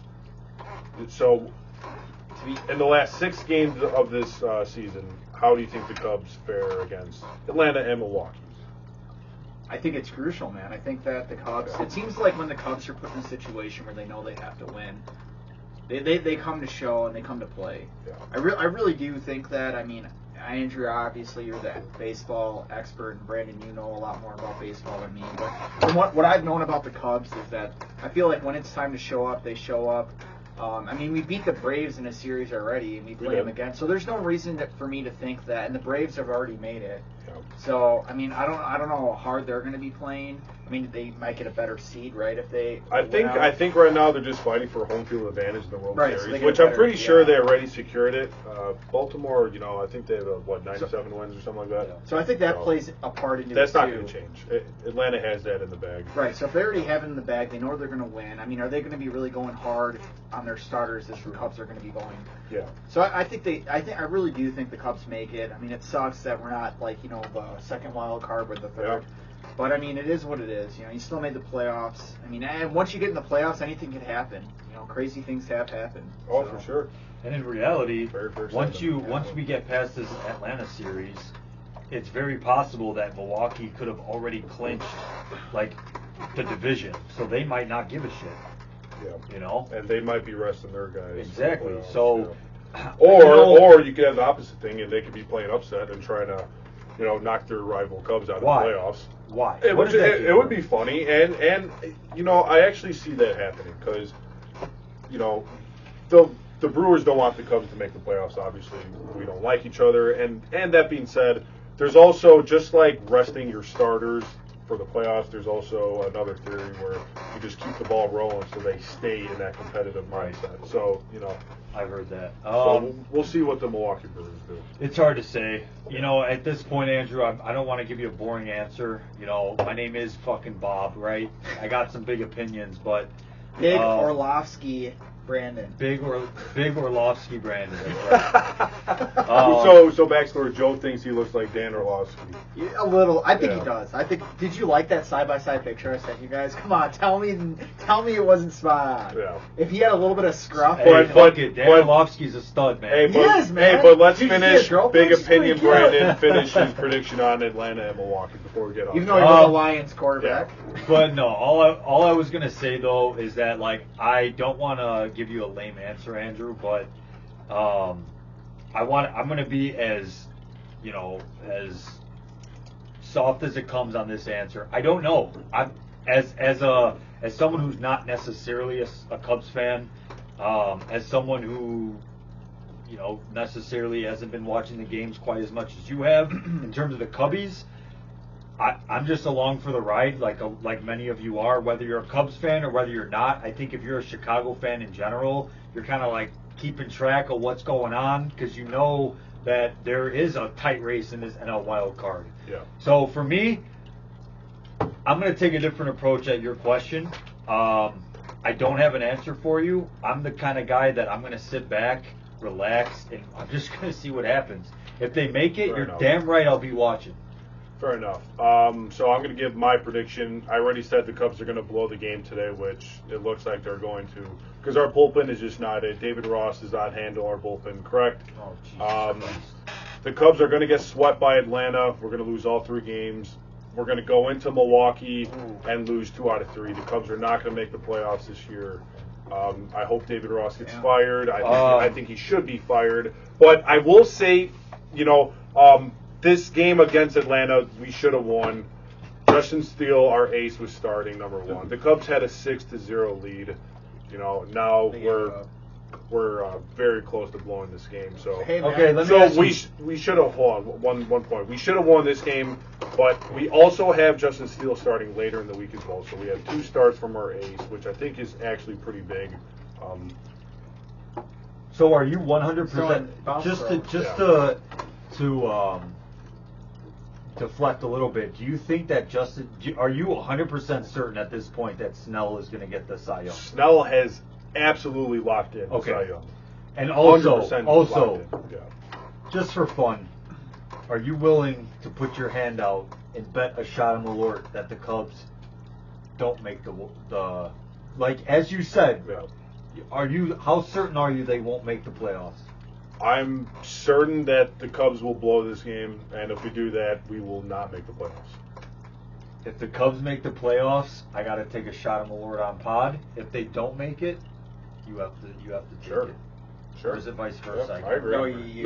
Speaker 1: So, in the last 6 games of this season, how do you think the Cubs fare against Atlanta and Milwaukee?
Speaker 2: I think it's crucial, man. I think that the Cubs, it seems like when the Cubs are put in a situation where they know they have to win, they come to show and they come to play.
Speaker 1: Yeah.
Speaker 2: I really do think that. I mean, Andrew, obviously you're the baseball expert, and Brandon, you know a lot more about baseball than me. But from what I've known about the Cubs is that I feel like when it's time to show up, they show up. I mean, we beat the Braves in a series already, and we played them again. So there's no reason for me to think that. And the Braves have already made it. Yeah. So I mean, I don't know how hard they're going to be playing. I mean, they might get a better seed, right? If they. I
Speaker 1: think right now they're just fighting for home field advantage in the World Series,
Speaker 2: so
Speaker 1: which I'm pretty sure they already secured it. Baltimore, you know, I think they have 97 wins or something like that.
Speaker 2: So I think that plays a part into it too.
Speaker 1: That's not going to change. Atlanta has that in the bag.
Speaker 2: Right. So if they already have it in the bag, they know they're going to win. I mean, are they going to be really going hard on their starters as the Cubs are going to be going?
Speaker 1: Yeah.
Speaker 2: So I really do think the Cubs make it. I mean, it sucks that we're not like, you know, the second wild card with the third. Yeah. But, I mean, it is what it is. You know, you still made the playoffs. I mean, and once you get in the playoffs, anything can happen. You know, crazy things have happened.
Speaker 1: Oh, so. For sure.
Speaker 3: And in reality, once we get past this Atlanta series, it's very possible that Milwaukee could have already clinched, like, the division. So they might not give a shit.
Speaker 1: Yeah.
Speaker 3: You know?
Speaker 1: And they might be resting their guys.
Speaker 3: Exactly. So...
Speaker 1: Yeah. Or you could have the opposite thing, and they could be playing upset and trying to, you know, knock their rival Cubs out of the playoffs.
Speaker 3: Why?
Speaker 1: It would be funny, and you know, I actually see that happening because, you know, the Brewers don't want the Cubs to make the playoffs. Obviously, we don't like each other, and that being said, there's also, just like resting your starters for the playoffs, there's also another theory where you just keep the ball rolling so they stay in that competitive mindset. So, you know,
Speaker 3: I've heard that.
Speaker 1: So we'll see what the Milwaukee Brewers do.
Speaker 3: It's hard to say. You know, at this point, Andrew, I don't want to give you a boring answer. You know, my name is fucking Bob, right? I got some big opinions, but...
Speaker 2: Big Orlovsky Brandon.
Speaker 3: Big Orlovsky Brandon. Right.
Speaker 1: So backstory, Joe thinks he looks like Dan Orlovsky.
Speaker 2: A little. I think he does. Did you like that side-by-side picture I sent you guys? Come on, tell me it wasn't spot on. Yeah. If he had a little bit of scruff.
Speaker 3: Hey, fuck it. Dan Orlovsky's a stud, man.
Speaker 2: He is, man.
Speaker 1: Hey, but let's finish. Big opinion, Brandon. Finish his prediction on Atlanta and Milwaukee before we get on.
Speaker 2: Even though he was a Lions quarterback.
Speaker 3: Yeah. But no, all I was going to say, though, is that, like, I don't want to give you a lame answer, Andrew, but I'm going to be as, you know, as soft as it comes on this answer. I don't know. As as someone who's not necessarily a Cubs fan, as someone who, necessarily hasn't been watching the games quite as much as you have, in terms of the Cubbies, I'm just along for the ride, like many of you are, whether you're a Cubs fan or whether you're not. I think if you're a Chicago fan in general, you're kind of like keeping track of what's going on because you know that there is a tight race in this NL wild card.
Speaker 1: Yeah.
Speaker 3: So for me, I'm going to take a different approach at your question. I don't have an answer for you. I'm the kind of guy that I'm going to sit back, relax, and I'm just going to see what happens. If they make it, you're damn right I'll be watching.
Speaker 1: Fair enough. So I'm going to give my prediction. I already said the Cubs are going to blow the game today, which it looks like they're going to, because our bullpen is just not it. David Ross does not handle our bullpen correct.
Speaker 3: Oh, Jesus Christ.
Speaker 1: The Cubs are going to get swept by Atlanta. We're going to lose all 3 games. We're going to go into Milwaukee and lose 2 out of 3. The Cubs are not going to make the playoffs this year. I hope David Ross gets fired. I think he should be fired. But I will say, this game against Atlanta, we should have won. Justin Steele, our ace, was starting number 1. The Cubs had a 6-0 lead. Now we're very close to blowing this game. So we should have won. One point. We should have won this game, but we also have Justin Steele starting later in the week as well. So we have 2 starts from our ace, which I think is actually pretty big.
Speaker 3: So are you 100% to deflect a little bit? Do you think that are you 100% certain at this point that Snell is going to get the Cy Young?
Speaker 1: Snell has absolutely locked in.
Speaker 3: Okay.
Speaker 1: Cy Young.
Speaker 3: And also,
Speaker 1: yeah.
Speaker 3: Just for fun, are you willing to put your hand out and bet a shot on Malört that the Cubs don't make the like as you said?
Speaker 1: Yeah.
Speaker 3: How certain are you they won't make the playoffs?
Speaker 1: I'm certain that the Cubs will blow this game, and if we do that, we will not make the playoffs.
Speaker 3: If the Cubs make the playoffs, I got to take a shot at Malört on pod. If they don't make it, you have to take it.
Speaker 1: Sure.
Speaker 3: Or is it vice versa?
Speaker 1: Yep, I agree.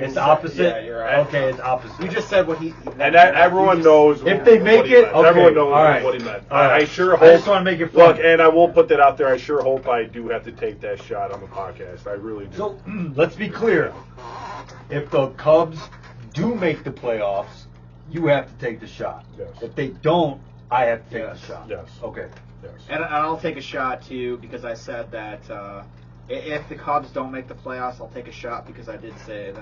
Speaker 3: It's opposite?
Speaker 2: Yeah, you're right.
Speaker 3: Okay, it's opposite.
Speaker 2: You just said what he...
Speaker 1: And everyone knows
Speaker 3: if they make it, okay.
Speaker 1: Everyone knows
Speaker 3: All right.
Speaker 1: what he meant.
Speaker 3: All right.
Speaker 1: I sure hope...
Speaker 3: I just want to make it fun.
Speaker 1: Look, and I will put that out there, I sure hope I do have to take that shot on the podcast. I really do.
Speaker 3: So, let's be clear. If the Cubs do make the playoffs, you have to take the shot.
Speaker 1: Yes.
Speaker 3: If they don't, I have to take the shot.
Speaker 1: Yes.
Speaker 3: Okay.
Speaker 1: Yes.
Speaker 2: And I'll take a shot, too, because I said that if the Cubs don't make the playoffs, I'll take a shot because I did say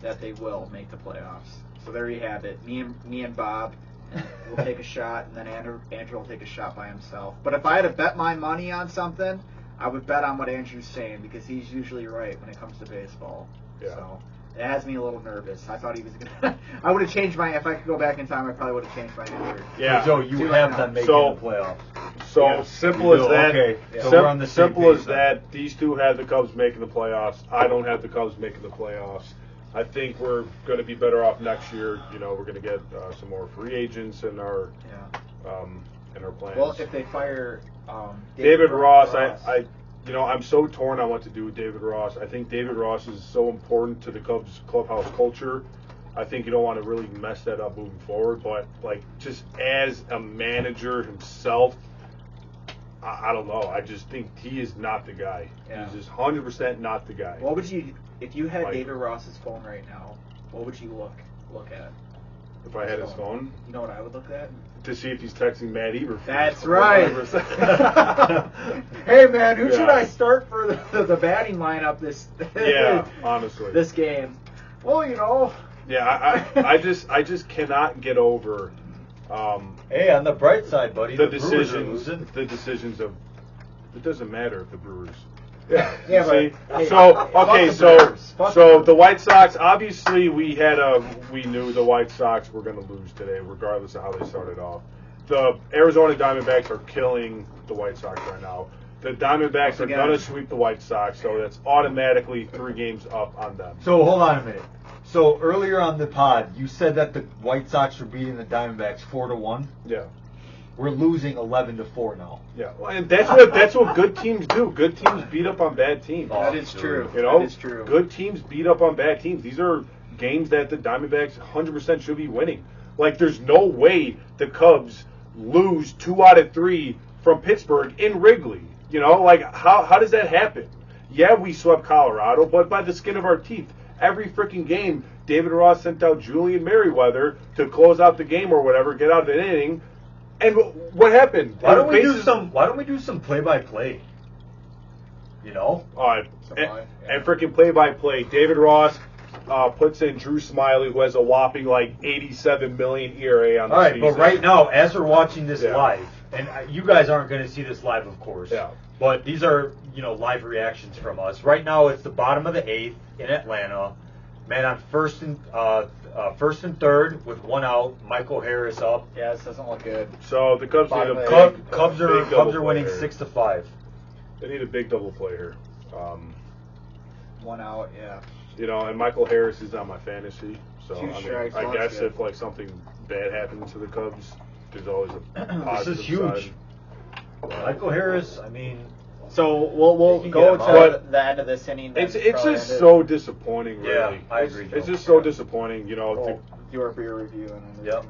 Speaker 2: that they will make the playoffs. So there you have it. Me and Bob will take a shot, and then Andrew will take a shot by himself. But if I had to bet my money on something, I would bet on what Andrew's saying because he's usually right when it comes to baseball.
Speaker 1: Yeah.
Speaker 2: So it has me a little nervous. I thought he was going to... I would have changed if I could go back in time, I probably would have changed my answer.
Speaker 1: Yeah.
Speaker 3: So you have them making the playoffs.
Speaker 1: So simple as that.
Speaker 3: Okay. So we're on the same
Speaker 1: simple
Speaker 3: page
Speaker 1: as that. These two have the Cubs making the playoffs. I don't have the Cubs making the playoffs. I think we're going to be better off next year. We're going to get some more free agents in our plans.
Speaker 2: Well, if they fire
Speaker 1: David Ross, I'm so torn on what to do with David Ross. I think David Ross is so important to the Cubs clubhouse culture. I think you don't want to really mess that up moving forward. But just as a manager himself, I don't know. I just think he is not the guy.
Speaker 2: Yeah.
Speaker 1: He's just 100% not the guy.
Speaker 2: What would you, if you had David Ross's phone right now? What would you look at?
Speaker 1: If I had his phone,
Speaker 2: you know what I would look at?
Speaker 1: To see if he's texting Matt Eberflus.
Speaker 2: That's right. Hey man, who should I start for the batting lineup this?
Speaker 1: Honestly,
Speaker 2: this game. Well,
Speaker 1: Yeah, I just cannot get over.
Speaker 3: Hey, on the bright side, buddy,
Speaker 1: the
Speaker 3: Brewers are
Speaker 1: decisions
Speaker 3: losing.
Speaker 1: of. It doesn't matter if the Brewers.
Speaker 2: Yeah,
Speaker 1: see?
Speaker 2: But
Speaker 1: So the White Sox, obviously we knew the White Sox were going to lose today, regardless of how they started off. The Arizona Diamondbacks are killing the White Sox right now. The Diamondbacks are going to sweep the White Sox, so that's automatically 3 games up on them.
Speaker 3: So hold on a minute. So earlier on the pod, you said that the White Sox were beating the Diamondbacks 4-1.
Speaker 1: Yeah.
Speaker 3: We're losing 11-4 now.
Speaker 1: Yeah, well, and that's what good teams do. Good teams beat up on bad teams.
Speaker 2: That is true.
Speaker 1: That
Speaker 2: is true.
Speaker 1: Good teams beat up on bad teams. These are games that the Diamondbacks 100% should be winning. There's no way the Cubs lose 2 out of 3 from Pittsburgh in Wrigley. You know, like, how does that happen? Yeah, we swept Colorado, but by the skin of our teeth. Every freaking game, David Ross sent out Julian Merriweather to close out the game or whatever, get out of an inning. And what happened?
Speaker 3: Why don't we do some play-by-play? You know?
Speaker 1: And freaking play-by-play. David Ross puts in Drew Smiley, who has a whopping, like, 87 million ERA on the season.
Speaker 3: All right, but right now, as we're watching this live, and you guys aren't going to see this live, of course, but these are, live reactions from us. Right now, it's the bottom of the 8th in Atlanta. Man on first and third with 1 out. Michael Harris up.
Speaker 2: Yeah, this doesn't look good.
Speaker 1: So the Cubs need
Speaker 3: Cubs are winning 6-5.
Speaker 1: They need a big double play here.
Speaker 2: 1 out, yeah.
Speaker 1: And Michael Harris is on my fantasy. So I guess
Speaker 2: good.
Speaker 1: if like something bad happens to the Cubs, there's always a positive
Speaker 3: This is huge.
Speaker 1: side.
Speaker 3: Michael Harris, I mean.
Speaker 2: So we'll go to the end of this inning.
Speaker 1: It's just so disappointing, really.
Speaker 3: Yeah, I agree.
Speaker 1: It's just so disappointing,
Speaker 2: Your beer review and
Speaker 3: yep.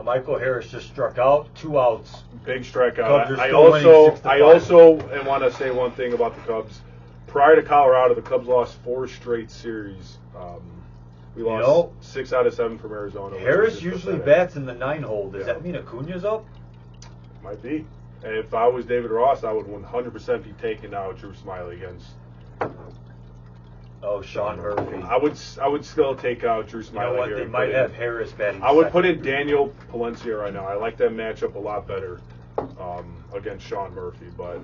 Speaker 3: Michael Harris just struck out, 2 outs.
Speaker 1: Big strikeout.
Speaker 3: Cubs are
Speaker 1: I
Speaker 3: still
Speaker 1: also want to say one thing about the Cubs. Prior to Colorado, the Cubs lost 4 straight series. We lost 6 out of 7 from Arizona.
Speaker 3: Harris usually bats in the 9 hole. Does that mean Acuna's up?
Speaker 1: Might be. And if I was David Ross, I would 100% be taking out Drew Smiley against.
Speaker 3: Oh, Sean Murphy.
Speaker 1: I would still take out Drew Smiley.
Speaker 3: You know what?
Speaker 1: Here
Speaker 3: They might have Harris batting.
Speaker 1: I would put in Daniel Palencia right now. I like that matchup a lot better against Sean Murphy, but.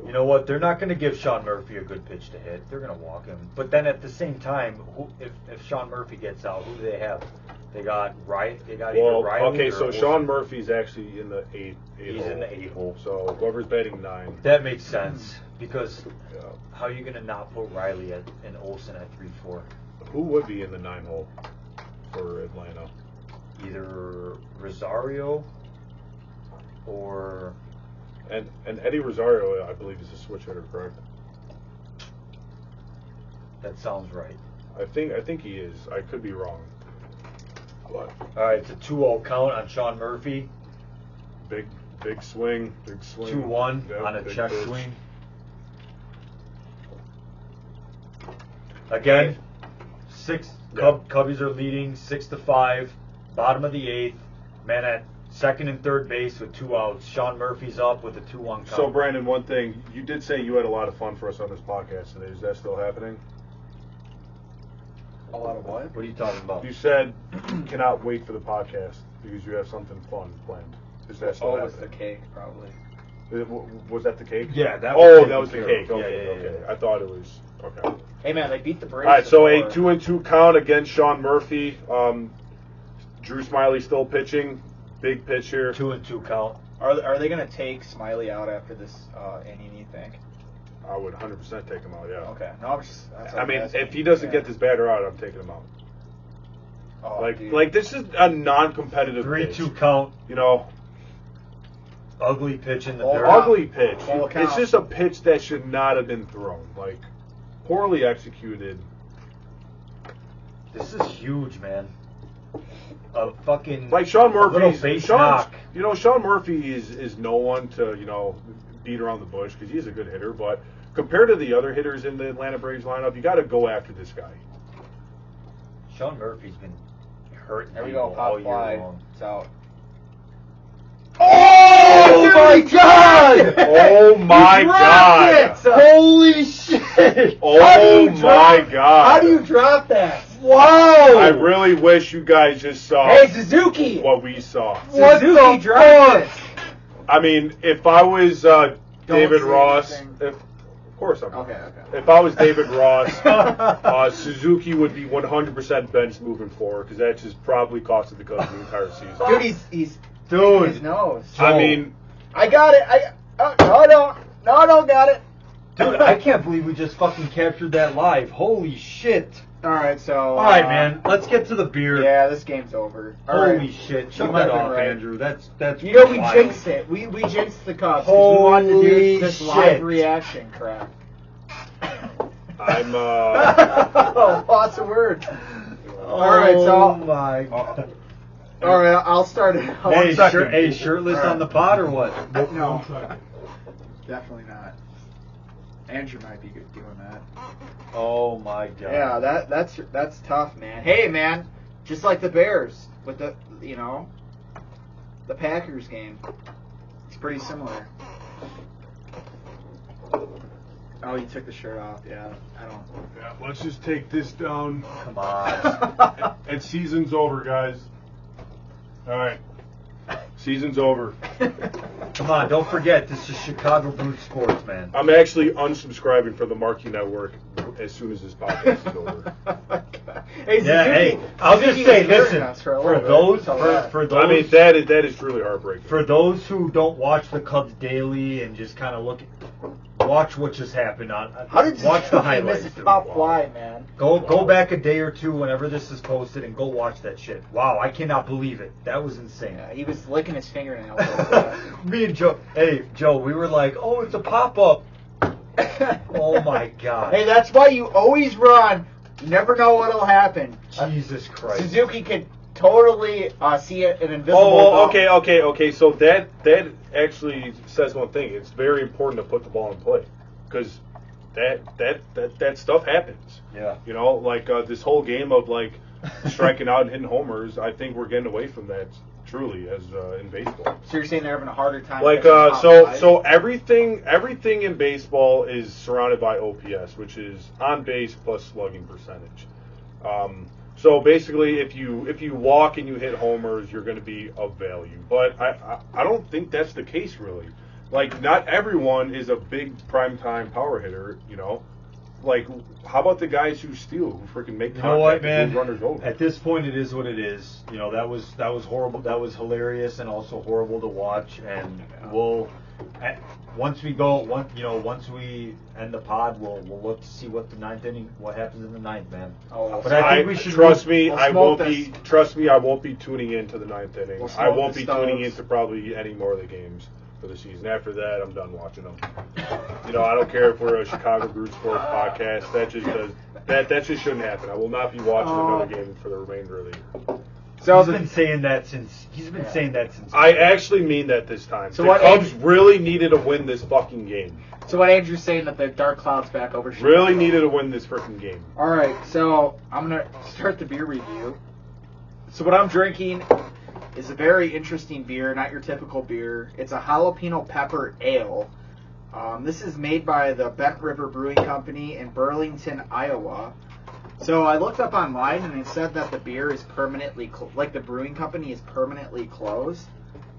Speaker 3: You know what? They're not going to give Sean Murphy a good pitch to hit. They're going to walk him. But then at the same time, if Sean Murphy gets out, who do they have? They got Riley.
Speaker 1: Okay, so Sean Murphy's actually in the 8
Speaker 3: He's
Speaker 1: hole.
Speaker 3: in the 8 hole.
Speaker 1: So whoever's batting 9.
Speaker 3: That makes sense because how are you going to not put Riley and Olsen at 3-4?
Speaker 1: Who would be in the 9 hole for Atlanta?
Speaker 3: Either Rosario or.
Speaker 1: And Eddie Rosario, I believe, is a switch hitter, correct?
Speaker 3: That sounds right.
Speaker 1: I think he is. I could be wrong. But
Speaker 3: all right, it's a 2-0 count on Sean Murphy.
Speaker 1: Big swing.
Speaker 3: 2-1 on a check
Speaker 1: pitch.
Speaker 3: swing. Again, Cubbies are leading 6-5. Bottom of the 8th. Man at second and third base with 2 outs. Sean Murphy's up with a 2-1 count.
Speaker 1: So, Brandon, one thing. You did say you had a lot of fun for us on this podcast today. Is that still happening?
Speaker 2: A lot of what?
Speaker 3: What are you talking about?
Speaker 1: You said you cannot wait for the podcast because you have something fun planned. Is that still happening?
Speaker 2: It was the cake, probably.
Speaker 1: Was that the cake?
Speaker 3: Yeah, that
Speaker 1: was the cake. Okay, okay.
Speaker 3: Yeah.
Speaker 1: I thought it was. Okay.
Speaker 2: Hey, man, they beat the Braves.
Speaker 1: All right, so a 2-2 count against Sean Murphy. Drew Smiley still pitching. Big pitch here.
Speaker 3: 2-2 count.
Speaker 2: Are they going to take Smiley out after this inning, you think?
Speaker 1: I would 100% take him out, yeah.
Speaker 2: Okay. No,
Speaker 1: I mean, if he doesn't get this batter out, I'm taking him out.
Speaker 2: Oh,
Speaker 1: like this is a non-competitive
Speaker 3: 3-2 count. Ugly pitch in the dirt.
Speaker 1: Ugly pitch. It's just a pitch that should not have been thrown. Like, poorly executed.
Speaker 3: This is huge, man. A fucking
Speaker 1: like Sean Murphy.
Speaker 3: Knock.
Speaker 1: Sean Murphy is no one to beat around the bush because he's a good hitter. But compared to the other hitters in the Atlanta Braves lineup, you got to go after this guy.
Speaker 3: Sean Murphy's been hurting.
Speaker 2: There we go. Pop fly. It's out.
Speaker 3: Oh my God!
Speaker 1: Oh my God!
Speaker 3: Holy shit!
Speaker 1: Oh my God!
Speaker 2: How do you drop that?
Speaker 3: Wow!
Speaker 1: I really wish you guys just saw.
Speaker 2: Hey, Suzuki!
Speaker 1: What we saw.
Speaker 2: Suzuki dropped it.
Speaker 1: I mean, if I was David Ross, of course I'm.
Speaker 2: Okay.
Speaker 1: If I was David Ross, Suzuki would be 100% benched moving forward because that just probably costed the Cubs the entire season.
Speaker 2: Dude, he's his nose.
Speaker 1: I mean,
Speaker 2: I got it. No, I don't got it.
Speaker 3: Dude, I can't believe we just fucking captured that live. Holy shit!
Speaker 2: All right, so.
Speaker 3: All right, man. Let's get to the beer.
Speaker 2: Yeah, this game's over.
Speaker 3: Holy shit! Shut that off, Andrew. That's.
Speaker 2: We jinxed it. We jinxed the Cubs.
Speaker 3: Holy
Speaker 2: we wanted to do this
Speaker 3: shit.
Speaker 2: live reaction crap.
Speaker 1: I'm.
Speaker 2: Lots of words. All right, so.
Speaker 3: Oh my God.
Speaker 2: All right, I'll start it.
Speaker 3: Hey, shirtless on the pod or what?
Speaker 2: No, definitely not. Andrew might be good doing that.
Speaker 3: Oh my god.
Speaker 2: Yeah, that's tough, man. Hey, man, just like the Bears with the the Packers game, it's pretty similar. Oh, you took the shirt off. Yeah, I don't.
Speaker 1: Yeah, let's just take this down.
Speaker 3: Come on.
Speaker 1: And season's over, guys. All right. Season's over.
Speaker 3: Come on, don't forget, this is Chicago Brewed Sports, man.
Speaker 1: I'm actually unsubscribing from the Marquee Network as soon as this podcast is over.
Speaker 2: Hey,
Speaker 3: I'll just say, listen,
Speaker 2: for those,
Speaker 1: I mean, that is truly heartbreaking.
Speaker 3: For those who don't watch the Cubs daily and just kind of watch what just happened watch the highlights.
Speaker 2: Miss a top fly, man.
Speaker 3: Go back a day or two whenever this is posted and go watch that shit. Wow, I cannot believe it. That was insane.
Speaker 2: Yeah, he was licking his fingernails.
Speaker 3: Me and Joe, we were like, oh, it's a pop-up. Oh my god.
Speaker 2: Hey, that's why you always run. You never know what'll happen.
Speaker 3: Jesus Christ.
Speaker 2: Suzuki could totally see an invisible
Speaker 1: ball.
Speaker 2: ball.
Speaker 1: Okay. So that actually says one thing. It's very important to put the ball in play because that stuff happens.
Speaker 3: Yeah.
Speaker 1: You know, like this whole game of like striking out and hitting homers. I think we're getting away from that truly as in baseball.
Speaker 2: So you're saying they're having a harder time?
Speaker 1: Like so everything in baseball is surrounded by OPS, which is on base plus slugging percentage. So basically, if you walk and you hit homers, you're going to be of value. But I don't think that's the case really. Like not everyone is a big primetime power hitter. You know, like how about the guys who steal, who freaking make contact and move runners over?
Speaker 3: At this point, it is what it is. You know, that was horrible. That was hilarious and also horrible to watch. And once we end the pod, we'll look to see what happens in the ninth, man.
Speaker 2: Oh,
Speaker 3: but I think we should
Speaker 1: trust me. I won't be tuning into the ninth inning. I won't be tuning into probably any more of the games for the season. After that, I'm done watching them. You know, I don't care if we're a Chicago Brewed Sports podcast. That just shouldn't happen. I will not be watching another game for the remainder of the year.
Speaker 3: So he's been saying that since.
Speaker 1: I actually mean that this time.
Speaker 2: So
Speaker 1: the Cubs really needed to win this fucking game.
Speaker 2: So what Andrew's saying that the dark clouds back over Chicago.
Speaker 1: Really needed to win this freaking game.
Speaker 2: All right, so I'm gonna start the beer review. So what I'm drinking is a very interesting beer, not your typical beer. It's a jalapeno pepper ale. This is made by the Bent River Brewing Company in Burlington, Iowa. So I looked up online and it said that the beer is permanently, the brewing company is permanently closed,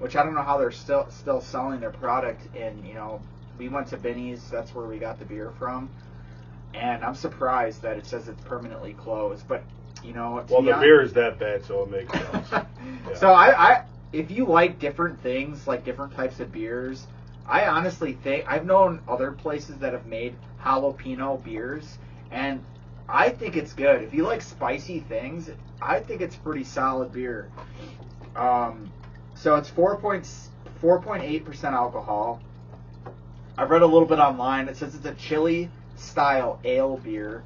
Speaker 2: which I don't know how they're still selling their product. And we went to Binny's, that's where we got the beer from, and I'm surprised that it says it's permanently closed. But the
Speaker 1: beer is that bad, so it makes sense. Yeah.
Speaker 2: So I if you like different things, like different types of beers, I honestly think I've known other places that have made jalapeno beers, and I think it's good. If you like spicy things, I think it's pretty solid beer. So it's 4.8% alcohol. I've read a little bit online. It says it's a chili style ale beer.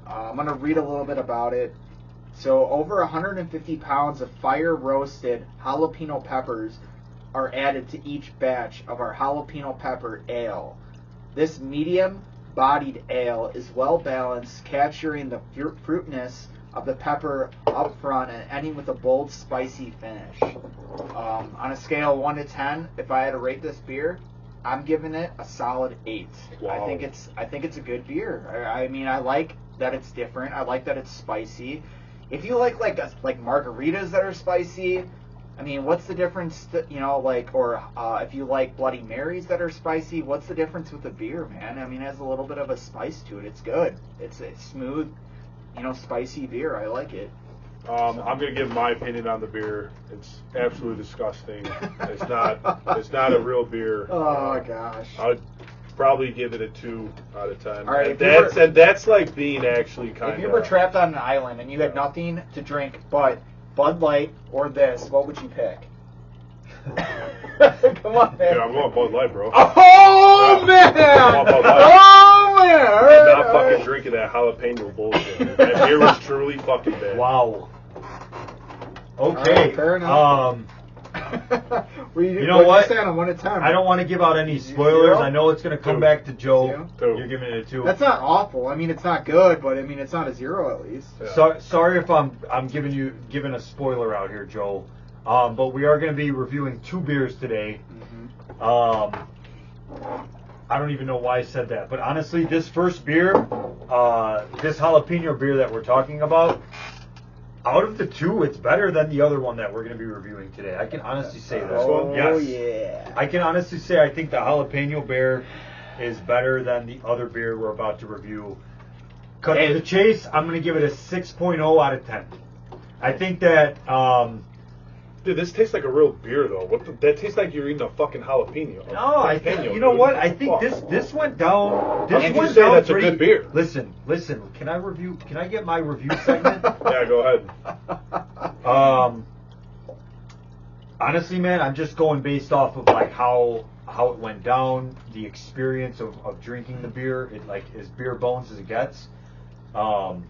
Speaker 2: I'm going to read a little bit about it. So over 150 pounds of fire roasted jalapeno peppers are added to each batch of our jalapeno pepper ale. This medium-bodied ale is well-balanced, capturing the fruitiness of the pepper up front and ending with a bold, spicy finish. On a scale of 1 to 10, if I had to rate this beer, I'm giving it a solid 8.
Speaker 1: Wow.
Speaker 2: I think it's a good beer. I mean, I like that it's different. I like that it's spicy. If you like margaritas that are spicy, I mean, what's the difference? If you like Bloody Marys that are spicy, what's the difference with the beer, man? I mean, it has a little bit of a spice to it. It's good. It's smooth, spicy beer. I like it.
Speaker 1: I'm gonna give my opinion on the beer. It's absolutely disgusting. It's not a real beer.
Speaker 2: Oh gosh.
Speaker 1: I'd probably give it a 2 out of 10.
Speaker 2: All right,
Speaker 1: that's like being actually kind of.
Speaker 2: If you were trapped on an island and you had nothing to drink but Bud Light or this, what would you pick? Come on, man.
Speaker 1: Dude, I'm going Bud Light, bro.
Speaker 2: Oh, man!
Speaker 1: I'm going Bud Light.
Speaker 2: Oh, man!
Speaker 1: I'm not fucking drinking that jalapeno bullshit. That beer was truly fucking bad.
Speaker 3: Wow. Okay.
Speaker 2: Fair enough.
Speaker 3: You know what?
Speaker 2: Say on a 1 to 10.
Speaker 3: I don't want to give out any spoilers.
Speaker 2: 0?
Speaker 3: I know it's going to come back to Joe.
Speaker 1: 2.
Speaker 3: You're giving it a 2.
Speaker 2: That's not awful. I mean, it's not good, but I mean, it's not a 0 at least.
Speaker 1: Yeah.
Speaker 3: So, sorry if I'm giving a spoiler out here, Joe. But we are going to be reviewing 2 beers today.
Speaker 2: Mm-hmm.
Speaker 3: I don't even know why I said that, but honestly, this first beer, this jalapeno beer that we're talking about, out of the 2, it's better than the other one that we're going to be reviewing today. I can honestly say that.
Speaker 2: Oh,
Speaker 3: Yes.
Speaker 2: yeah.
Speaker 3: I can honestly say I think the jalapeno beer is better than the other beer we're about to review. Cut to the chase, I'm going to give it a 6.0 out of 10. I think that...
Speaker 1: Dude, this tastes like a real beer, though. That tastes like you're eating a fucking jalapeno.
Speaker 3: No, I think, you know what? I think this went down. This
Speaker 1: Did
Speaker 3: went
Speaker 1: you say
Speaker 3: down
Speaker 1: that's
Speaker 3: pretty,
Speaker 1: a good beer?
Speaker 3: Listen. Can I get my review segment?
Speaker 1: Yeah, go ahead.
Speaker 3: Honestly, man, I'm just going based off of like how it went down, the experience of drinking the beer. It like as beer bones as it gets. And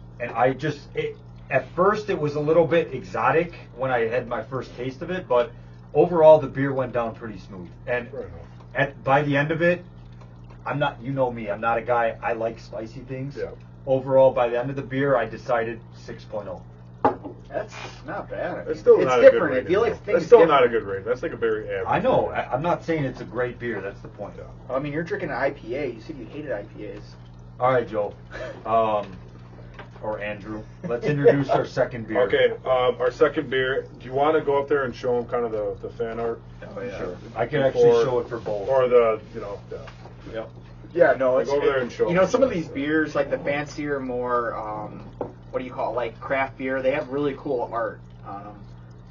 Speaker 3: at first it was a little bit exotic when I had my first taste of it, but overall the beer went down pretty smooth. And by the end of it, I'm not, you know me, I'm not a guy, I like spicy things.
Speaker 1: Yeah.
Speaker 3: Overall, by the end of the beer, I decided 6.0.
Speaker 2: That's not bad.
Speaker 1: It's still
Speaker 2: it's
Speaker 1: not
Speaker 2: different.
Speaker 1: a good
Speaker 2: If you like
Speaker 1: rating.
Speaker 2: things
Speaker 1: That's still
Speaker 2: different.
Speaker 1: not a good rating. That's like a very average.
Speaker 3: I know, I'm not saying it's a great beer, that's the point.
Speaker 2: I mean, you're drinking an IPA. You said you hated IPAs.
Speaker 3: All right, Joe. Or Andrew. Let's introduce our second beer.
Speaker 1: Okay, our second beer. Do you want to go up there and show them kind of the fan art?
Speaker 3: Oh, yeah. Sure. I can actually show it for both.
Speaker 1: Or the,
Speaker 3: Yep.
Speaker 2: Yeah, no, it's
Speaker 1: go over there and show
Speaker 2: you know,
Speaker 1: them.
Speaker 2: some of these beers, like the fancier, more what do you call it, like craft beer, they have really cool art on them.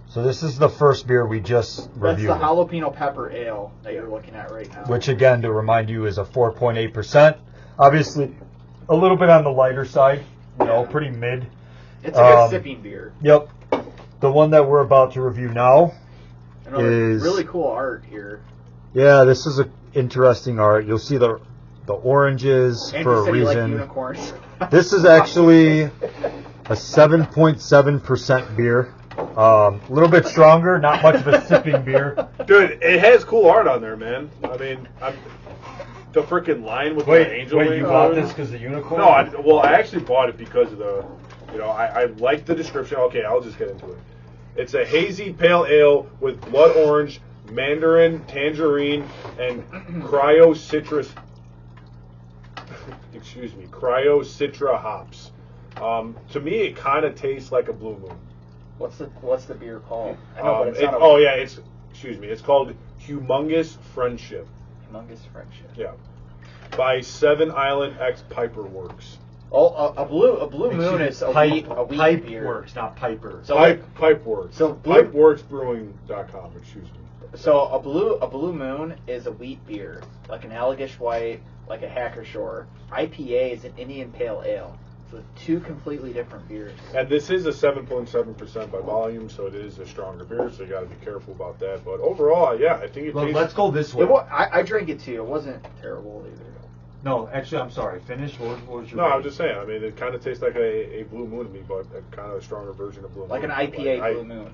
Speaker 3: So this is the first beer we just reviewed.
Speaker 2: That's the jalapeno pepper ale that you're looking at right now.
Speaker 3: Which, again, to remind you, is a 4.8%. Obviously, a little bit on the lighter side. You know, pretty mid.
Speaker 2: It's a good sipping beer.
Speaker 3: Yep. The one that we're about to review now is
Speaker 2: really cool art here.
Speaker 3: Yeah, this is an interesting art. You'll see the oranges
Speaker 2: And
Speaker 3: for a
Speaker 2: you said you like
Speaker 3: reason.
Speaker 2: unicorns.
Speaker 3: This is actually a 7.7% beer. A little bit stronger, not much of a sipping beer.
Speaker 1: Dude, it has cool art on there, man. I mean, the freaking line with the angel wing.
Speaker 3: Wait, you bought this because the unicorn?
Speaker 1: No, I actually bought it because of the, I like the description. Okay, I'll just get into it. It's a hazy pale ale with blood orange, mandarin, tangerine, and cryo citra hops. To me, it kind of tastes like a Blue Moon.
Speaker 2: What's the beer called? I know, but it's not
Speaker 1: it's called Humongous Friendship.
Speaker 2: Humongous Friendship.
Speaker 1: Yeah. By Seven Island X Piper Works.
Speaker 2: Oh, a blue moon is a wheat
Speaker 3: Pipe
Speaker 2: beer.
Speaker 3: Works, not Piper.
Speaker 2: So
Speaker 1: Pipe Works.
Speaker 2: So
Speaker 1: Pipeworksbrewing.com, excuse me.
Speaker 2: So a blue moon is a wheat beer, like an Allagash White, like a Hacker Shore. IPA is an Indian Pale Ale. So 2 completely different beers.
Speaker 1: And this is a 7.7% by volume, so it is a stronger beer, so you got to be careful about that. But overall, yeah, I think it tastes...
Speaker 3: Let's go this way.
Speaker 2: I drank it too. It wasn't terrible either.
Speaker 3: No, actually, I'm sorry. Finish. What was your...
Speaker 1: No, I was just saying. I mean, it kind of tastes like a Blue Moon to me, but kind of a stronger version of Blue Moon.
Speaker 2: Like an IPA Blue Moon.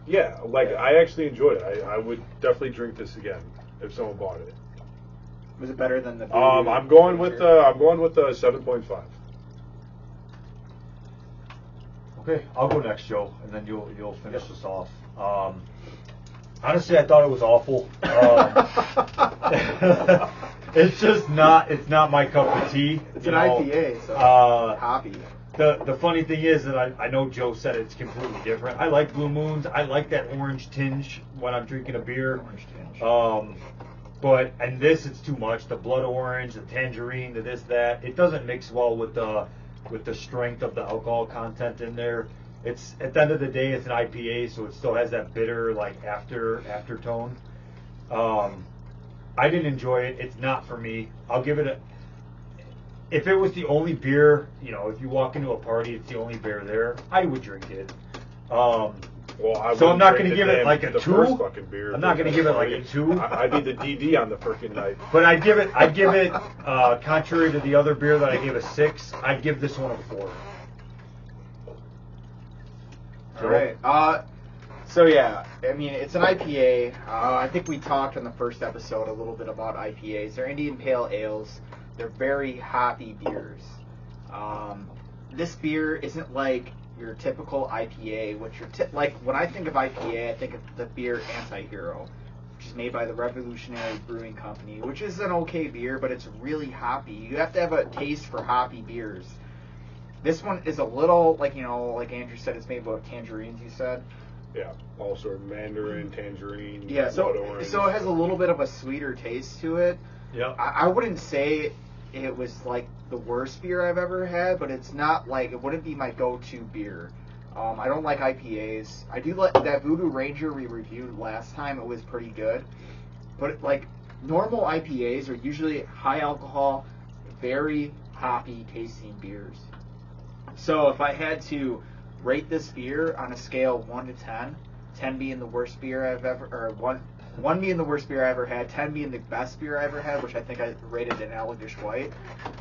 Speaker 1: Yeah, I actually enjoyed it. I would definitely drink this again if someone bought it.
Speaker 2: Was it better than the?
Speaker 1: I'm going with the 7.5.
Speaker 3: Okay, I'll go next, Joe, and then you'll finish us off. Honestly, I thought it was awful. It's just not. It's not my cup of tea.
Speaker 2: It's an IPA, so hoppy.
Speaker 3: The funny thing is that I know Joe said it's completely different. I like Blue Moons. I like that orange tinge when I'm drinking a beer.
Speaker 2: Orange tinge.
Speaker 3: But this it's too much. The blood orange, the tangerine, the this that. It doesn't mix well with the strength of the alcohol content in there. It's at the end of the day, it's an IPA, so it still has that bitter like aftertone. I didn't enjoy it. It's not for me. I'll give it a. If it was the only beer, if you walk into a party, it's the only beer there, I would drink it. So I'm not going to give it like a 2. I'm not going to give it like a 2.
Speaker 1: I'd be the DD on the freaking night.
Speaker 3: But I'd give it, contrary to the other beer that I gave a 6, I'd give this one a 4.
Speaker 2: All right. So yeah, I mean, it's an IPA. I think we talked in the first episode a little bit about IPAs. They're Indian Pale Ales. They're very hoppy beers. This beer isn't like your typical IPA, which like when I think of IPA, I think of the beer Anti-Hero, which is made by the Revolutionary Brewing Company, which is an okay beer, but it's really hoppy. You have to have a taste for hoppy beers. This one is a little, like Andrew said, it's made with tangerines, you said?
Speaker 1: Yeah, all sort of mandarin, tangerine,
Speaker 2: yeah,
Speaker 1: blood orange.
Speaker 2: So it has a little bit of a sweeter taste to it.
Speaker 3: Yeah.
Speaker 2: I wouldn't say it was like the worst beer I've ever had, but it's not like, it wouldn't be my go-to beer. I don't like IPAs. I do like that Voodoo Ranger we reviewed last time. It was pretty good. But like normal IPAs are usually high alcohol, very hoppy tasting beers. So if I had to rate this beer on a scale of 1 to 10, 10 being the worst beer I've ever, or 1 being the worst beer I ever had, 10 being the best beer I ever had, which I think I rated an Allagash White,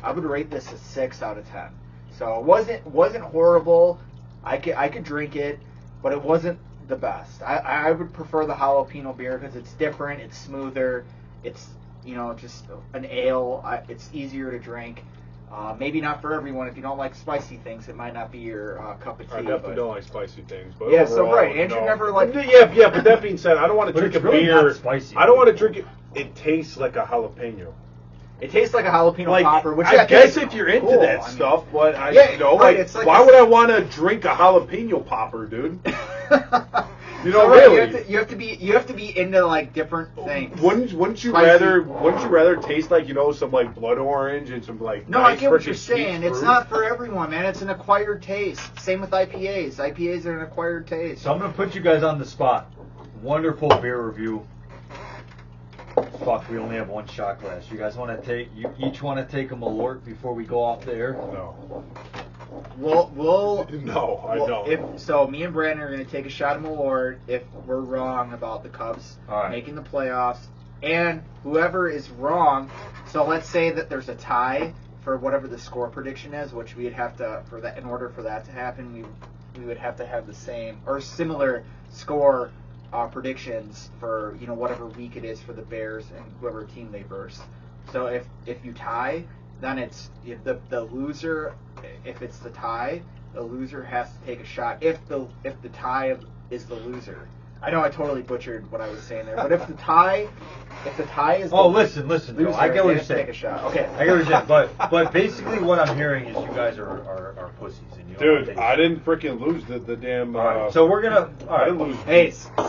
Speaker 2: I would rate this a 6 out of 10. So it wasn't horrible. I could drink it, but it wasn't the best. I would prefer the jalapeno beer because it's different, it's smoother, it's just an ale. It's easier to drink. Maybe not for everyone. If you don't like spicy things, it might not be your cup of tea.
Speaker 1: I definitely don't like spicy things. But
Speaker 2: yeah,
Speaker 1: overall,
Speaker 2: so right, Andrew never liked.
Speaker 1: Yeah. But that being said, I don't want to drink a
Speaker 3: really
Speaker 1: beer.
Speaker 3: not spicy.
Speaker 1: I don't want to drink it. It tastes like a jalapeno.
Speaker 2: It tastes like a jalapeno popper, which
Speaker 1: I guess
Speaker 2: is
Speaker 1: if you're into
Speaker 2: cool.
Speaker 1: that stuff, but
Speaker 2: it's like
Speaker 1: why would I want to drink a jalapeno popper, dude?
Speaker 2: Really, you have to be into like different things.
Speaker 1: Wouldn't you
Speaker 2: Spicy.
Speaker 1: rather taste like some like blood orange and some like
Speaker 2: No,
Speaker 1: nice
Speaker 2: I get what you're
Speaker 1: freaking sweet
Speaker 2: saying. It's
Speaker 1: fruit?
Speaker 2: not for everyone, man. It's an acquired taste. Same with IPAs. IPAs are an acquired taste.
Speaker 3: So I'm gonna put you guys on the spot. Wonderful beer review. Fuck, we only have one shot glass. You guys want to take? You each want to take a Malört before we go off the air?
Speaker 1: No.
Speaker 2: I
Speaker 1: don't.
Speaker 2: So me and Brandon are going to take a shot of Malört if we're wrong about the Cubs making the playoffs, and whoever is wrong. So let's say that there's a tie for whatever the score prediction is, which we'd have to in order for that to happen, we would have to have the same or similar score predictions for whatever week it is for the Bears and whoever team they verse. So if you tie, then it's the loser. If it's the tie, the loser has to take a shot. If the tie is the loser. I know I totally butchered what I was saying there, but if the tie is
Speaker 3: listen,
Speaker 2: loser,
Speaker 3: Joe, I get what you're saying.
Speaker 2: Take a shot. Okay.
Speaker 3: I get what you're saying, but basically what I'm hearing is you guys are pussies and you don't
Speaker 1: Dude, I didn't freaking lose the damn.
Speaker 3: All right, so we're gonna. All
Speaker 1: I
Speaker 3: right.
Speaker 1: didn't lose.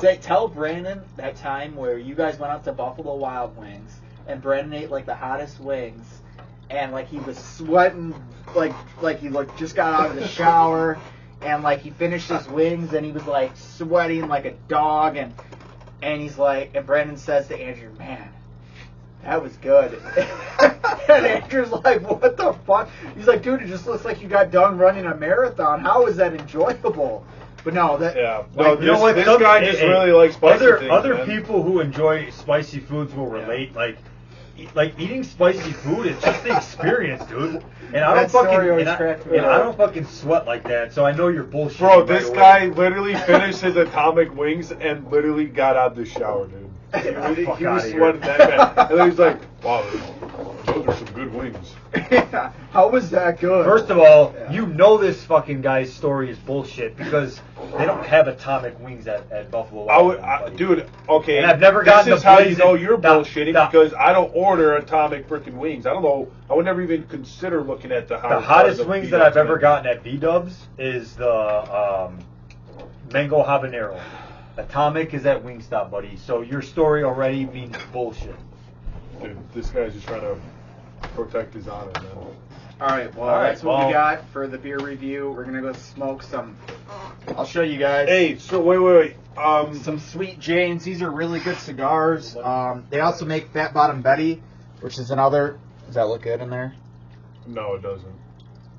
Speaker 2: Hey, tell Brandon that time where you guys went out to Buffalo Wild Wings and Brandon ate like the hottest wings, and like he was sweating, like he just got out of the shower, and like he finished his wings and he was like sweating like a dog, and he's like, and Brandon says to Andrew, "Man, that was good." And Andrew's like, "What the fuck?" He's like, "Dude, it just looks like you got done running a marathon. How is that enjoyable?" But no, that
Speaker 1: Yeah.
Speaker 3: Like,
Speaker 1: No, this guy just really likes spicy things.
Speaker 3: Other
Speaker 1: man.
Speaker 3: people who enjoy spicy foods will relate. Like eating spicy food, it's just the experience, dude. And I don't I don't fucking sweat like that, so I know you're bullshit.
Speaker 1: Bro, this guy literally finished his atomic wings and literally got out of the shower, dude. He was sweating that bad. And then he's like, "Wow, those are some good wings."
Speaker 2: Yeah. How was that good?
Speaker 3: First of all, you know this fucking guy's story is bullshit because they don't have atomic wings at Buffalo Wild Wings.
Speaker 1: Dude, okay.
Speaker 3: And I've never gotten
Speaker 1: this is
Speaker 3: the
Speaker 1: how you
Speaker 3: blazing-
Speaker 1: know you're
Speaker 3: Stop,
Speaker 1: bullshitting
Speaker 3: stop.
Speaker 1: because I don't order atomic freaking wings. I don't know. I would never even consider looking at the
Speaker 3: hottest wings that I've ever gotten at B-Dubs is the mango habanero. Atomic is at Wingstop, buddy. So your story already means bullshit.
Speaker 1: Dude, this guy's just trying to protect his honor, man.
Speaker 2: All right, that's what we got for the beer review. We're gonna go smoke some. I'll show you guys.
Speaker 1: Hey, so wait.
Speaker 2: Some Sweet Janes. These are really good cigars. They also make Fat Bottom Betty, which is another. Does that look good in there?
Speaker 1: No, it doesn't.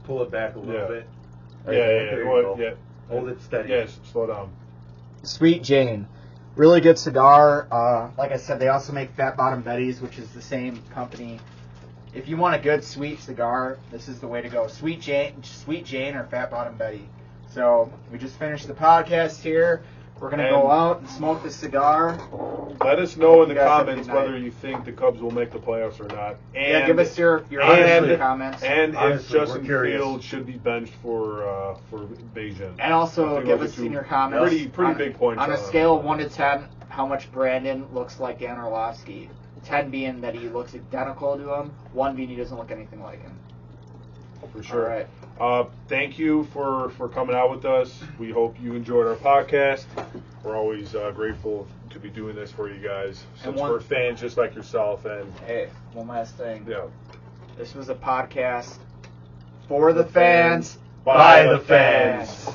Speaker 3: Pull it back a little bit.
Speaker 1: Yeah.
Speaker 3: Hold it steady.
Speaker 1: Yes, slow down.
Speaker 2: Sweet Jane. Really good cigar. Like I said, they also make Fat Bottom Betties, which is the same company. If you want a good sweet cigar, this is the way to go. Sweet Jane or Fat Bottom Betty. So we just finished the podcast here. We're going to go out and smoke the cigar.
Speaker 1: Let us know in the
Speaker 2: You guys have a
Speaker 1: comments
Speaker 2: good night.
Speaker 1: whether you think the Cubs will make the playoffs or not. And,
Speaker 2: Yeah, give us your honest comments.
Speaker 1: And if
Speaker 3: Honestly,
Speaker 1: Justin
Speaker 3: we're curious.
Speaker 1: Fields should be benched for Bagent.
Speaker 2: And also
Speaker 1: I think
Speaker 2: give
Speaker 1: those
Speaker 2: us
Speaker 1: are
Speaker 2: in your
Speaker 1: two
Speaker 2: comments.
Speaker 1: Pretty big points.
Speaker 2: On a scale of 1 to 10, how much Brandon looks like Dan Orlovsky. 10 being that he looks identical to him, 1 being he doesn't look anything like him.
Speaker 1: For sure.
Speaker 2: All right.
Speaker 1: Thank you for coming out with us. We hope you enjoyed our podcast. We're always grateful to be doing this for you guys, since we're fans just like yourself. And
Speaker 2: hey, one last thing.
Speaker 1: Yeah.
Speaker 2: This was a podcast for the fans,
Speaker 1: by the fans.